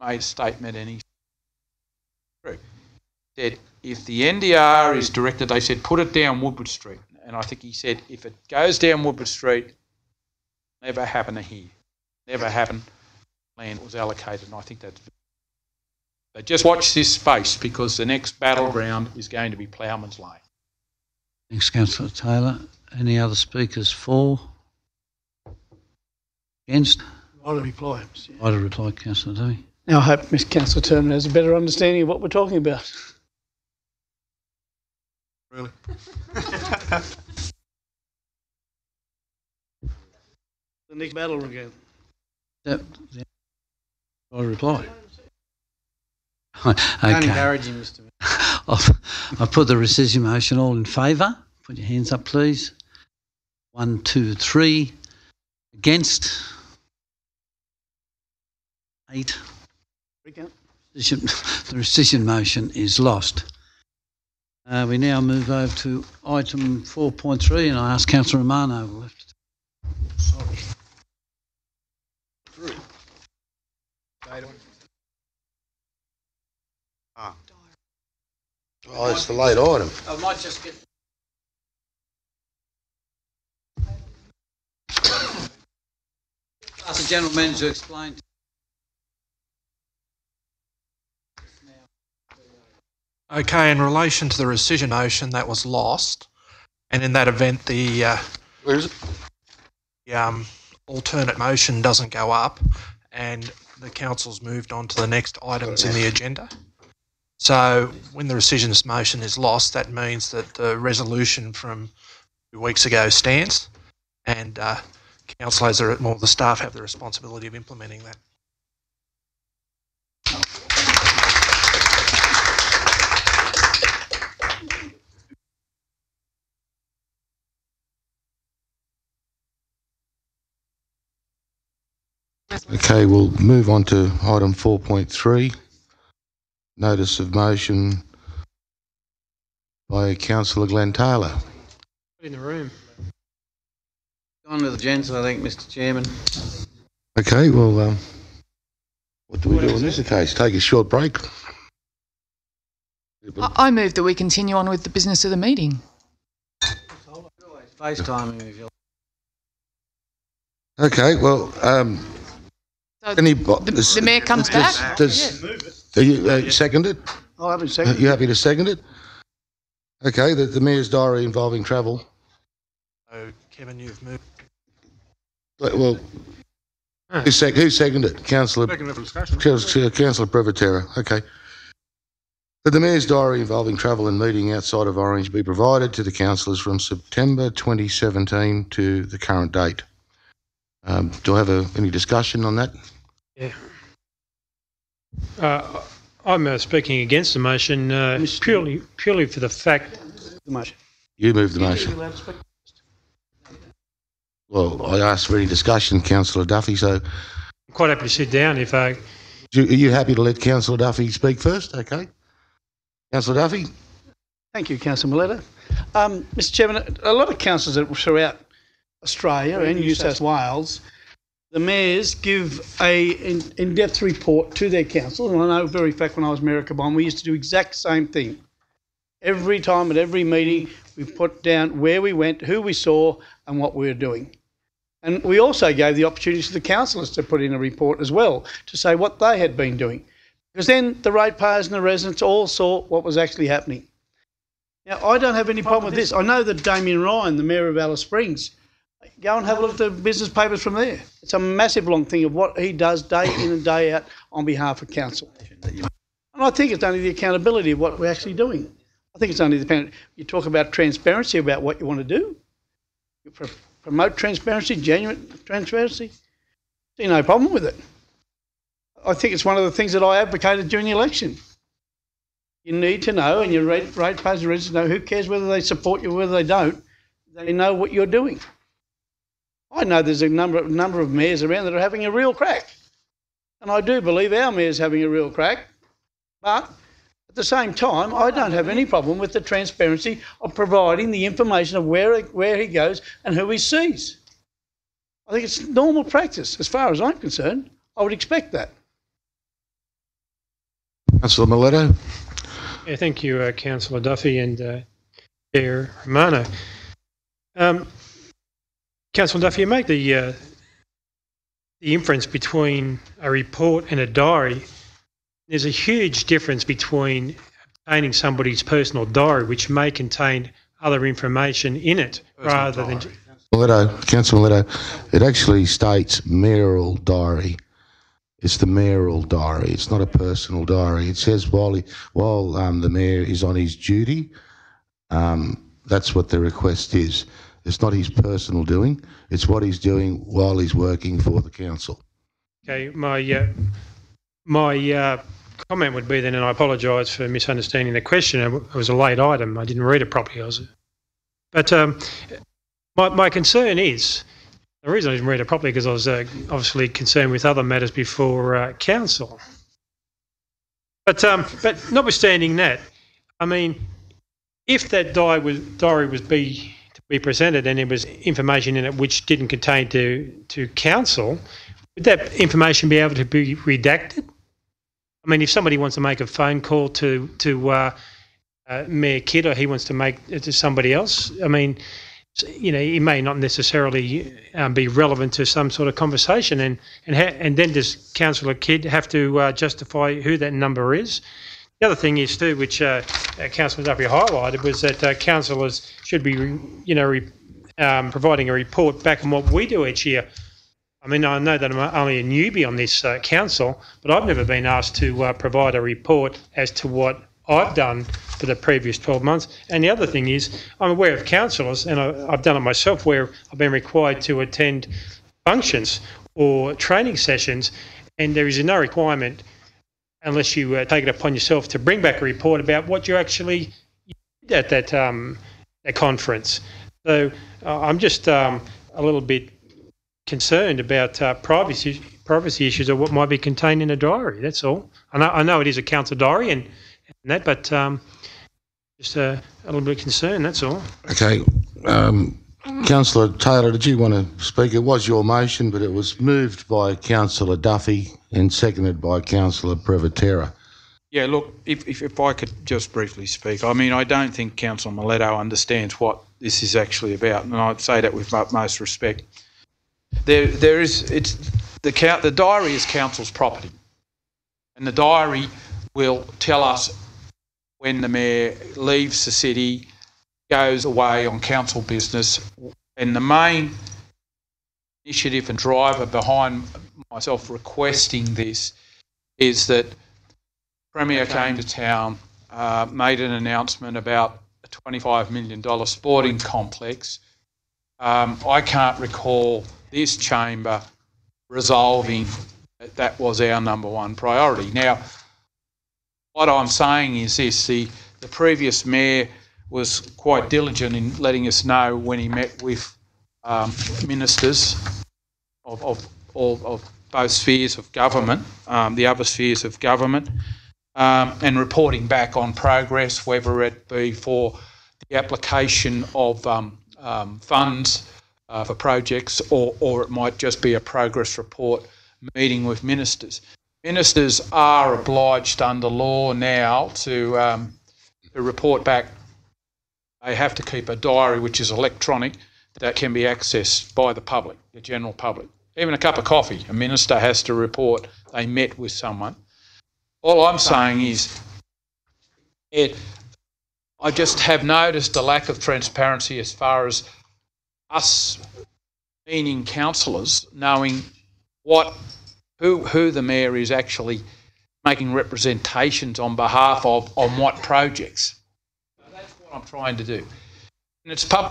made a statement, and he said, if the NDR is directed, they said, put it down Woodward Street. And I think he said, if it goes down Woodward Street, never happen here. Never happen. Land was allocated, and I think that's... But just watch this space, because the next battleground is going to be Ploughman's Lane. Thanks, Councillor Taylor. Any other speakers for? Against? I'll reply. I'd reply, Councillor Duffy. Now I hope Ms Councillor Turner has a better understanding of what we're talking about. Really? The next battle again. I reply. Don't Okay. encourage him, Mr. I put the rescission motion. All in favour? Put your hands up, please. 1, 2, 3. Against? 8. The rescission motion is lost. We now move over to item 4.3, and I ask Councillor Romano left. Sorry. Oh, it's the late item. I might just get. Ask the General Manager to explain. Okay, in relation to the rescission motion, that was lost, and in that event, the where is it? The alternate motion doesn't go up, and the council's moved on to the next items in the agenda. So when the rescission motion is lost, that means that the resolution from 2 weeks ago stands, and councillors or the staff have the responsibility of implementing that. Okay, we'll move on to item 4.3. Notice of motion by Councillor Glenn Taylor. In the room. On to the gents, I think, Mr. Chairman. Okay, well, what do we do in this case? Take a short break? I move that we continue on with the business of the meeting. FaceTiming if you Okay, well, So the Mayor comes back? Are you second it? I'll have a second. Are you happy to second it? Okay, the Mayor's diary involving travel. So, Kevin, you've moved. Well, who seconded it? Councillor Privatera. Okay. That the Mayor's diary involving travel and meeting outside of Orange be provided to the councillors from September 2017 to the current date. Do I have any discussion on that? Yeah. I'm speaking against the motion purely for the fact. The motion. You moved the motion. Well, I asked for any discussion, Councillor Duffy, so... I'm quite happy to sit down if I... Are you happy to let Councillor Duffy speak first? Okay. Councillor Duffy? Thank you, Councillor Milletta. Mr. Chairman, a lot of councils throughout Australia and New South Wales, the mayors give a in-depth report to their council, and I know very fact when I was Mayor of Cabon, we used to do exact same thing. Every time at every meeting, we put down where we went, who we saw, and what we were doing. And we also gave the opportunity to the councillors to put in a report as well to say what they had been doing, because then the ratepayers and the residents all saw what was actually happening. Now, I don't have any problem with this. I know that Damien Ryan, the Mayor of Alice Springs, go and have a look at the business papers from there. It's a massive long thing of what he does day in and day out on behalf of council. And I think it's only the accountability of what we're actually doing. I think it's only you talk about transparency about what you want to do. You promote transparency, genuine transparency. See no problem with it. I think it's one of the things that I advocated during the election. You need to know, and your ratepayers and residents know, who cares whether they support you or whether they don't, they know what you're doing. I know there's a number of mayors around that are having a real crack. And I do believe our mayor's having a real crack. But at the same time, I don't have any problem with the transparency of providing the information of where he goes and who he sees. I think it's normal practice. As far as I'm concerned, I would expect that. Councillor Miletto. Yeah, thank you, Councillor Duffy and Chair Romano. Councillor Duffy, you make the inference between a report and a diary. There's a huge difference between obtaining somebody's personal diary, which may contain other information in it, rather than... Councillor Miletto, it actually states mayoral diary. It's the mayoral diary. It's not a personal diary. It says while the mayor is on his duty, that's what the request is. It's not his personal doing. It's what he's doing while he's working for the council. Okay, my comment would be then, and I apologise for misunderstanding the question. It was a late item. I didn't read it properly. But my concern is, the reason I didn't read it properly because I was obviously concerned with other matters before council. But notwithstanding that, I mean, if that diary was to be presented and there was information in it which didn't contain to council, would that information be able to be redacted? I mean, if somebody wants to make a phone call to Mayor Kidd, or he wants to make it to somebody else, I mean, you know, it may not necessarily be relevant to some sort of conversation, and then does Councillor Kidd have to justify who that number is? The other thing is too, which Councillor Duffy highlighted, was that councillors should be, providing a report back on what we do each year. I mean, I know that I'm only a newbie on this council, but I've never been asked to provide a report as to what I've done for the previous 12 months. And the other thing is, I'm aware of councillors, and I've done it myself, where I've been required to attend functions or training sessions, and there is no requirement, unless you take it upon yourself, to bring back a report about what you actually did at that conference. So I'm just a little bit concerned about privacy issues or what might be contained in a diary. That's all. I know it is a council diary and that, but just a little bit concerned. That's all. Okay, Councillor Taylor, did you want to speak? It was your motion, but it was moved by Councillor Duffy and seconded by Councillor Privatera. Yeah, look, if I could just briefly speak. I mean, I don't think Councillor Miletto understands what this is actually about, and I'd say that with most respect. The diary is council's property, and the diary will tell us when the mayor leaves the city, goes away on council business, and the main initiative and driver behind myself requesting this is that Premier came to town, made an announcement about a $25 million sporting complex. I can't recall this chamber resolving that was our number one priority. Now, what I'm saying is this: the previous mayor was quite diligent in letting us know when he met with ministers of both spheres of government, the other spheres of government, and reporting back on progress, whether it be for the application of funds for projects, or it might just be a progress report meeting with ministers. Ministers are obliged under law now to report back. They have to keep a diary which is electronic that can be accessed by the public, the general public. Even a cup of coffee, a minister has to report they met with someone. All I'm saying is I just have noticed a lack of transparency as far as us, meaning councillors, knowing who the mayor is actually making representations on behalf of on what projects. That's what I'm trying to do. And it's for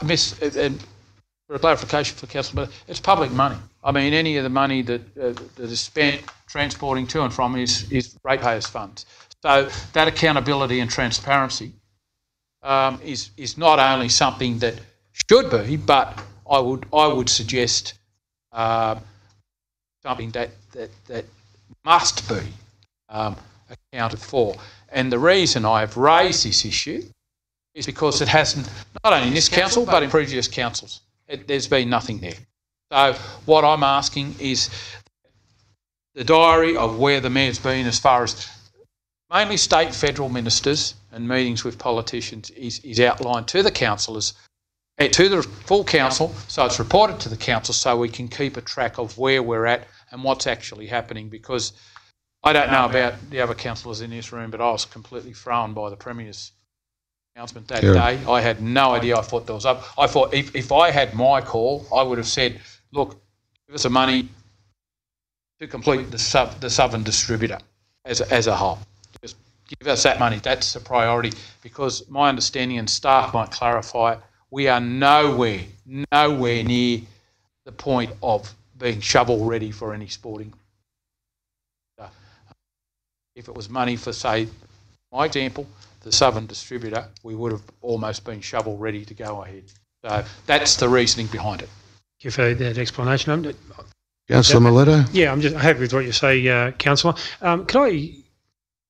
a clarification for council, but it's public money. I mean, any of the money that is spent transporting to and from is ratepayers' funds. So that accountability and transparency is not only something that should be, but I would suggest something that must be accounted for. And the reason I have raised this issue is because it hasn't, not only in this council, but in previous councils. There's been nothing there. So what I'm asking is the diary of where the mayor's been as far as mainly state federal ministers and meetings with politicians is outlined to the councillors, to the full council, so it's reported to the council so we can keep a track of where we're at and what's actually happening, because I don't know about the other councillors in this room, but I was completely thrown by the Premier's announcement that day. I had no idea. I thought there was up. I thought if I had my call, I would have said, look, give us the money to complete the southern distributor as a whole. Just give us that money. That's the priority, because my understanding, and staff might clarify, we are nowhere near the point of being shovel ready for any sporting. If it was money for, say, my example, the southern distributor, we would have almost been shovel ready to go ahead. So that's the reasoning behind it. Thank you for that explanation. Councillor Mileto? Yeah, I'm just happy with what you say, Councillor. Could I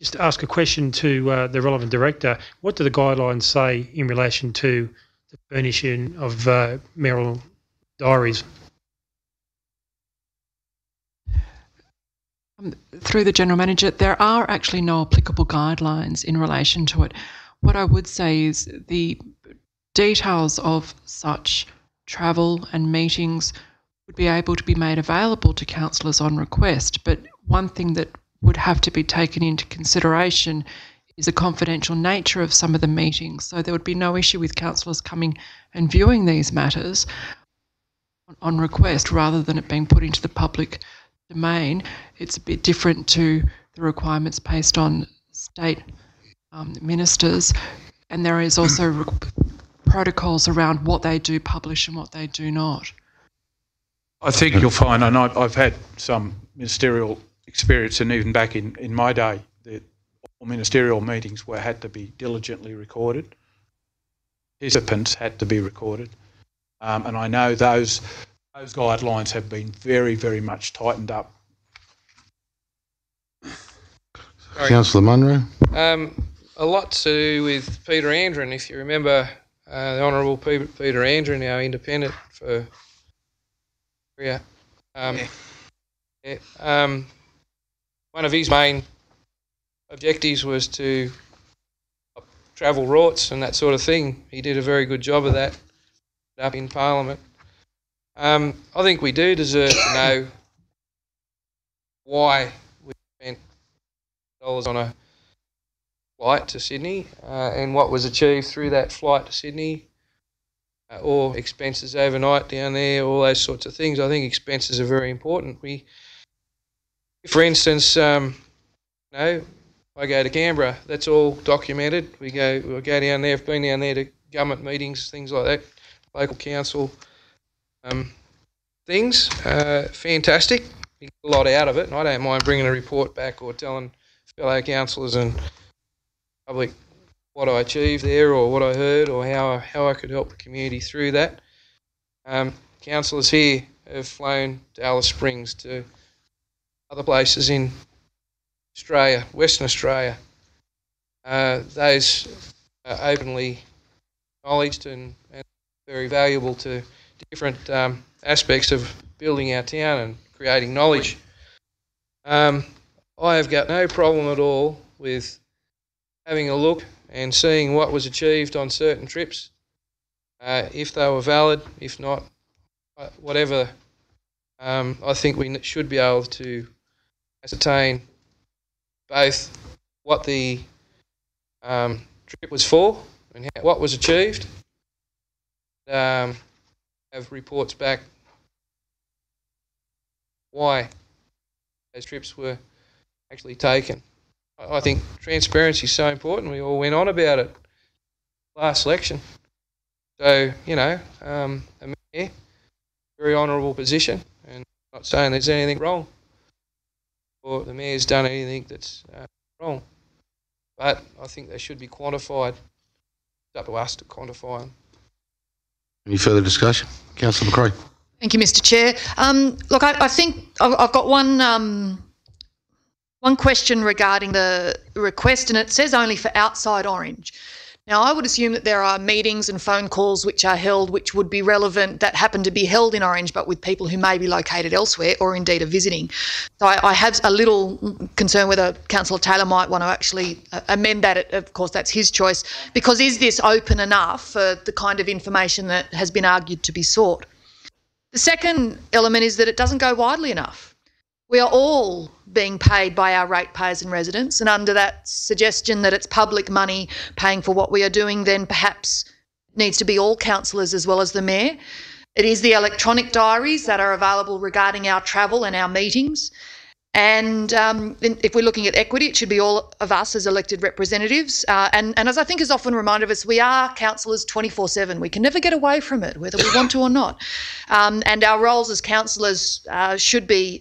just ask a question to the relevant director? What do the guidelines say in relation to the furnishing of mayoral diaries? Through the General Manager, there are actually no applicable guidelines in relation to it. What I would say is the details of such travel and meetings would be able to be made available to councillors on request, but one thing that would have to be taken into consideration is the confidential nature of some of the meetings, so there would be no issue with councillors coming and viewing these matters on request rather than it being put into the public domain. It's a bit different to the requirements based on state ministers, and there is also protocols around what they do publish and what they do not. I think you'll find, and I've had some ministerial experience, and even back in my day, the ministerial meetings had to be diligently recorded. Participants had to be recorded, and I know those guidelines have been very, very much tightened up. Councillor Munro? A lot to do with Peter Andren. If you remember, the Honourable Peter Andren, our independent for one of his main objectives was to travel routes and that sort of thing. He did a very good job of that up in Parliament. I think we do deserve to know why we spent dollars on a flight to Sydney and what was achieved through that flight to Sydney, or expenses overnight down there, all those sorts of things. I think expenses are very important. For instance, I go to Canberra. That's all documented. We'll go down there. I've been down there to government meetings, things like that, local council things. Fantastic. You get a lot out of it, and I don't mind bringing a report back or telling fellow councillors and public what I achieved there, or what I heard, or how I could help the community through that. Councillors here have flown to Alice Springs, to other places in Australia, Western Australia. Those are openly acknowledged and very valuable to different aspects of building our town and creating knowledge. I have got no problem at all with having a look and seeing what was achieved on certain trips, if they were valid, if not, whatever. I think we should be able to ascertain both what the trip was for and what was achieved, have reports back why those trips were actually taken. I think transparency is so important. We all went on about it last election. So, a mayor, very honourable position, and I'm not saying there's anything wrong or the mayor's done anything that's wrong. But I think they should be quantified. It's up to us to quantify them. Any further discussion? Councillor McCrae. Thank you, Mr. Chair. Look, I think I've got one question regarding the request, and it says only for outside Orange. Now, I would assume that there are meetings and phone calls which are held which would be relevant, that happen to be held in Orange, but with people who may be located elsewhere or indeed are visiting. So I have a little concern whether Councillor Taylor might want to actually amend that. Of course, that's his choice, because is this open enough for the kind of information that has been argued to be sought? The second element is that it doesn't go widely enough. We are all being paid by our ratepayers and residents, and under that suggestion that it's public money paying for what we are doing, then perhaps it needs to be all councillors as well as the Mayor. It is the electronic diaries that are available regarding our travel and our meetings. And if we're looking at equity, it should be all of us as elected representatives. And as I think is often reminded of us, we are councillors 24/7. We can never get away from it, whether we want to or not. And our roles as councillors should be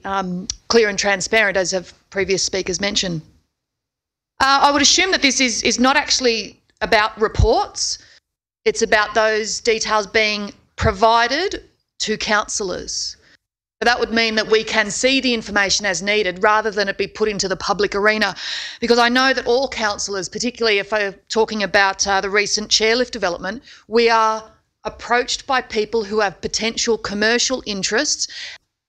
clear and transparent, as have previous speakers mentioned. I would assume that this is not actually about reports. It's about those details being provided to councillors. That would mean that we can see the information as needed rather than it be put into the public arena. Because I know that all councillors, particularly if we're talking about the recent chairlift development, we are approached by people who have potential commercial interests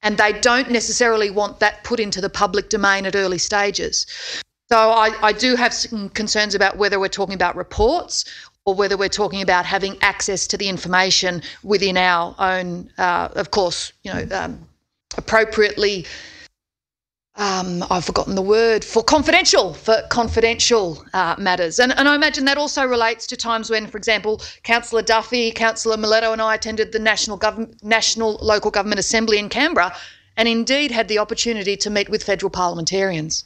and they don't necessarily want that put into the public domain at early stages. So I do have some concerns about whether we're talking about reports or whether we're talking about having access to the information within our own, of course, appropriately, I've forgotten the word, for confidential matters. And I imagine that also relates to times when, for example, Councillor Duffy, Councillor Miletto and I attended the National Local Government Assembly in Canberra and indeed had the opportunity to meet with federal parliamentarians.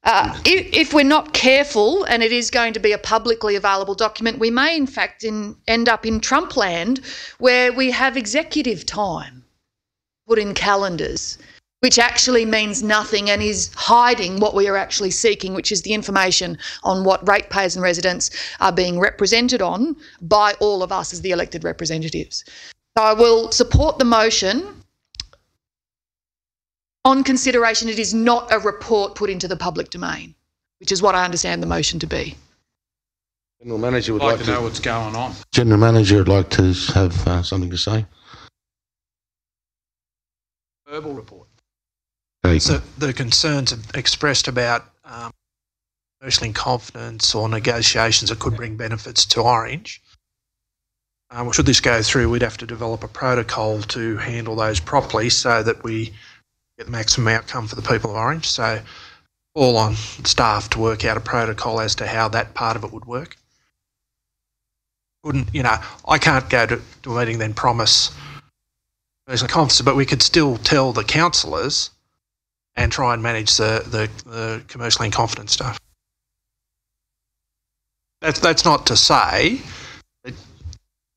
If we're not careful and it is going to be a publicly available document, we may in fact end up in Trump land where we have executive time put in calendars, which actually means nothing and is hiding what we are actually seeking, which is the information on what ratepayers and residents are being represented on by all of us as the elected representatives. So I will support the motion on consideration it is not a report put into the public domain, which is what I understand the motion to be. General Manager would like to know what's going on. General Manager would like to have something to say. Verbal report. So the concerns expressed about commercial in confidence or negotiations that could bring benefits to Orange. Should this go through, we'd have to develop a protocol to handle those properly so that we get the maximum outcome for the people of Orange. So all on staff to work out a protocol as to how that part of it would work. I can't go to a meeting then promise commercial confidence, but we could still tell the councillors and try and manage the commercial in confidence stuff. That's not to say that you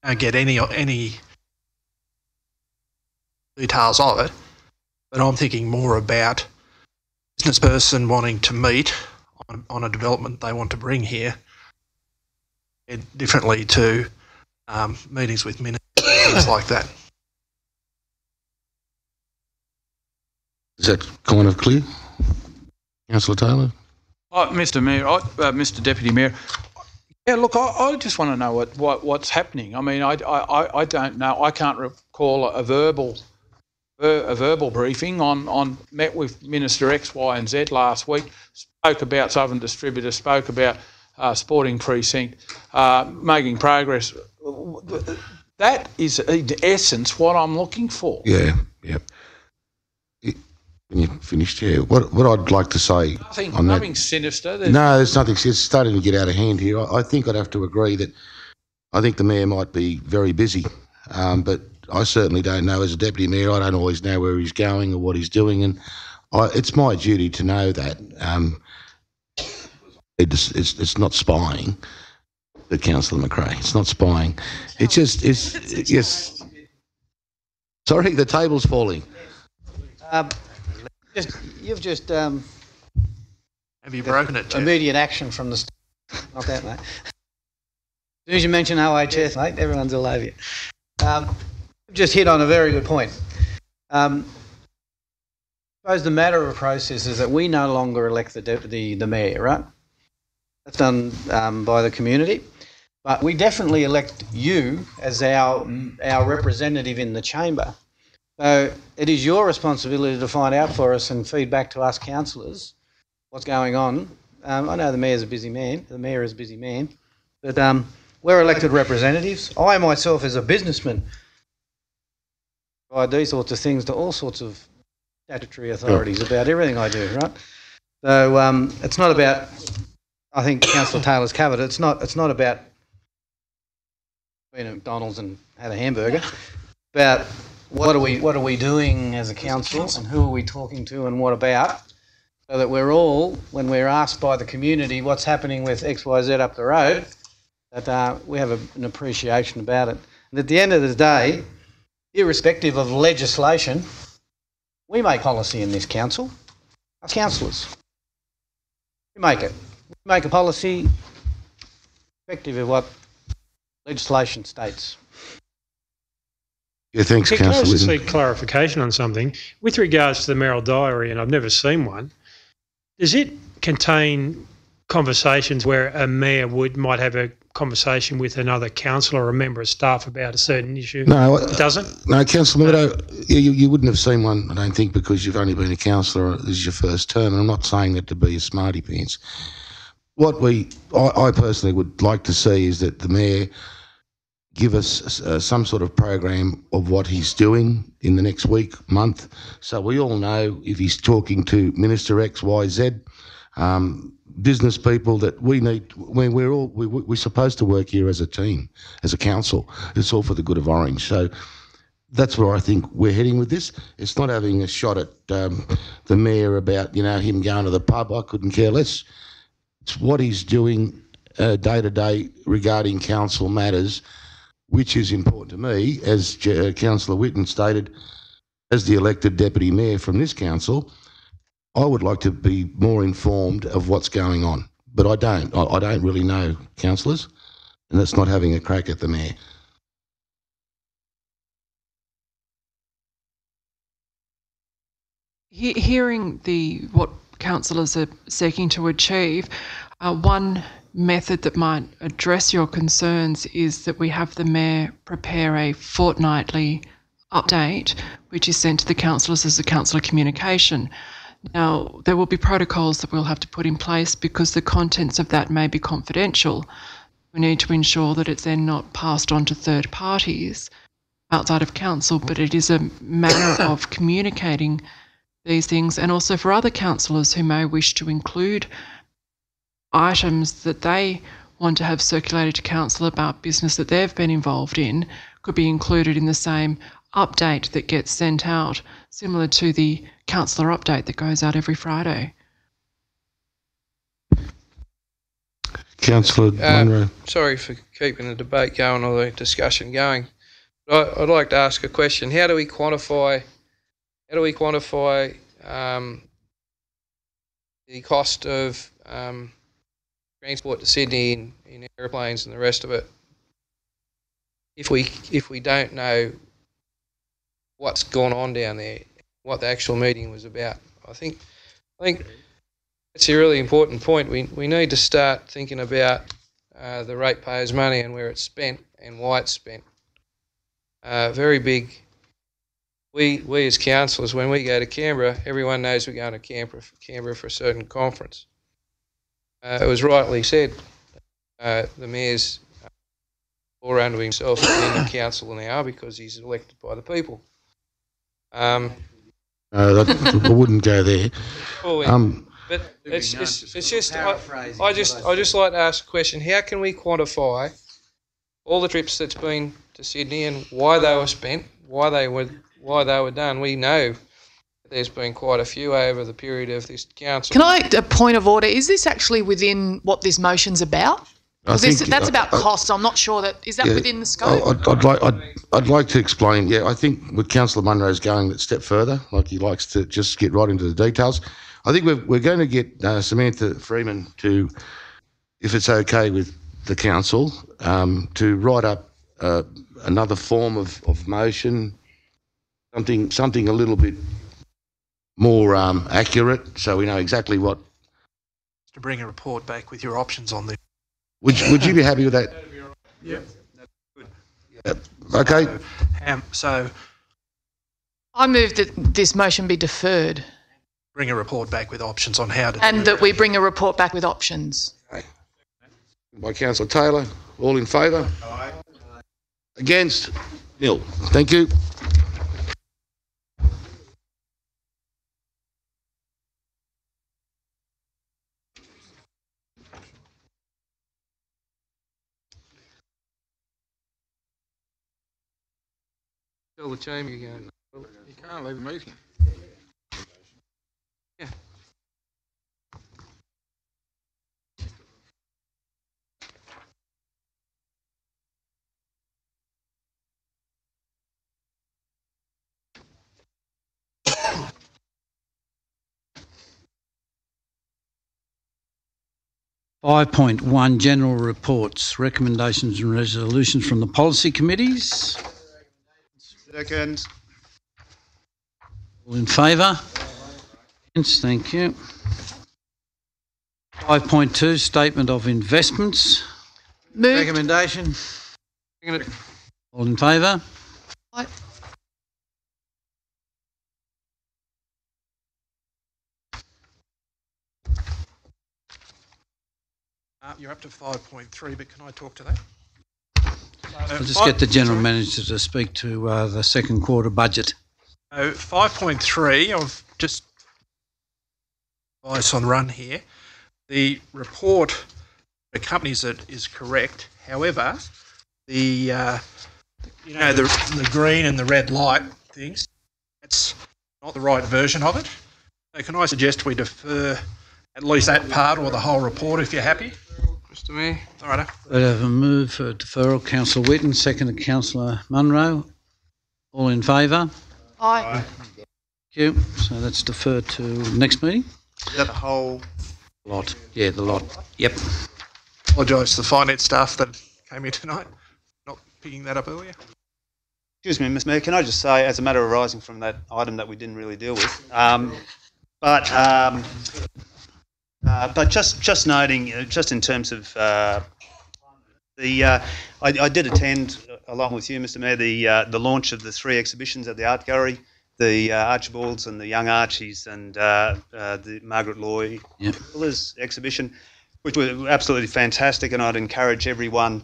don't get any details of it, but I'm thinking more about a business person wanting to meet on a development they want to bring here, differently to meetings with ministers, things like that. Is that kind of clear? Councillor Taylor? Mr. Mayor, Mr. Deputy Mayor, yeah, look, I just want to know what's happening. I mean, I don't know. I can't recall a verbal briefing on met with Minister X, Y and Z last week, spoke about Southern Distributor, spoke about Sporting Precinct, making progress. That is in essence what I'm looking for. Yeah. When you finished, yeah. What I'd like to say on that. Nothing sinister. No, there's nothing. It's starting to get out of hand here. I think I'd have to agree that I think the Mayor might be very busy, but I certainly don't know. As a Deputy Mayor, I don't always know where he's going or what he's doing, and it's my duty to know that. It's not spying, but Councillor McRae, it's not spying. It's yes. Sorry, the table's falling. You've just have you broken it, Jeff? Immediate action from the start. Not that, mate. As soon as you mention OHS, mate, everyone's all over you. You've just hit on a very good point. I suppose the matter of process is that we no longer elect the Mayor, right? That's done by the community. But we definitely elect you as our representative in the chamber. So it is your responsibility to find out for us and feed back to us councillors what's going on. I know the Mayor's a busy man. The Mayor is a busy man. But we're elected representatives. I myself as a businessman provide these sorts of things to all sorts of statutory authorities about everything I do, right? So it's not about, I think Councillor Taylor's covered it, it's not about being at McDonald's and had a hamburger, about what are we doing as a council and who are we talking to and what about, so that we're all, when we're asked by the community what's happening with XYZ up the road, that we have an appreciation about it. And at the end of the day, irrespective of legislation, we make policy in this council. Us councillors. We make it. We make a policy effective of what legislation states. Yeah, thanks, Can I Councillor. just seek clarification on something? With regards to the Mayoral Diary, and I've never seen one, does it contain conversations where a mayor might have a conversation with another councillor or a member of staff about a certain issue? No, it doesn't. No, Councillor Meadow, you wouldn't have seen one, I don't think, because you've only been a councillor. This is your first term, and I'm not saying that to be a smarty pants. What I personally would like to see is that the mayor give us some sort of program of what he's doing in the next week, month, so we all know if he's talking to Minister X, Y, Z, business people that we need. When we're supposed to work here as a team, as a council. It's all for the good of Orange. So that's where I think we're heading with this. It's not having a shot at the mayor about him going to the pub. I couldn't care less. It's what he's doing day to day regarding council matters, which is important to me, as Councillor Whitten stated, as the elected deputy mayor from this council. I would like to be more informed of what's going on, but I don't. I don't really know, councillors, and that's not having a crack at the mayor. Hearing what councillors are seeking to achieve, one method that might address your concerns is that we have the mayor prepare a fortnightly update, which is sent to the councillors as a councillor communication. Now, there will be protocols that we'll have to put in place because the contents of that may be confidential. We need to ensure that it's then not passed on to third parties outside of council, but it is a manner of communicating these things, and also for other councillors who may wish to include items that they want to have circulated to council about business that they've been involved in could be included in the same update that gets sent out, similar to the councillor update that goes out every Friday. Councillor Munro. Sorry for keeping the debate going or the discussion going. But I'd like to ask a question. How do we quantify the cost of transport to Sydney in aeroplanes and the rest of it if we don't know what's gone on down there, what the actual meeting was about? I think it's a really important point. We need to start thinking about the ratepayers' money and where it's spent and why it's spent. Very big. We as councillors, when we go to Canberra, everyone knows we're going to Canberra for a certain conference. It was rightly said, the mayor's all unto himself in the council now because he's elected by the people. I wouldn't go there. But it's just I just like to ask a question. How can we quantify all the trips that's been to Sydney and why they were spent, why they were done? We know there's been quite a few over the period of this council. Can I, a point of order, is this actually within what this motion's about? That's about cost. I'm not sure is that within the scope? I'd like to explain. Yeah, I think with Councillor Munro's going a step further, like he likes to just get right into the details. I think we're going to get Samantha Freeman to, if it's okay with the council, to write up another form of motion, something a little bit more accurate, so we know exactly what. To bring a report back with your options on this. Would you be happy with that? Yeah, that's good. Okay. So I move that this motion be deferred. Bring a report back with options on how to. And that we bring a report back with options. Okay. By Councillor Taylor. All in favour? Aye. Against? Nil. Thank you. Tell the chamber you're going. Well, you can't leave a meeting. Yeah. (5.1) General reports, recommendations and resolutions from the policy committees. Second. All in favour? Yes, thank you. 5.2 Statement of investments. Moved. Recommendation. Second it. All in favour? Aye. You're up to 5.3, but can I talk to that? I'll just get the General Manager to speak to the second quarter budget. 5.3, I've just advice on run here. The report accompanies it is correct. However, the green and the red light things, that's not the right version of it. So can I suggest we defer at least that part or the whole report if you're happy? Mr. Mayor. All right. We have a move for deferral. Councillor Whitten, seconded Councillor Munro. All in favour? Aye. Thank you. So that's deferred to next meeting. Is that the whole lot? Yeah, the lot. Yep. Apologise to the finance staff that came here tonight, not picking that up earlier. Excuse me, Mr. Mayor, can I just say, as a matter arising from that item that we didn't really deal with, but just noting, just in terms of I did attend, along with you, Mr. Mayor, the launch of the 3 exhibitions at the Art Gallery, the Archibalds and the Young Archies and the Margaret Loy Fuller's exhibition, which were absolutely fantastic, and I'd encourage everyone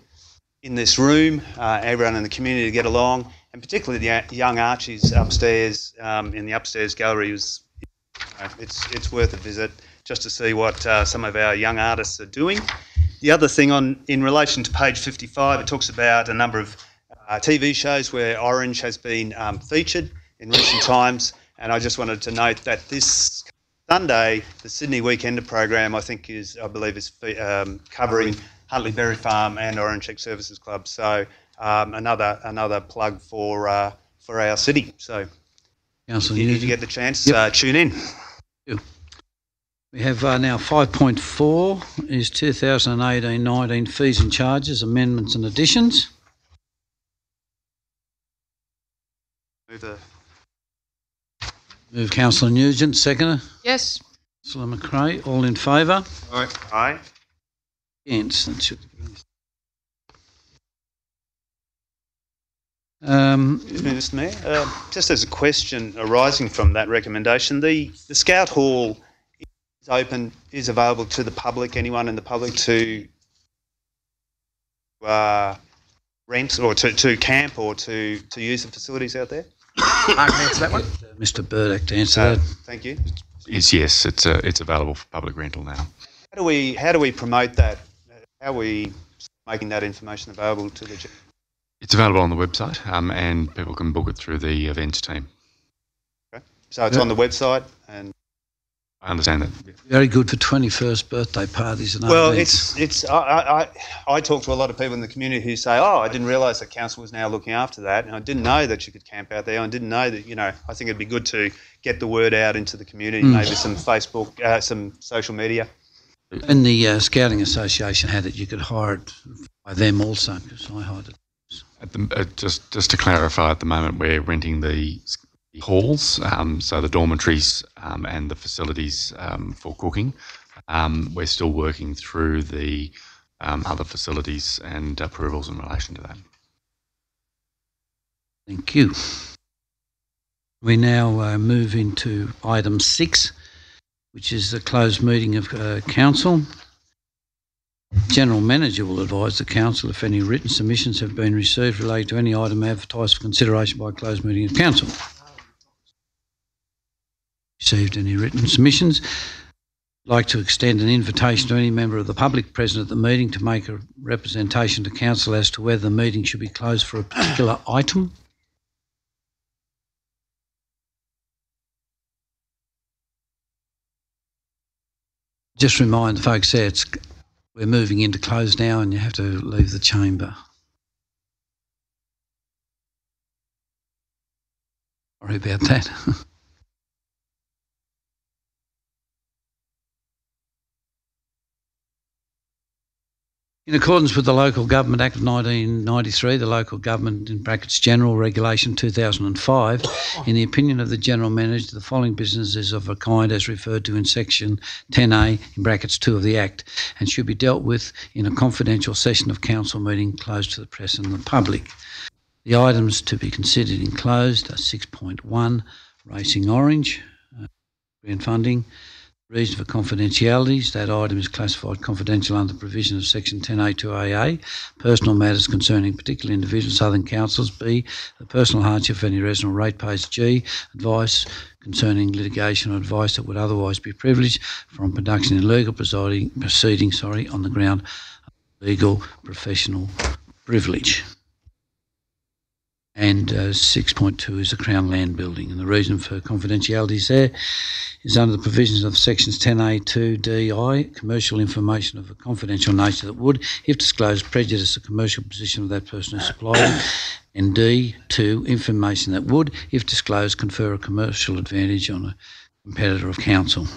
in this room, everyone in the community to get along, and particularly the Young Archies upstairs in the upstairs gallery. It's worth a visit just to see what some of our young artists are doing. The other thing in relation to page 55, it talks about a number of TV shows where Orange has been featured in recent times, and I just wanted to note that this Sunday, the Sydney Weekender program, I believe is covering Huntley Berry Farm and Orange Egg Services Club. So another plug for our city. So if you get the chance, tune in. We have now 5.4 is 2018-19 fees and charges, amendments and additions. Move Councillor Nugent, seconder. Yes. Councillor McRae, all in favour? Aye. Aye. Against. That should be. Mr. Mayor, just as a question arising from that recommendation, the Scout Hall is available to the public, anyone in the public to rent or to camp or to use the facilities out there? I can answer that one. Mr. Burdick to answer that. Thank you. Yes, it's available for public rental now. How do we promote that? How are we making that information available to the? It's available on the website, and people can book it through the events team. Okay. So it's on the website, and I understand that. Very good for 21st birthday parties and other events. I talk to a lot of people in the community who say, "Oh, I didn't realise that council was now looking after that, and I didn't know that you could camp out there. I didn't know that." I think it'd be good to get the word out into the community, maybe some Facebook, some social media. And the Scouting Association had it. You could hire it by them also, because I hired it. Just to clarify, at the moment we're renting the halls, so the dormitories and the facilities for cooking. We're still working through the other facilities and approvals in relation to that. Thank you. We now move into item 6, which is the closed meeting of council. General Manager will advise the council if any written submissions have been received relating to any item advertised for consideration by a closed meeting of council. Received any written submissions? I'd like to extend an invitation to any member of the public present at the meeting to make a representation to council as to whether the meeting should be closed for a particular item. just remind the folks there, we're moving into close now and you have to leave the chamber. Sorry about that. In accordance with the Local Government Act of 1993, the Local Government in brackets General Regulation 2005, in the opinion of the General Manager, the following business is of a kind as referred to in Section 10A in brackets 2 of the Act and should be dealt with in a confidential session of Council meeting closed to the press and the public. The items to be considered in closed are 6.1, Racing Orange, grant funding. Reason for confidentialities, that item is classified confidential under the provision of Section 10A2AA. Personal matters concerning particular individuals other than councillors. B, the personal hardship of any resident or ratepayers. G, advice concerning litigation or advice that would otherwise be privileged from production in legal proceedings on the ground of legal professional privilege. And 6.2 is the Crown Land Building. And the reason for confidentialities there is under the provisions of Sections 10A2DI, commercial information of a confidential nature that would, if disclosed, prejudice the commercial position of that person who supplied it. And D2, information that would, if disclosed, confer a commercial advantage on a competitor of council.